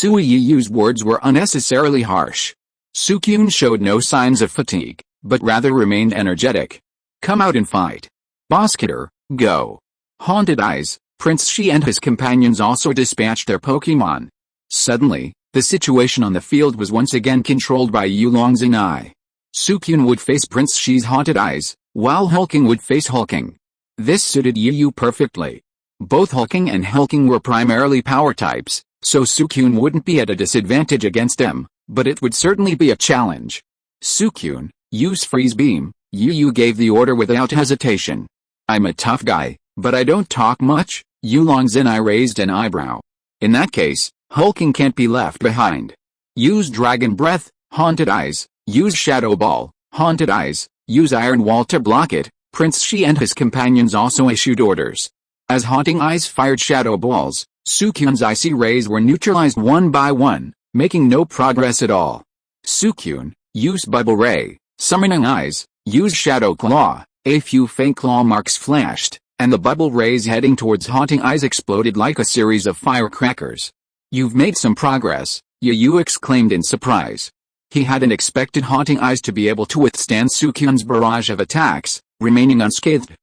Yu's words were unnecessarily harsh. Suicune showed no signs of fatigue, but rather remained energetic. Come out and fight. Boscator, go. Haunted Eyes, Prince Shi and his companions also dispatched their Pokémon. Suddenly, the situation on the field was once again controlled by Yulong Zinai. Suicune would face Prince Shi's Haunted Eyes, while Hulking would face Hulking. This suited Yu perfectly. Both Hulking and Hulking were primarily power types, so Suicune wouldn't be at a disadvantage against them, but it would certainly be a challenge. Suicune, use Freeze Beam. Yu gave the order without hesitation. I'm a tough guy, but I don't talk much. Yulong Zinai raised an eyebrow. In that case, Hulking can't be left behind. Use Dragon Breath, Haunted Eyes. Use Shadow Ball, Haunted Eyes. Use Iron Wall to block it. Prince Shi and his companions also issued orders. As Haunting Eyes fired Shadow Balls, Suicune's icy rays were neutralized one by one, making no progress at all. Suicune, use Bubble Ray. Summoning Eyes, use Shadow Claw. A few faint claw marks flashed, and the bubble rays heading towards Haunting Eyes exploded like a series of firecrackers. You've made some progress, Yu exclaimed in surprise. He hadn't expected Haunting Eyes to be able to withstand Suicune's barrage of attacks, remaining unscathed.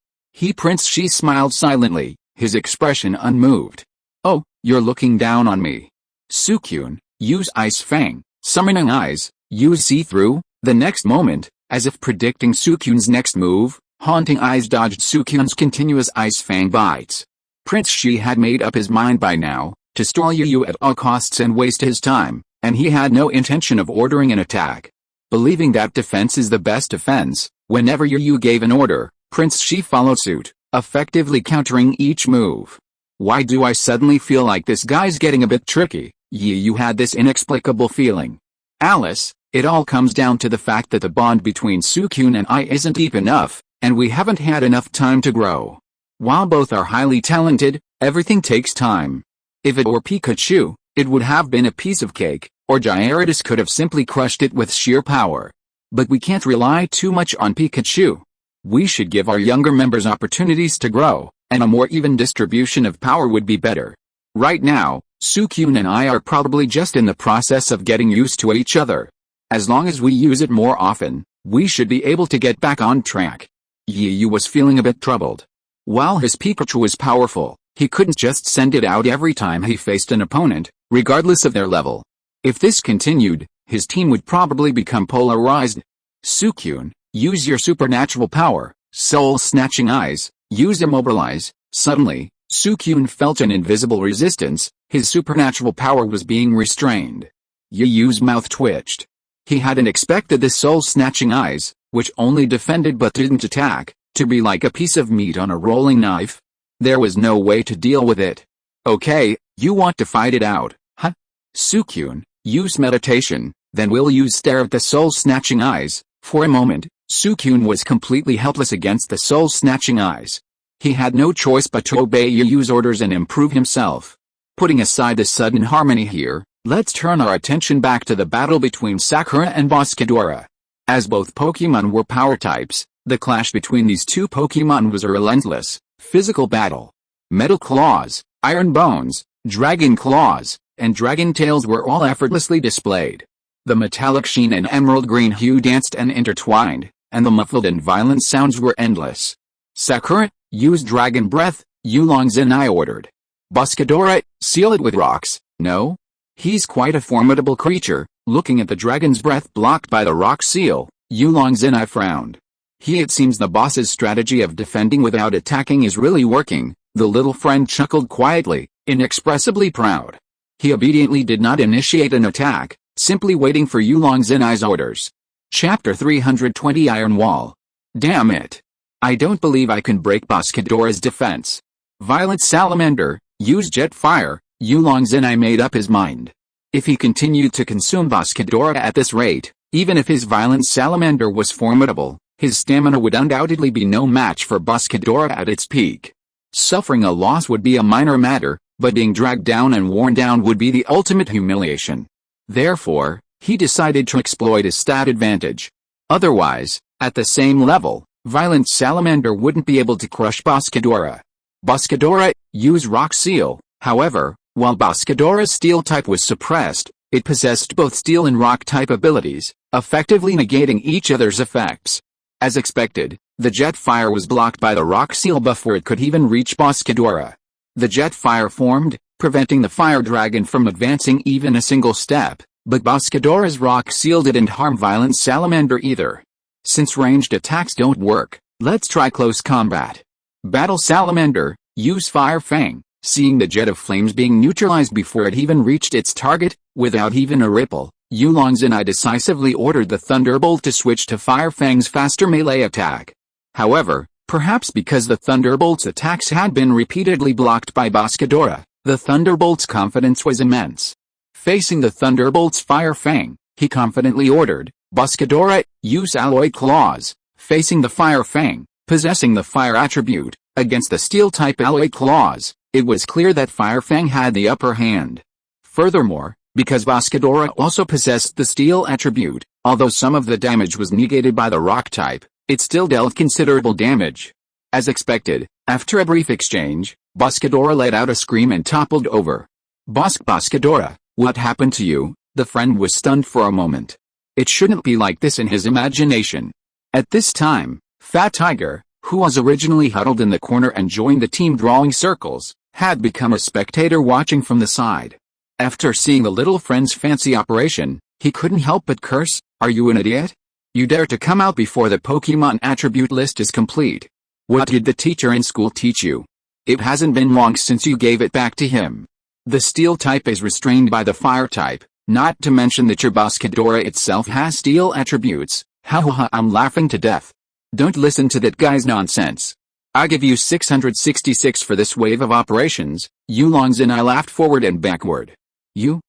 Prince Shi smiled silently, his expression unmoved. Oh, you're looking down on me. Suicune, use Ice Fang. Summoning Eyes, use See-Through. The next moment, as if predicting Suicune's next move, Haunting Eyes dodged Suicune's continuous Ice Fang bites. Prince Shi had made up his mind by now, to stall Yu at all costs and waste his time, and he had no intention of ordering an attack. Believing that defense is the best defense, whenever Yu gave an order, Prince Shi followed suit, effectively countering each move. Why do I suddenly feel like this guy's getting a bit tricky? Yu had this inexplicable feeling. Alice, it all comes down to the fact that the bond between Suicune and I isn't deep enough, and we haven't had enough time to grow. While both are highly talented, everything takes time. If it were Pikachu, it would have been a piece of cake, or Gyarados could have simply crushed it with sheer power. But we can't rely too much on Pikachu. We should give our younger members opportunities to grow, and a more even distribution of power would be better. Right now, Suicune and I are probably just in the process of getting used to each other. As long as we use it more often, we should be able to get back on track. Yu was feeling a bit troubled. While his Pikachu was powerful, he couldn't just send it out every time he faced an opponent, regardless of their level. If this continued, his team would probably become polarized. Suicune, use your supernatural power. Soul Snatching Eyes, use Immobilize. Suddenly, Suicune felt an invisible resistance. His supernatural power was being restrained. Yu's mouth twitched. He hadn't expected the Soul Snatching Eyes, which only defended but didn't attack, to be like a piece of meat on a rolling knife. There was no way to deal with it. Okay, you want to fight it out, huh? Suicune, use Meditation, then we'll use Stare at the Soul Snatching Eyes. For a moment, Suicune was completely helpless against the Soul Snatching Eyes. He had no choice but to obey Yu's orders and improve himself. Putting aside the sudden harmony here, let's turn our attention back to the battle between Sakura and Boscadora. As both Pokémon were power types, the clash between these two Pokémon was a relentless, physical battle. Metal Claws, Iron Bones, Dragon Claws, and Dragon Tails were all effortlessly displayed. The metallic sheen and emerald green hue danced and intertwined, and the muffled and violent sounds were endless. Sakura, use Dragon Breath, Yulong Zinai ordered. Boscadora, seal it with rocks. No? He's quite a formidable creature. Looking at the Dragon's Breath blocked by the rock seal, Yulong Zinai frowned. It seems the boss's strategy of defending without attacking is really working. The little friend chuckled quietly, inexpressibly proud. He obediently did not initiate an attack, simply waiting for Yulong Zinai's orders. Chapter 320 Iron Wall. Damn it. I don't believe I can break Boscadora's defense. Violet Salamander, use Jet Fire. Yulong Zenai made up his mind. If he continued to consume Boscadora at this rate, even if his Violent Salamander was formidable, his stamina would undoubtedly be no match for Boscadora at its peak. Suffering a loss would be a minor matter, but being dragged down and worn down would be the ultimate humiliation. Therefore, he decided to exploit his stat advantage. Otherwise, at the same level, Violent Salamander wouldn't be able to crush Boscadora. Boscadora, use Rock Seal. However, while Boscadora's Steel type was suppressed, it possessed both Steel and Rock type abilities, effectively negating each other's effects. As expected, the Jet Fire was blocked by the Rock Seal before it could even reach Boscadora. The Jet Fire formed, preventing the Fire Dragon from advancing even a single step, but Boscadora's Rock Seal didn't harm Violent Salamander either. Since ranged attacks don't work, let's try close combat. Battle Salamander, use Fire Fang. Seeing the jet of flames being neutralized before it even reached its target, without even a ripple, Yulong Zenai decisively ordered the Thunderbolt to switch to Fire Fang's faster melee attack. However, perhaps because the Thunderbolt's attacks had been repeatedly blocked by Boscadora, the Thunderbolt's confidence was immense. Facing the Thunderbolt's Fire Fang, he confidently ordered, Boscadora, use Alloy Claws. Facing the Fire Fang, possessing the Fire attribute, against the Steel-type Alloy Claws, it was clear that Fire Fang had the upper hand. Furthermore, because Boscadora also possessed the Steel attribute, although some of the damage was negated by the Rock type, it still dealt considerable damage. As expected, after a brief exchange, Boscadora let out a scream and toppled over. Boscadora, what happened to you? The friend was stunned for a moment. It shouldn't be like this in his imagination. At this time, Fat Tiger, who was originally huddled in the corner and joined the team drawing circles, had become a spectator watching from the side. After seeing the little friend's fancy operation, he couldn't help but curse, "Are you an idiot? You dare to come out before the Pokémon attribute list is complete. What did the teacher in school teach you? It hasn't been long since you gave it back to him. The Steel type is restrained by the Fire type, not to mention that your Boscadora itself has Steel attributes. Ha, I'm laughing to death. Don't listen to that guy's nonsense. I give you 666 for this wave of operations." Yulong Zenai laughed forward and backward.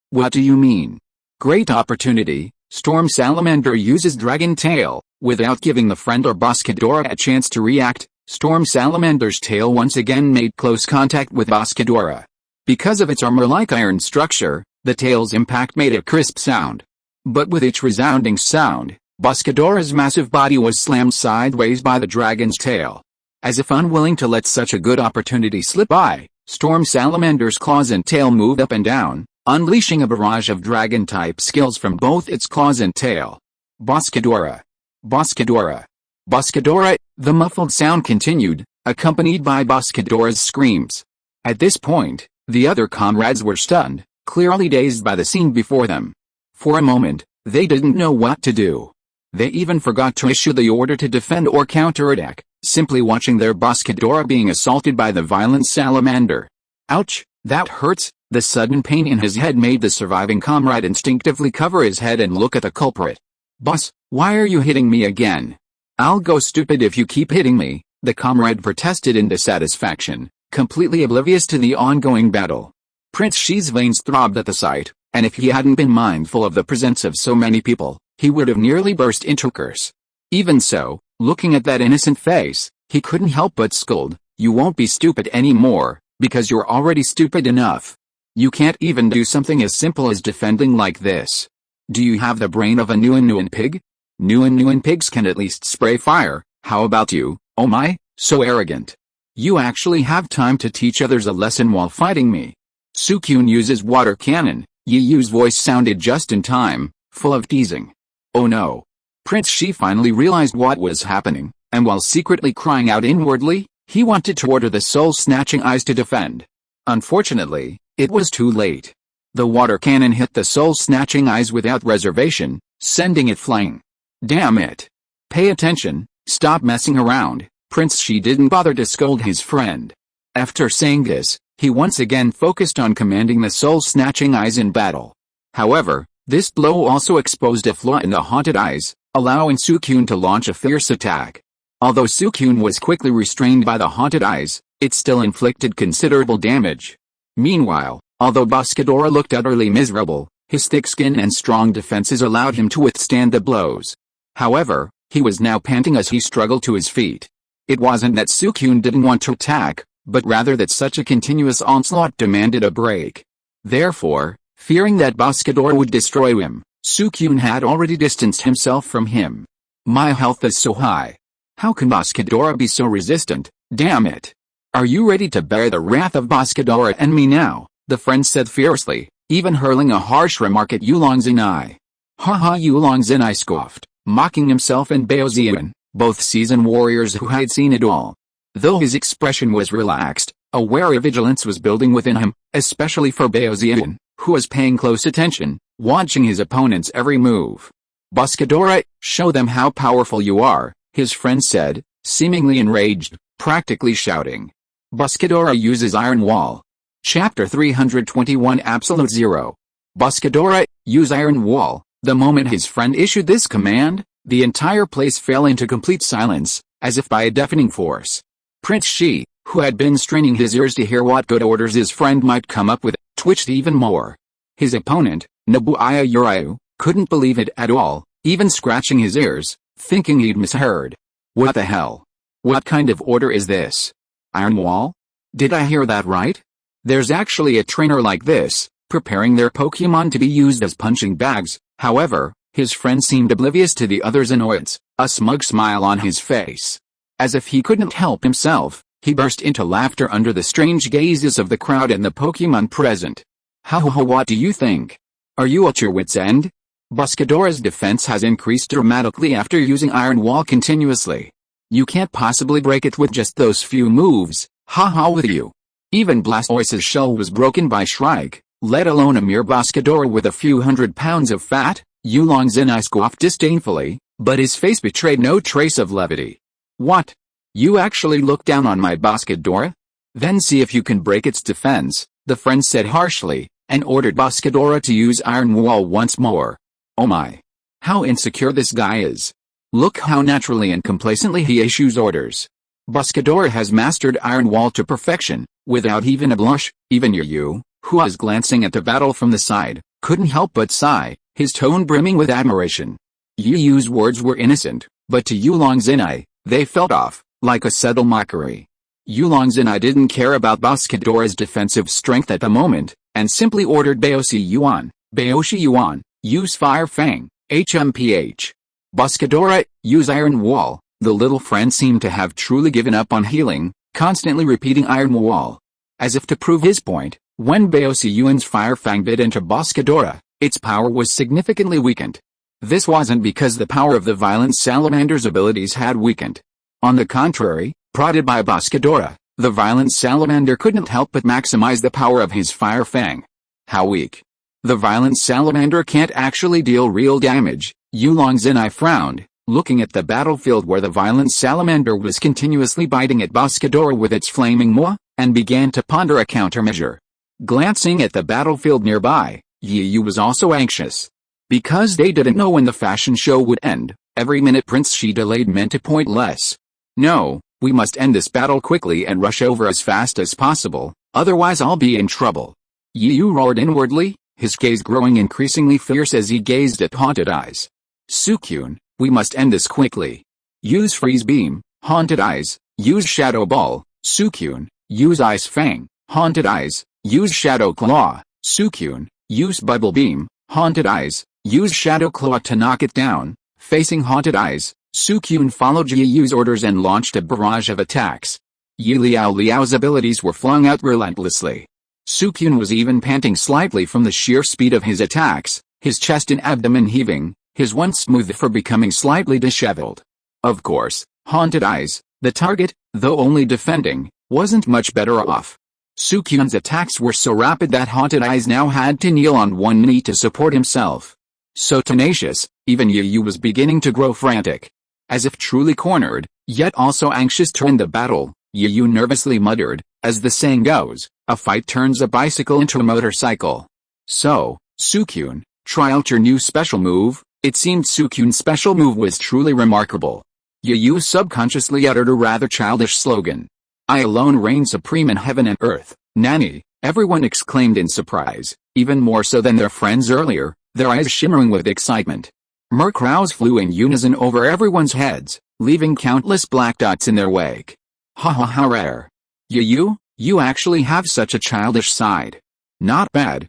What do you mean? Great opportunity. Storm Salamander uses Dragon Tail. Without giving the friend or Boscadora a chance to react, Storm Salamander's tail once again made close contact with Boscadora. Because of its armor-like iron structure, the tail's impact made a crisp sound. But with each resounding sound, Boscadora's massive body was slammed sideways by the dragon's tail. As if unwilling to let such a good opportunity slip by, Storm Salamander's claws and tail moved up and down, unleashing a barrage of dragon-type skills from both its claws and tail. Boscadora! Boscadora! Boscadora! The muffled sound continued, accompanied by Boscadora's screams. At this point, the other comrades were stunned, clearly dazed by the scene before them. For a moment, they didn't know what to do. They even forgot to issue the order to defend or counterattack, simply watching their Boscadora being assaulted by the Violent Salamander. Ouch, that hurts. The sudden pain in his head made the surviving comrade instinctively cover his head and look at the culprit. "Boss, why are you hitting me again?" "I'll go stupid if you keep hitting me," the comrade protested in dissatisfaction, completely oblivious to the ongoing battle. Prince Shi's veins throbbed at the sight, and if he hadn't been mindful of the presence of so many people, he would have nearly burst into a curse. Even so, looking at that innocent face, he couldn't help but scold, "You won't be stupid anymore, because you're already stupid enough. You can't even do something as simple as defending like this. Do you have the brain of a Nuan pig? Nuan pigs can at least spray fire. How about you? Oh my, so arrogant. You actually have time to teach others a lesson while fighting me." Suicune uses water cannon. Yu's voice sounded just in time, full of teasing. Oh no. Prince Shi finally realized what was happening, and while secretly crying out inwardly, he wanted to order the soul-snatching eyes to defend. Unfortunately, it was too late. The water cannon hit the soul-snatching eyes without reservation, sending it flying. Damn it. Pay attention, stop messing around. Prince Shi didn't bother to scold his friend. After saying this, he once again focused on commanding the soul-snatching eyes in battle. However, this blow also exposed a flaw in the haunted eyes, allowing Suicune to launch a fierce attack. Although Suicune was quickly restrained by the haunted eyes, it still inflicted considerable damage. Meanwhile, although Buscadora looked utterly miserable, his thick skin and strong defenses allowed him to withstand the blows. However, he was now panting as he struggled to his feet. It wasn't that Suicune didn't want to attack, but rather that such a continuous onslaught demanded a break. Therefore, fearing that Buscadora would destroy him, Suicune had already distanced himself from him. My health is so high. How can Buscadora be so resistant? Damn it. Are you ready to bear the wrath of Buscadora and me now? The friend said fiercely, even hurling a harsh remark at Oolong Zinai. Haha, Oolong Zinai scoffed, mocking himself and Baozian, both seasoned warriors who had seen it all. Though his expression was relaxed, a wary vigilance was building within him, especially for Baozian, who was paying close attention, watching his opponent's every move. Buscadora, show them how powerful you are, his friend said, seemingly enraged, practically shouting. Buscadora uses Iron Wall. Chapter 321 Absolute Zero. Buscadora, use Iron Wall. The moment his friend issued this command, the entire place fell into complete silence, as if by a deafening force. Prince Shi, who had been straining his ears to hear what good orders his friend might come up with, twitched even more. His opponent, Nobuaya Urayu, couldn't believe it at all, even scratching his ears, thinking he'd misheard. What the hell? What kind of order is this? Iron Wall? Did I hear that right? There's actually a trainer like this, preparing their Pokémon to be used as punching bags. However, his friend seemed oblivious to the other's annoyance, a smug smile on his face. As if he couldn't help himself, he burst into laughter under the strange gazes of the crowd and the Pokémon present. What do you think? Are you at your wit's end? Buscadora's defense has increased dramatically after using Iron Wall continuously. You can't possibly break it with just those few moves, haha with you. Even Blastoise's shell was broken by Shrike, let alone a mere Buscadora with a few 100 pounds of fat. Oolong Zinai scoffed disdainfully, but his face betrayed no trace of levity. What? You actually look down on my Buscadora? Then see if you can break its defense, the friend said harshly, and ordered Buscadora to use Iron Wall once more. Oh my. How insecure this guy is. Look how naturally and complacently he issues orders. Buscadora has mastered Iron Wall to perfection, without even a blush. Even Yu, who was glancing at the battle from the side, couldn't help but sigh, his tone brimming with admiration. Yu's words were innocent, but to Oolong Zinai, they felt off, like a subtle mockery. Oolong Zinai didn't care about Buscadora's defensive strength at the moment, and simply ordered Baoshi Yuan, use Fire Fang, HMPH. Buscadora, use Iron Wall. The little friend seemed to have truly given up on healing, constantly repeating Iron Wall. As if to prove his point, when Baoshi Yuan's Fire Fang bit into Buscadora, its power was significantly weakened. This wasn't because the power of the violent salamander's abilities had weakened. On the contrary, prodded by Buscadora, the violent salamander couldn't help but maximize the power of his Fire Fang. How weak. The violent salamander can't actually deal real damage. Oolong Zinai frowned, looking at the battlefield where the violent salamander was continuously biting at Buscadora with its flaming maw, and began to ponder a countermeasure. Glancing at the battlefield nearby, Yu was also anxious. Because they didn't know when the fashion show would end, every minute Prince Shi delayed meant a point less. No, we must end this battle quickly and rush over as fast as possible, otherwise I'll be in trouble. Yu roared inwardly, his gaze growing increasingly fierce as he gazed at Haunted Eyes. Suicune, we must end this quickly. Use Freeze Beam, Haunted Eyes, use Shadow Ball, Suicune, use Ice Fang, Haunted Eyes, use Shadow Claw, Suicune, use Bubble Beam, Haunted Eyes, use Shadow Claw to knock it down. Facing Haunted Eyes, Suicune followed Yu's orders and launched a barrage of attacks. Liao's abilities were flung out relentlessly. Suicune was even panting slightly from the sheer speed of his attacks, his chest and abdomen heaving, his once smooth fur becoming slightly disheveled. Of course, Haunted Eyes, the target, though only defending, wasn't much better off. Suicune's attacks were so rapid that Haunted Eyes now had to kneel on one knee to support himself. So tenacious, even Yu was beginning to grow frantic. As if truly cornered, yet also anxious to end the battle, Yu nervously muttered, as the saying goes, a fight turns a bicycle into a motorcycle. So, Suicune, try out your new special move. It seemed Suicune's special move was truly remarkable. Yu subconsciously uttered a rather childish slogan. I alone reign supreme in heaven and earth, Nani, everyone exclaimed in surprise, even more so than their friends earlier, their eyes shimmering with excitement. Murkrows flew in unison over everyone's heads, leaving countless black dots in their wake. Ha ha ha rare. You actually have such a childish side. Not bad,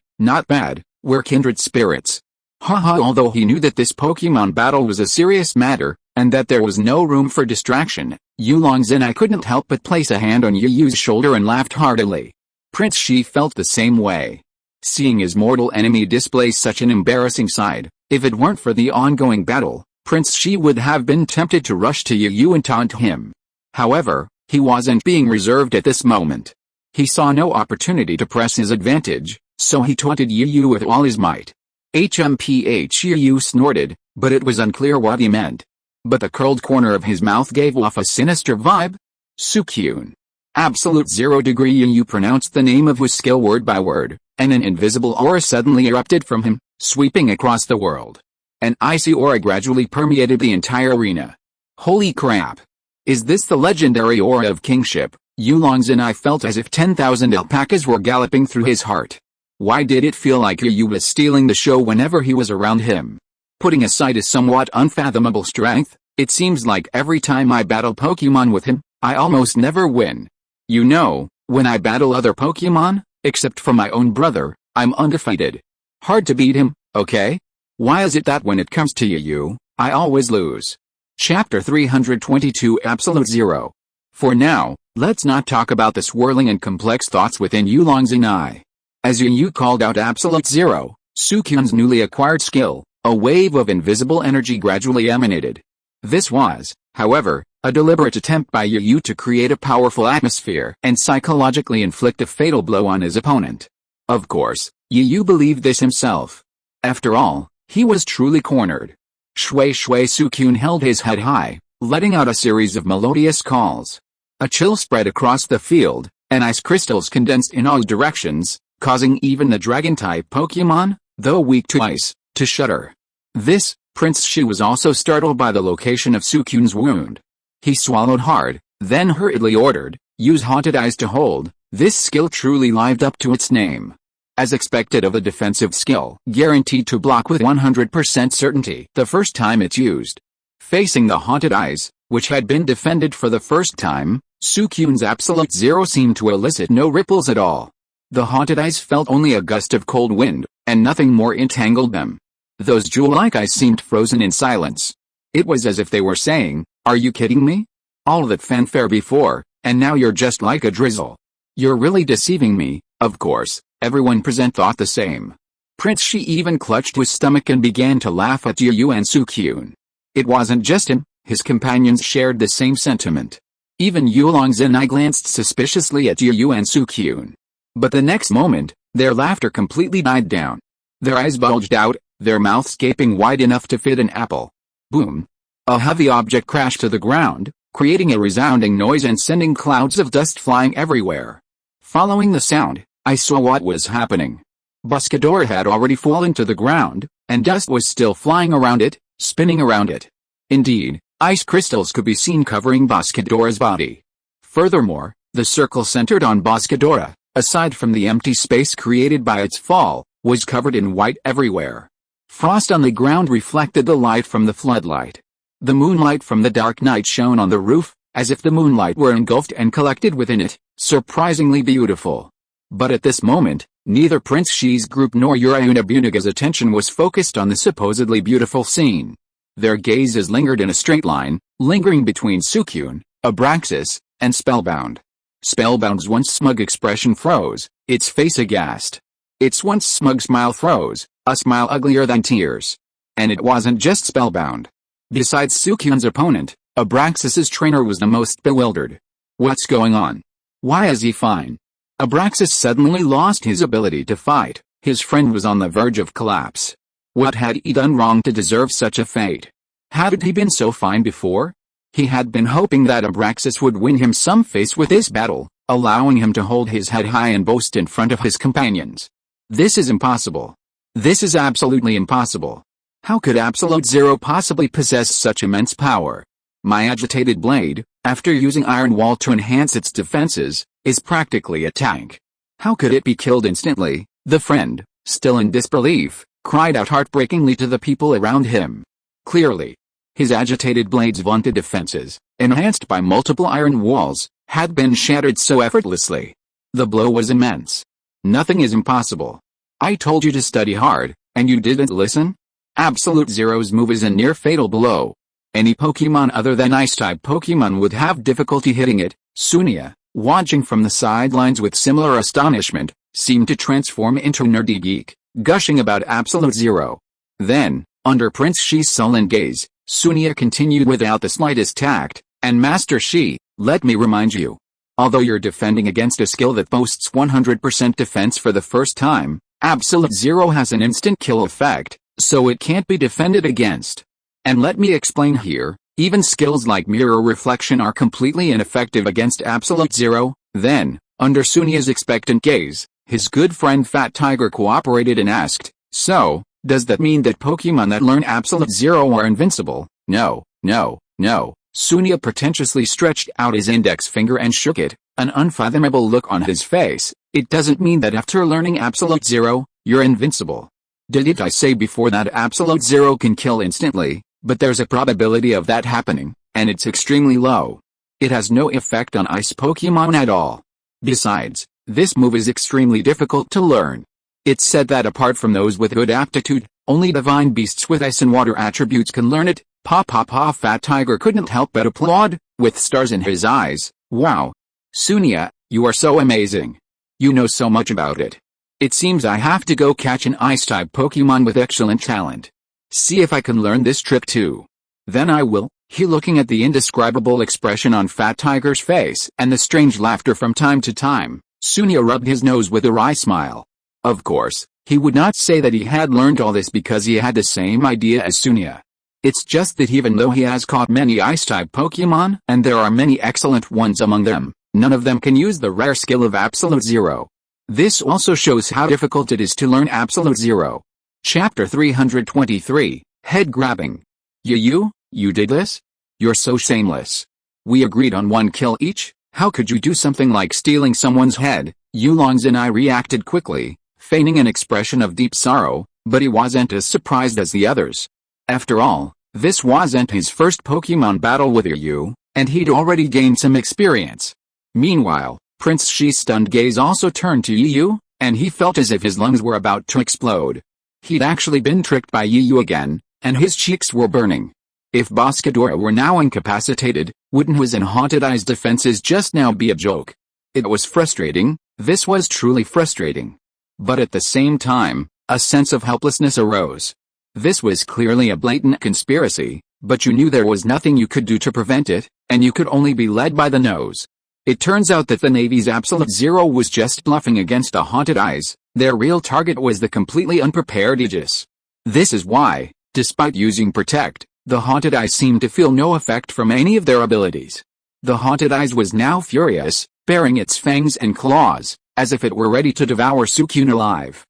we're kindred spirits. Haha. Although he knew that this Pokemon battle was a serious matter, and that there was no room for distraction, Yulong's and I couldn't help but place a hand on Yu's shoulder and laughed heartily. Prince Shi felt the same way. Seeing his mortal enemy display such an embarrassing side, if it weren't for the ongoing battle, Prince Shi would have been tempted to rush to Yu and taunt him. However, he wasn't being reserved at this moment. He saw no opportunity to press his advantage, so he taunted Yu with all his might. HMPH. Yu snorted, but it was unclear what he meant. But the curled corner of his mouth gave off a sinister vibe. Suicune. Absolute 0 degree. Yu pronounced the name of his skill word by word, and an invisible aura suddenly erupted from him, sweeping across the world. An icy aura gradually permeated the entire arena. Holy crap! Is this the legendary aura of kingship? Yulong's and I felt as if 10,000 alpacas were galloping through his heart. Why did it feel like Yu was stealing the show whenever he was around him? Putting aside his somewhat unfathomable strength, it seems like every time I battle Pokemon with him, I almost never win. You know, when I battle other Pokemon, except for my own brother, I'm undefeated. Hard to beat him, okay? Why is it that when it comes to Yu, I always lose? Chapter 322 Absolute Zero. For now, let's not talk about the swirling and complex thoughts within Yulong's and I. As Yu called out Absolute Zero, Suicune's newly acquired skill, a wave of invisible energy gradually emanated. This was, however, a deliberate attempt by Yu to create a powerful atmosphere and psychologically inflict a fatal blow on his opponent. Of course, Yu believed this himself. After all, he was truly cornered. Shui Suicune held his head high, letting out a series of melodious calls. A chill spread across the field, and ice crystals condensed in all directions, causing even the Dragon-type Pokemon, though weak to ice, to shudder. Prince Shi was also startled by the location of Suicune's wound. He swallowed hard, then hurriedly ordered, "Use Haunted Eyes to hold." This skill truly lived up to its name. As expected of a defensive skill, guaranteed to block with 100% certainty the first time it's used. Facing the Haunted Eyes, which had been defended for the first time, Suicune's Absolute Zero seemed to elicit no ripples at all. The Haunted Eyes felt only a gust of cold wind, and nothing more entangled them. Those jewel-like eyes seemed frozen in silence. It was as if they were saying, "Are you kidding me? All that fanfare before, and now you're just like a drizzle. You're really deceiving me." Of course, everyone present thought the same. Prince Shi even clutched his stomach and began to laugh at Yu and Suicune. It wasn't just him, his companions shared the same sentiment. Even Yulong's and I glanced suspiciously at Yu and Suicune. But the next moment, their laughter completely died down. Their eyes bulged out, their mouths gaping wide enough to fit an apple. Boom! A heavy object crashed to the ground, creating a resounding noise and sending clouds of dust flying everywhere. Following the sound, I saw what was happening. Buscador had already fallen to the ground, and dust was still flying around it, spinning around it. Indeed, ice crystals could be seen covering Buscador's body. Furthermore, the circle centered on Buscador, aside from the empty space created by its fall, was covered in white everywhere. Frost on the ground reflected the light from the floodlight. The moonlight from the dark night shone on the roof, as if the moonlight were engulfed and collected within it, surprisingly beautiful. But at this moment, neither Prince Shi's group nor Urayunabunaga's attention was focused on the supposedly beautiful scene. Their gazes lingered in a straight line, lingering between Suicune, Abraxas, and Spellbound. Spellbound's once smug expression froze, its face aghast. Its once smug smile froze, a smile uglier than tears. And it wasn't just Spellbound. Besides Suicune's opponent, Abraxas's trainer was the most bewildered. What's going on? Why is he fine? Abraxas suddenly lost his ability to fight. His friend was on the verge of collapse. What had he done wrong to deserve such a fate? Hadn't he been so fine before? He had been hoping that Abraxas would win him some face with this battle, allowing him to hold his head high and boast in front of his companions. This is impossible. This is absolutely impossible. How could Absolute Zero possibly possess such immense power? My agitated blade, after using Iron Wall to enhance its defenses, is practically a tank. How could it be killed instantly? The friend, still in disbelief, cried out heartbreakingly to the people around him. Clearly, his agitated blade's vaunted defenses, enhanced by multiple iron walls, had been shattered so effortlessly. The blow was immense. Nothing is impossible. I told you to study hard, and you didn't listen? Absolute Zero's move is a near-fatal blow. Any Pokemon other than Ice-type Pokemon would have difficulty hitting it. Sunia, watching from the sidelines with similar astonishment, seemed to transform into a nerdy geek, gushing about Absolute Zero. Then, under Prince Shi's sullen gaze, Sunia continued without the slightest tact, and Master Shi, let me remind you. Although you're defending against a skill that boasts 100% defense for the first time, Absolute Zero has an instant kill effect, so it can't be defended against. And let me explain here, even skills like Mirror Reflection are completely ineffective against Absolute Zero. Then, under Sunia's expectant gaze, his good friend Fat Tiger cooperated and asked, so, does that mean that Pokemon that learn Absolute Zero are invincible? No, no, no. Sunia pretentiously stretched out his index finger and shook it, an unfathomable look on his face. It doesn't mean that after learning Absolute Zero, you're invincible. Didn't I say before that Absolute Zero can kill instantly, but there's a probability of that happening, and it's extremely low. It has no effect on ice Pokemon at all. Besides, this move is extremely difficult to learn. It's said that apart from those with good aptitude, only divine beasts with ice and water attributes can learn it. Fat Tiger couldn't help but applaud, with stars in his eyes. Wow. Sunia, you are so amazing. You know so much about it. It seems I have to go catch an ice-type Pokemon with excellent talent. See if I can learn this trick too. Then I will. He looking at the indescribable expression on Fat Tiger's face and the strange laughter from time to time, Sunia rubbed his nose with a wry smile. Of course, he would not say that he had learned all this because he had the same idea as Sunia. It's just that even though he has caught many ice-type Pokemon, and there are many excellent ones among them, none of them can use the rare skill of Absolute Zero. This also shows how difficult it is to learn Absolute Zero. Chapter 323, Head Grabbing. You did this? You're so shameless. We agreed on one kill each? How could you do something like stealing someone's head? Yulong's and I reacted quickly, feigning an expression of deep sorrow, but he wasn't as surprised as the others. After all, this wasn't his first Pokemon battle with Yu, and he'd already gained some experience. Meanwhile, Prince Shi's stunned gaze also turned to Yu, and he felt as if his lungs were about to explode. He'd actually been tricked by Yu again, and his cheeks were burning. If Boscadora were now incapacitated, wouldn't his Haunted Eye's defenses just now be a joke? It was frustrating, this was truly frustrating. But at the same time, a sense of helplessness arose. This was clearly a blatant conspiracy, but you knew there was nothing you could do to prevent it, and you could only be led by the nose. It turns out that the Navy's Absolute Zero was just bluffing against the Haunted Eyes. Their real target was the completely unprepared Aegis. This is why, despite using Protect, the Haunted Eyes seemed to feel no effect from any of their abilities. The Haunted Eyes was now furious, baring its fangs and claws, as if it were ready to devour Suicune alive.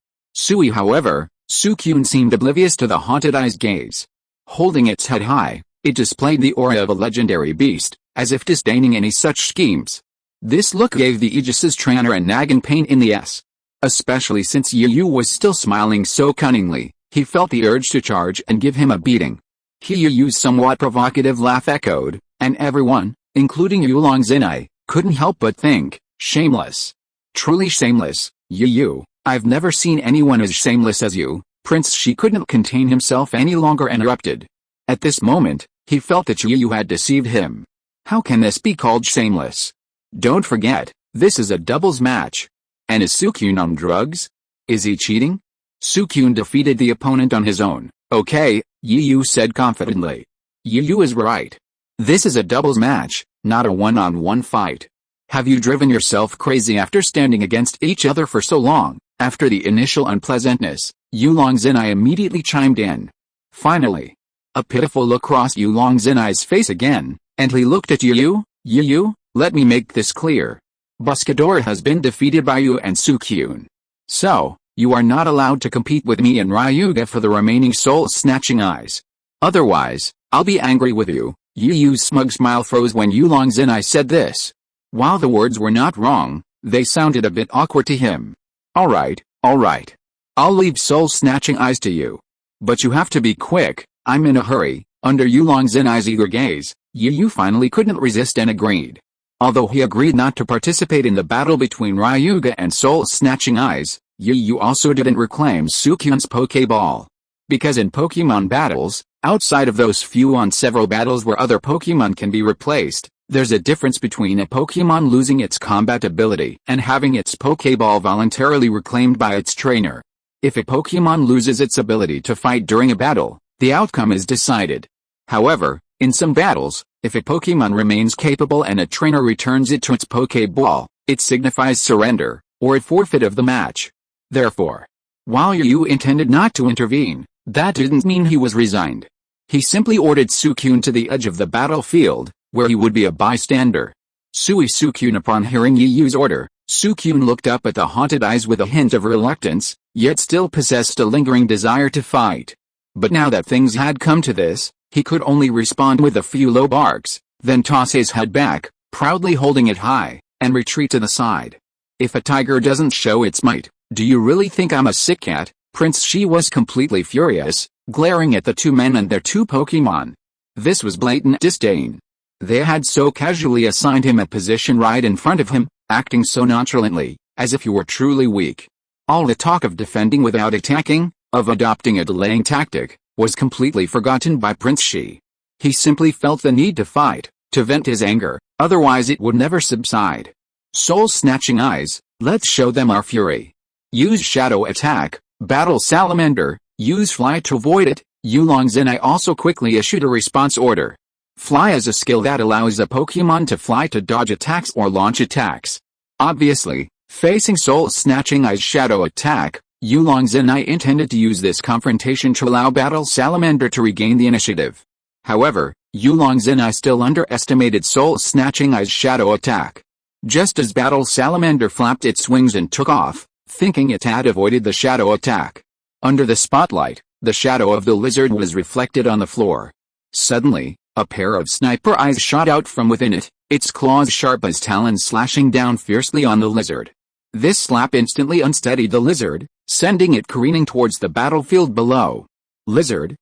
However, Suicune seemed oblivious to the Haunted Eye's gaze. Holding its head high, it displayed the aura of a legendary beast, as if disdaining any such schemes. This look gave the Aegis's trainer a nagging pain in the ass. Especially since Yu was still smiling so cunningly, he felt the urge to charge and give him a beating. Yu's somewhat provocative laugh echoed, and everyone, including Yulong's and I, couldn't help but think, shameless. Truly shameless, Yu. I've never seen anyone as shameless as you. Prince Shi couldn't contain himself any longer and erupted. At this moment, he felt that Yu had deceived him. How can this be called shameless? Don't forget, this is a doubles match. And is Suicune on drugs? Is he cheating? Suicune defeated the opponent on his own. Okay, Yu said confidently. Yu is right. This is a doubles match, not a one-on-one fight. Have you driven yourself crazy after standing against each other for so long? After the initial unpleasantness, Yulong Zenai immediately chimed in. Finally, a pitiful look crossed Yulong Zenai's face again, and he looked at Yu. Yu, let me make this clear. Boscadora has been defeated by you and Suicune. So, you are not allowed to compete with me and Ryuga for the remaining soul-snatching eyes. Otherwise, I'll be angry with you. Yu Yu's smug smile froze when Yulong Zenai said this. While the words were not wrong, they sounded a bit awkward to him. Alright. I'll leave soul-snatching eyes to you. But you have to be quick, I'm in a hurry. Under Yulong Zenai's eager gaze, Yu Yu finally couldn't resist and agreed. Although he agreed not to participate in the battle between Ryuga and soul-snatching eyes, Yu Yu also didn't reclaim Suicune's Pokéball. Because in Pokemon battles, outside of those few on several battles where other Pokemon can be replaced, there's a difference between a Pokemon losing its combat ability and having its Pokéball voluntarily reclaimed by its trainer. If a Pokemon loses its ability to fight during a battle, the outcome is decided. However, in some battles, if a Pokemon remains capable and a trainer returns it to its Pokéball, it signifies surrender, or a forfeit of the match. Therefore, while Yu Yu intended not to intervene, that didn't mean he was resigned. He simply ordered Suicune to the edge of the battlefield, where he would be a bystander. Suicune, upon hearing Yu Yu's order, Suicune looked up at the haunted eyes with a hint of reluctance, yet still possessed a lingering desire to fight. But now that things had come to this, he could only respond with a few low barks, then toss his head back, proudly holding it high, and retreat to the side. If a tiger doesn't show its might, do you really think I'm a sick cat? Prince Shi was completely furious, glaring at the two men and their two Pokemon. This was blatant disdain. They had so casually assigned him a position right in front of him, acting so nonchalantly, as if he were truly weak. All the talk of defending without attacking, of adopting a delaying tactic, was completely forgotten by Prince Shi. He simply felt the need to fight, to vent his anger, otherwise it would never subside. Soul-snatching eyes, let's show them our fury. Use shadow attack, battle salamander, use fly to avoid it. Yulong Zenai also quickly issued a response order. Fly is a skill that allows a Pokemon to fly to dodge attacks or launch attacks. Obviously, facing soul-snatching eyes shadow attack, Yulong Zenai intended to use this confrontation to allow Battle Salamander to regain the initiative. However, Yulong Zenai still underestimated soul-snatching eyes shadow attack. Just as Battle Salamander flapped its wings and took off, thinking it had avoided the shadow attack. Under the spotlight, the shadow of the lizard was reflected on the floor. Suddenly, a pair of sniper eyes shot out from within it, its claws sharp as talons slashing down fiercely on the lizard. This slap instantly unsteadied the lizard, sending it careening towards the battlefield below. Lizard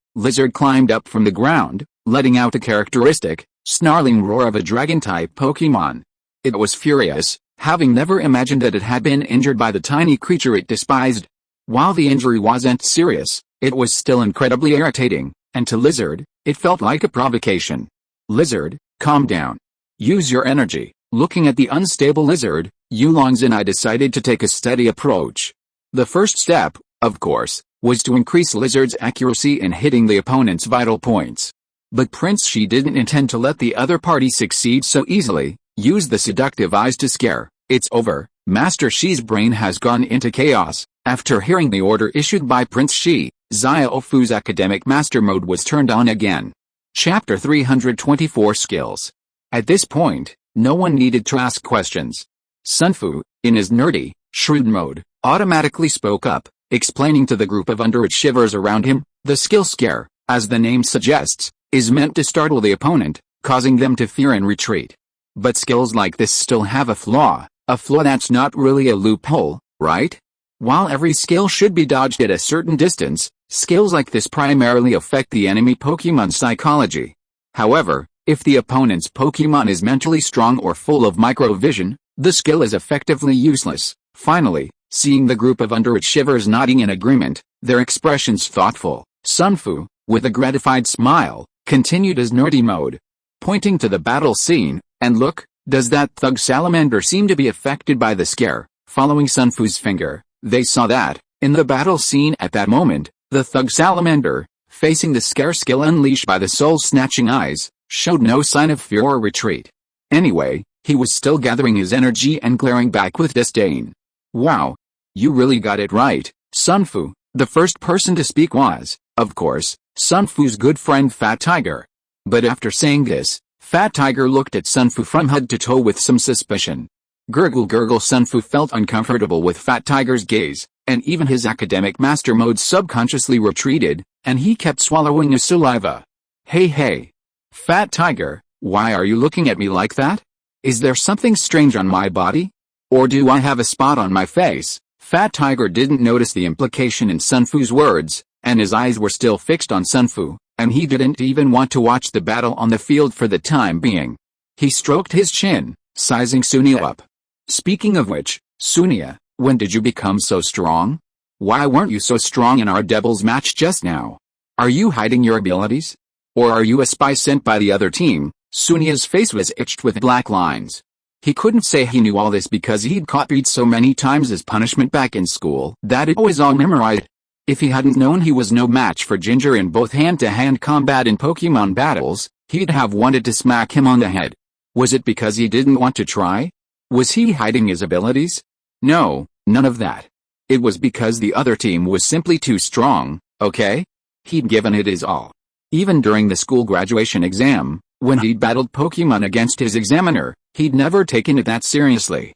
climbed up from the ground, letting out a characteristic, snarling roar of a dragon-type Pokemon. It was furious, having never imagined that it had been injured by the tiny creature it despised. While the injury wasn't serious, it was still incredibly irritating, and to Lizard, it felt like a provocation. Lizard, calm down. Use your energy. Looking at the unstable lizard, Yulong Zenai decided to take a steady approach. The first step, of course, was to increase Lizard's accuracy in hitting the opponent's vital points. But Prince Shi didn't intend to let the other party succeed so easily. Use the seductive eyes to scare. It's over. Master Shi's brain has gone into chaos. After hearing the order issued by Prince Shi, Xiaofu's academic master mode was turned on again. Chapter 324 Skills. At this point, no one needed to ask questions. Sunfu, in his nerdy, shrewd mode, automatically spoke up, explaining to the group of underachievers around him, the skill scare, as the name suggests, is meant to startle the opponent, causing them to fear and retreat. But skills like this still have a flaw that's not really a loophole, right? While every skill should be dodged at a certain distance, skills like this primarily affect the enemy Pokemon's psychology. However, if the opponent's Pokemon is mentally strong or full of microvision, the skill is effectively useless. Finally, seeing the group of underachievers nodding in agreement, their expressions thoughtful, Sunfu, with a gratified smile, continued his nerdy mode. Pointing to the battle scene, and look, does that thug salamander seem to be affected by the scare? Following Sunfu's finger, they saw that, in the battle scene at that moment, the thug salamander, facing the scare skill unleashed by the soul-snatching eyes, showed no sign of fear or retreat. Anyway, he was still gathering his energy and glaring back with disdain. Wow! You really got it right, Sunfu. The first person to speak was, of course, Sunfu's good friend Fat Tiger. But after saying this, Fat Tiger looked at Sunfu from head to toe with some suspicion. Gurgle. Sunfu felt uncomfortable with Fat Tiger's gaze, and even his academic master mode subconsciously retreated, and he kept swallowing his saliva. Hey. Fat Tiger, why are you looking at me like that? Is there something strange on my body? Or do I have a spot on my face? Fat Tiger didn't notice the implication in Sun Fu's words, and his eyes were still fixed on Sun Fu, and he didn't even want to watch the battle on the field for the time being. He stroked his chin, sizing Sunia up. Speaking of which, Sunia, when did you become so strong? Why weren't you so strong in our Devils match just now? Are you hiding your abilities? Or are you a spy sent by the other team? Sunia's face was etched with black lines. He couldn't say he knew all this because he'd caught beat so many times as punishment back in school that it was all memorized. If he hadn't known he was no match for Ginger in both hand-to-hand combat and Pokemon battles, he'd have wanted to smack him on the head. Was it because he didn't want to try? Was he hiding his abilities? No, none of that. It was because the other team was simply too strong, okay? He'd given it his all. Even during the school graduation exam, when he'd battled Pokemon against his examiner, he'd never taken it that seriously.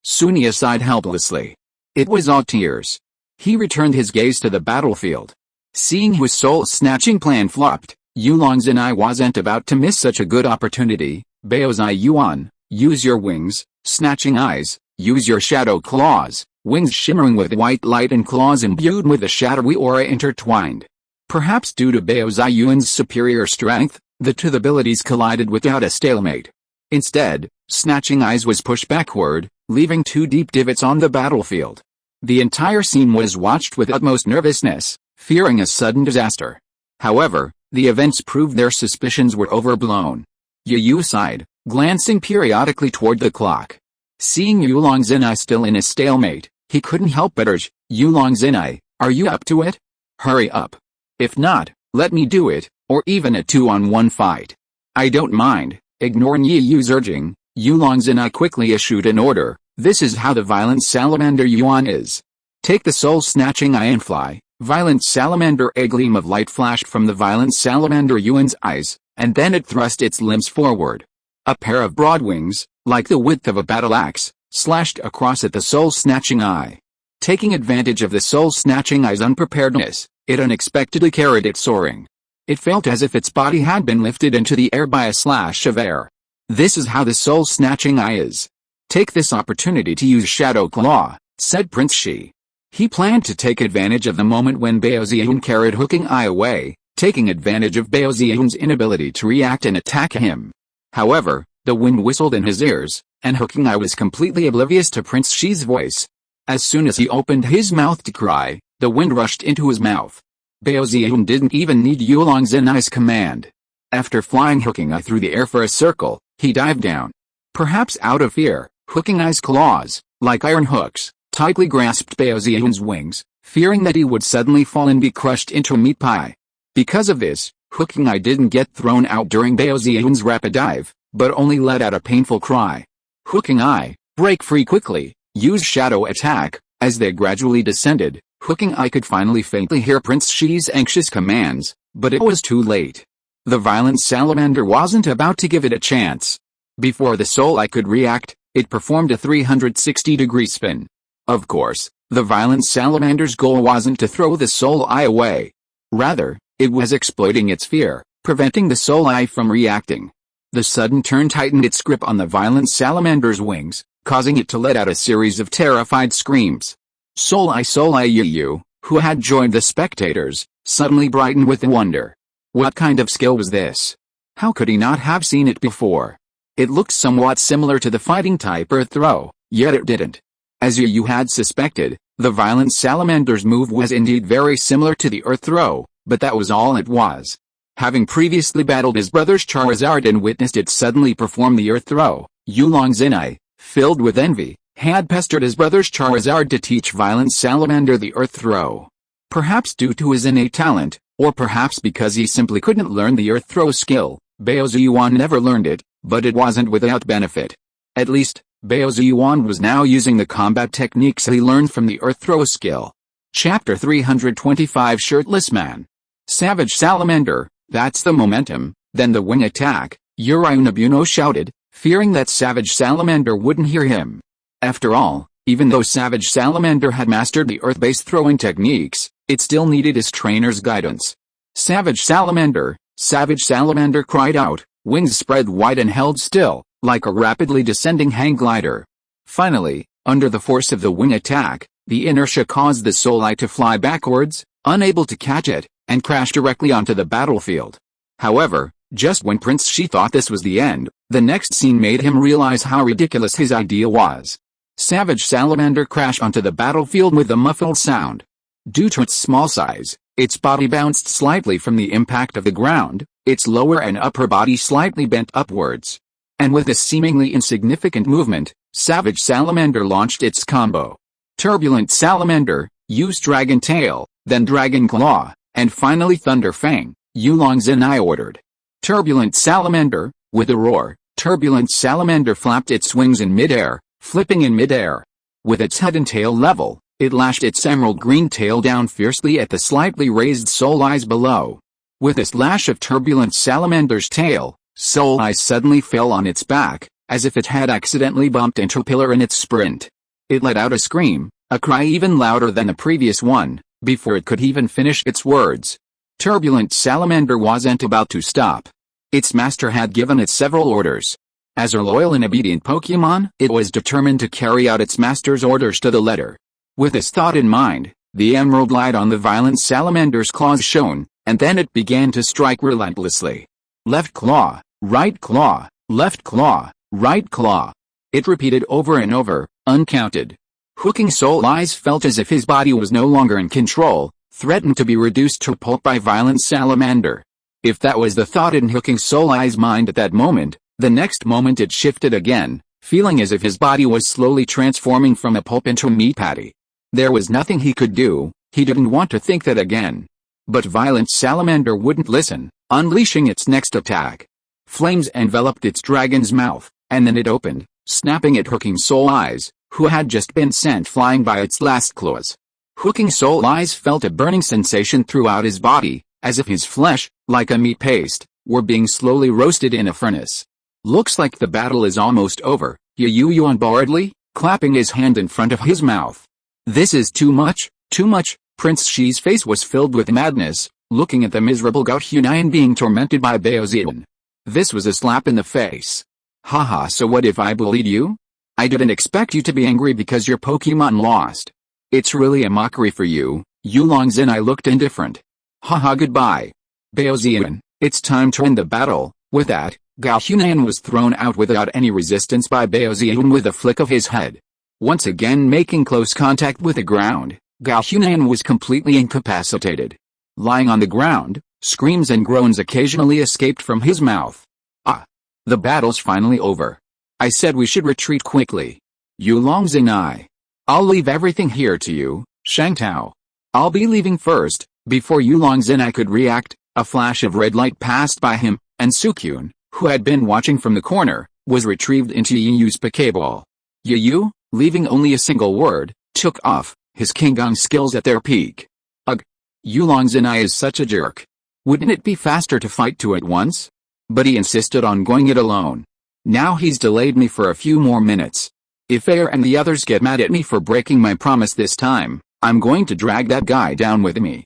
Sunia sighed helplessly. It was all tears. He returned his gaze to the battlefield. Seeing his soul-snatching plan flopped, Yulong's and I wasn't about to miss such a good opportunity. Baozai Yuan, use your wings, snatching eyes, use your shadow claws, wings shimmering with white light and claws imbued with a shadowy aura intertwined. Perhaps due to Baozai Yuan's superior strength, the two abilities collided without a stalemate. Instead, snatching eyes was pushed backward, leaving two deep divots on the battlefield. The entire scene was watched with utmost nervousness, fearing a sudden disaster. However, the events proved their suspicions were overblown. Yu sighed, glancing periodically toward the clock. Seeing Yulong Zenai still in a stalemate, he couldn't help but urge, Yulong Zenai, are you up to it? Hurry up. If not, let me do it, or even a 2-on-1 fight. I don't mind. Ignoring Yu's urging, Yulong Zenai quickly issued an order. This is how the violent salamander Yuan is. Take the soul-snatching eye and fly. Violent salamander. A gleam of light flashed from the violent salamander Yuan's eyes, and then it thrust its limbs forward. A pair of broad wings, like the width of a battle axe, slashed across at the soul-snatching eye. Taking advantage of the soul-snatching eye's unpreparedness, it unexpectedly carried it soaring. It felt as if its body had been lifted into the air by a slash of air. This is how the soul-snatching eye is. Take this opportunity to use Shadow Claw, said Prince Shi. He planned to take advantage of the moment when Baozian carried Hooking Eye away, taking advantage of Baozian's inability to react and attack him. However, the wind whistled in his ears, and Hooking Eye was completely oblivious to Prince Shi's voice. As soon as he opened his mouth to cry, the wind rushed into his mouth. Baozian didn't even need Yulong Zenai's command. After flying Hooking Eye through the air for a circle, he dived down. Perhaps out of fear, Hooking Eye's claws, like iron hooks, tightly grasped Baozian's wings, fearing that he would suddenly fall and be crushed into a meat pie. Because of this, Hooking Eye didn't get thrown out during Baozian's rapid dive, but only let out a painful cry. Hooking Eye, break free quickly, use Shadow Attack. As they gradually descended, Hooking Eye could finally faintly hear Prince Shi's anxious commands, but it was too late. The violent salamander wasn't about to give it a chance. Before the Soul Eye could react, it performed a 360-degree spin. Of course, the violent salamander's goal wasn't to throw the Soul Eye away. Rather, it was exploiting its fear, preventing the Soul Eye from reacting. The sudden turn tightened its grip on the violent salamander's wings, causing it to let out a series of terrified screams. Soul Eye Yu, who had joined the spectators, suddenly brightened with wonder. What kind of skill was this? How could he not have seen it before? It looked somewhat similar to the fighting type Earth Throw, yet it didn't. As Yu had suspected, the violent salamander's move was indeed very similar to the Earth Throw, but that was all it was. Having previously battled his brother's Charizard and witnessed it suddenly perform the Earth Throw, Yulong Zenai, filled with envy, had pestered his brother's Charizard to teach violent salamander the Earth Throw. Perhaps due to his innate talent, or perhaps because he simply couldn't learn the Earth Throw skill, Baozian never learned it, but it wasn't without benefit. At least, Baozian was now using the combat techniques he learned from the Earth Throw skill. Chapter 325 Shirtless Man. Savage Salamander, that's the momentum. Then the wing attack, Urainobuno shouted, fearing that Savage Salamander wouldn't hear him. After all, even though Savage Salamander had mastered the Earth-based throwing techniques, it still needed his trainer's guidance. Savage Salamander, Savage Salamander cried out, wings spread wide and held still, like a rapidly descending hang glider. Finally, under the force of the wing attack, the inertia caused the Soul-Eye to fly backwards, unable to catch it, and crash directly onto the battlefield. However, just when Prince Shi thought this was the end, the next scene made him realize how ridiculous his idea was. Savage Salamander crashed onto the battlefield with a muffled sound. Due to its small size, its body bounced slightly from the impact of the ground, its lower and upper body slightly bent upwards. And with this seemingly insignificant movement, Savage Salamander launched its combo. Turbulent Salamander, use Dragon Tail, then Dragon Claw, and finally Thunder Fang, Yulong Zenai ordered. Turbulent Salamander, with a roar, Turbulent Salamander flapped its wings in midair, flipping in midair. With its head and tail level, it lashed its emerald green tail down fiercely at the slightly raised Soul-Eyes below. With this lash of Turbulent Salamander's tail, Soul-Eyes suddenly fell on its back, as if it had accidentally bumped into a pillar in its sprint. It let out a scream, a cry even louder than the previous one, before it could even finish its words. Turbulent Salamander wasn't about to stop. Its master had given it several orders. As a loyal and obedient Pokémon, it was determined to carry out its master's orders to the letter. With this thought in mind, the emerald light on the violent Salamander's claws shone, and then it began to strike relentlessly. Left claw, right claw, left claw, right claw. It repeated over and over, uncounted. Hooking Soul-Eyes felt as if his body was no longer in control, threatened to be reduced to pulp by violent Salamander. If that was the thought in Hooking Soul-Eyes' mind at that moment, the next moment it shifted again, feeling as if his body was slowly transforming from a pulp into a meat patty. There was nothing he could do, he didn't want to think that again. But violent Salamander wouldn't listen, unleashing its next attack. Flames enveloped its dragon's mouth, and then it opened, snapping at Hooking Soul-Eyes, who had just been sent flying by its last claws. Hooking Soul-Eyes felt a burning sensation throughout his body, as if his flesh, like a meat paste, were being slowly roasted in a furnace. Looks like the battle is almost over, Yu yawned boredly, clapping his hand in front of his mouth. This is too much, too much. Prince Shi's face was filled with madness, looking at the miserable Gout Hunayan being tormented by Baozian. This was a slap in the face. Haha, so what if I bullied you? I didn't expect you to be angry because your Pokemon lost. It's really a mockery for you. Yulong Zenai looked indifferent. Haha, goodbye. Baozian, it's time to end the battle. With that, Gao Hunayan was thrown out without any resistance by Baozian with a flick of his head. Once again making close contact with the ground, Gao Hunayan was completely incapacitated. Lying on the ground, screams and groans occasionally escaped from his mouth. Ah! The battle's finally over. I said we should retreat quickly. Yulong Zenai. I'll leave everything here to you, Shangtao. I'll be leaving first. Before Yulong Zenai could react, a flash of red light passed by him, and Suicune, who had been watching from the corner, was retrieved into Yu's Pokeball. Yu, leaving only a single word, took off, his Kingong skills at their peak. Ugh! Yulong Zenai is such a jerk. Wouldn't it be faster to fight two at once? But he insisted on going it alone. Now he's delayed me for a few more minutes. If Air and the others get mad at me for breaking my promise this time, I'm going to drag that guy down with me.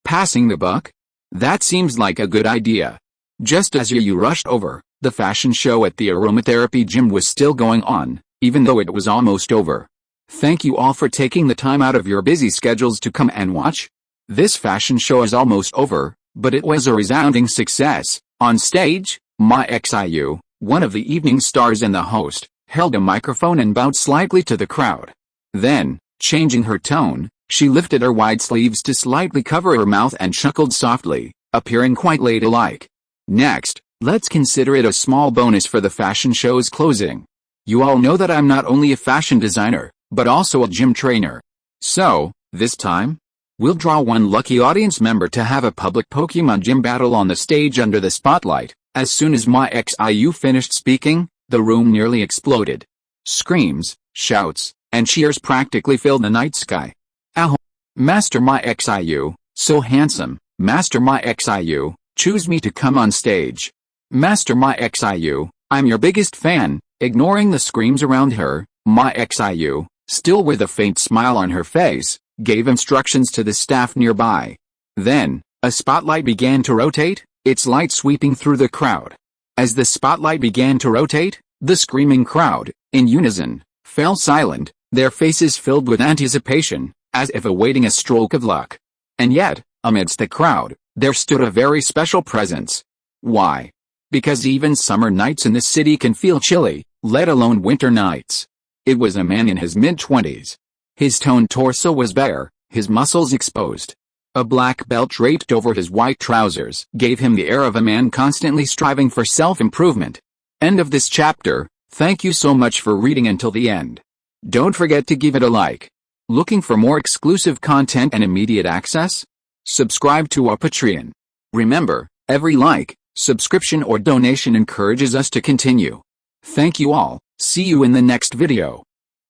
Passing the buck? That seems like a good idea. Just as Yu rushed over, the fashion show at the aromatherapy gym was still going on, even though it was almost over. Thank you all for taking the time out of your busy schedules to come and watch. This fashion show is almost over, but it was a resounding success. On stage, Ma Xiu, one of the evening stars and the host, held a microphone and bowed slightly to the crowd. Then, changing her tone, she lifted her wide sleeves to slightly cover her mouth and chuckled softly, appearing quite ladylike. Next, let's consider it a small bonus for the fashion show's closing. You all know that I'm not only a fashion designer, but also a gym trainer. So, this time, we'll draw one lucky audience member to have a public Pokemon gym battle on the stage under the spotlight. As soon as Ma Xiu finished speaking, the room nearly exploded. Screams, shouts, and cheers practically filled the night sky. Ow! Master Ma Xiu, so handsome. Master Ma Xiu, choose me to come on stage. Master Ma Xiu, I'm your biggest fan. Ignoring the screams around her, Ma Xiu, still with a faint smile on her face, gave instructions to the staff nearby. Then, a spotlight began to rotate, its light sweeping through the crowd. As the spotlight began to rotate, the screaming crowd, in unison, fell silent, their faces filled with anticipation, as if awaiting a stroke of luck. And yet, amidst the crowd, there stood a very special presence. Why? Because even summer nights in the city can feel chilly, let alone winter nights. It was a man in his mid-20s. His toned torso was bare, his muscles exposed. A black belt draped over his white trousers gave him the air of a man constantly striving for self-improvement. End of this chapter. Thank you so much for reading until the end. Don't forget to give it a like. Looking for more exclusive content and immediate access? Subscribe to our Patreon. Remember, every like, subscription or donation encourages us to continue. Thank you all. See you in the next video.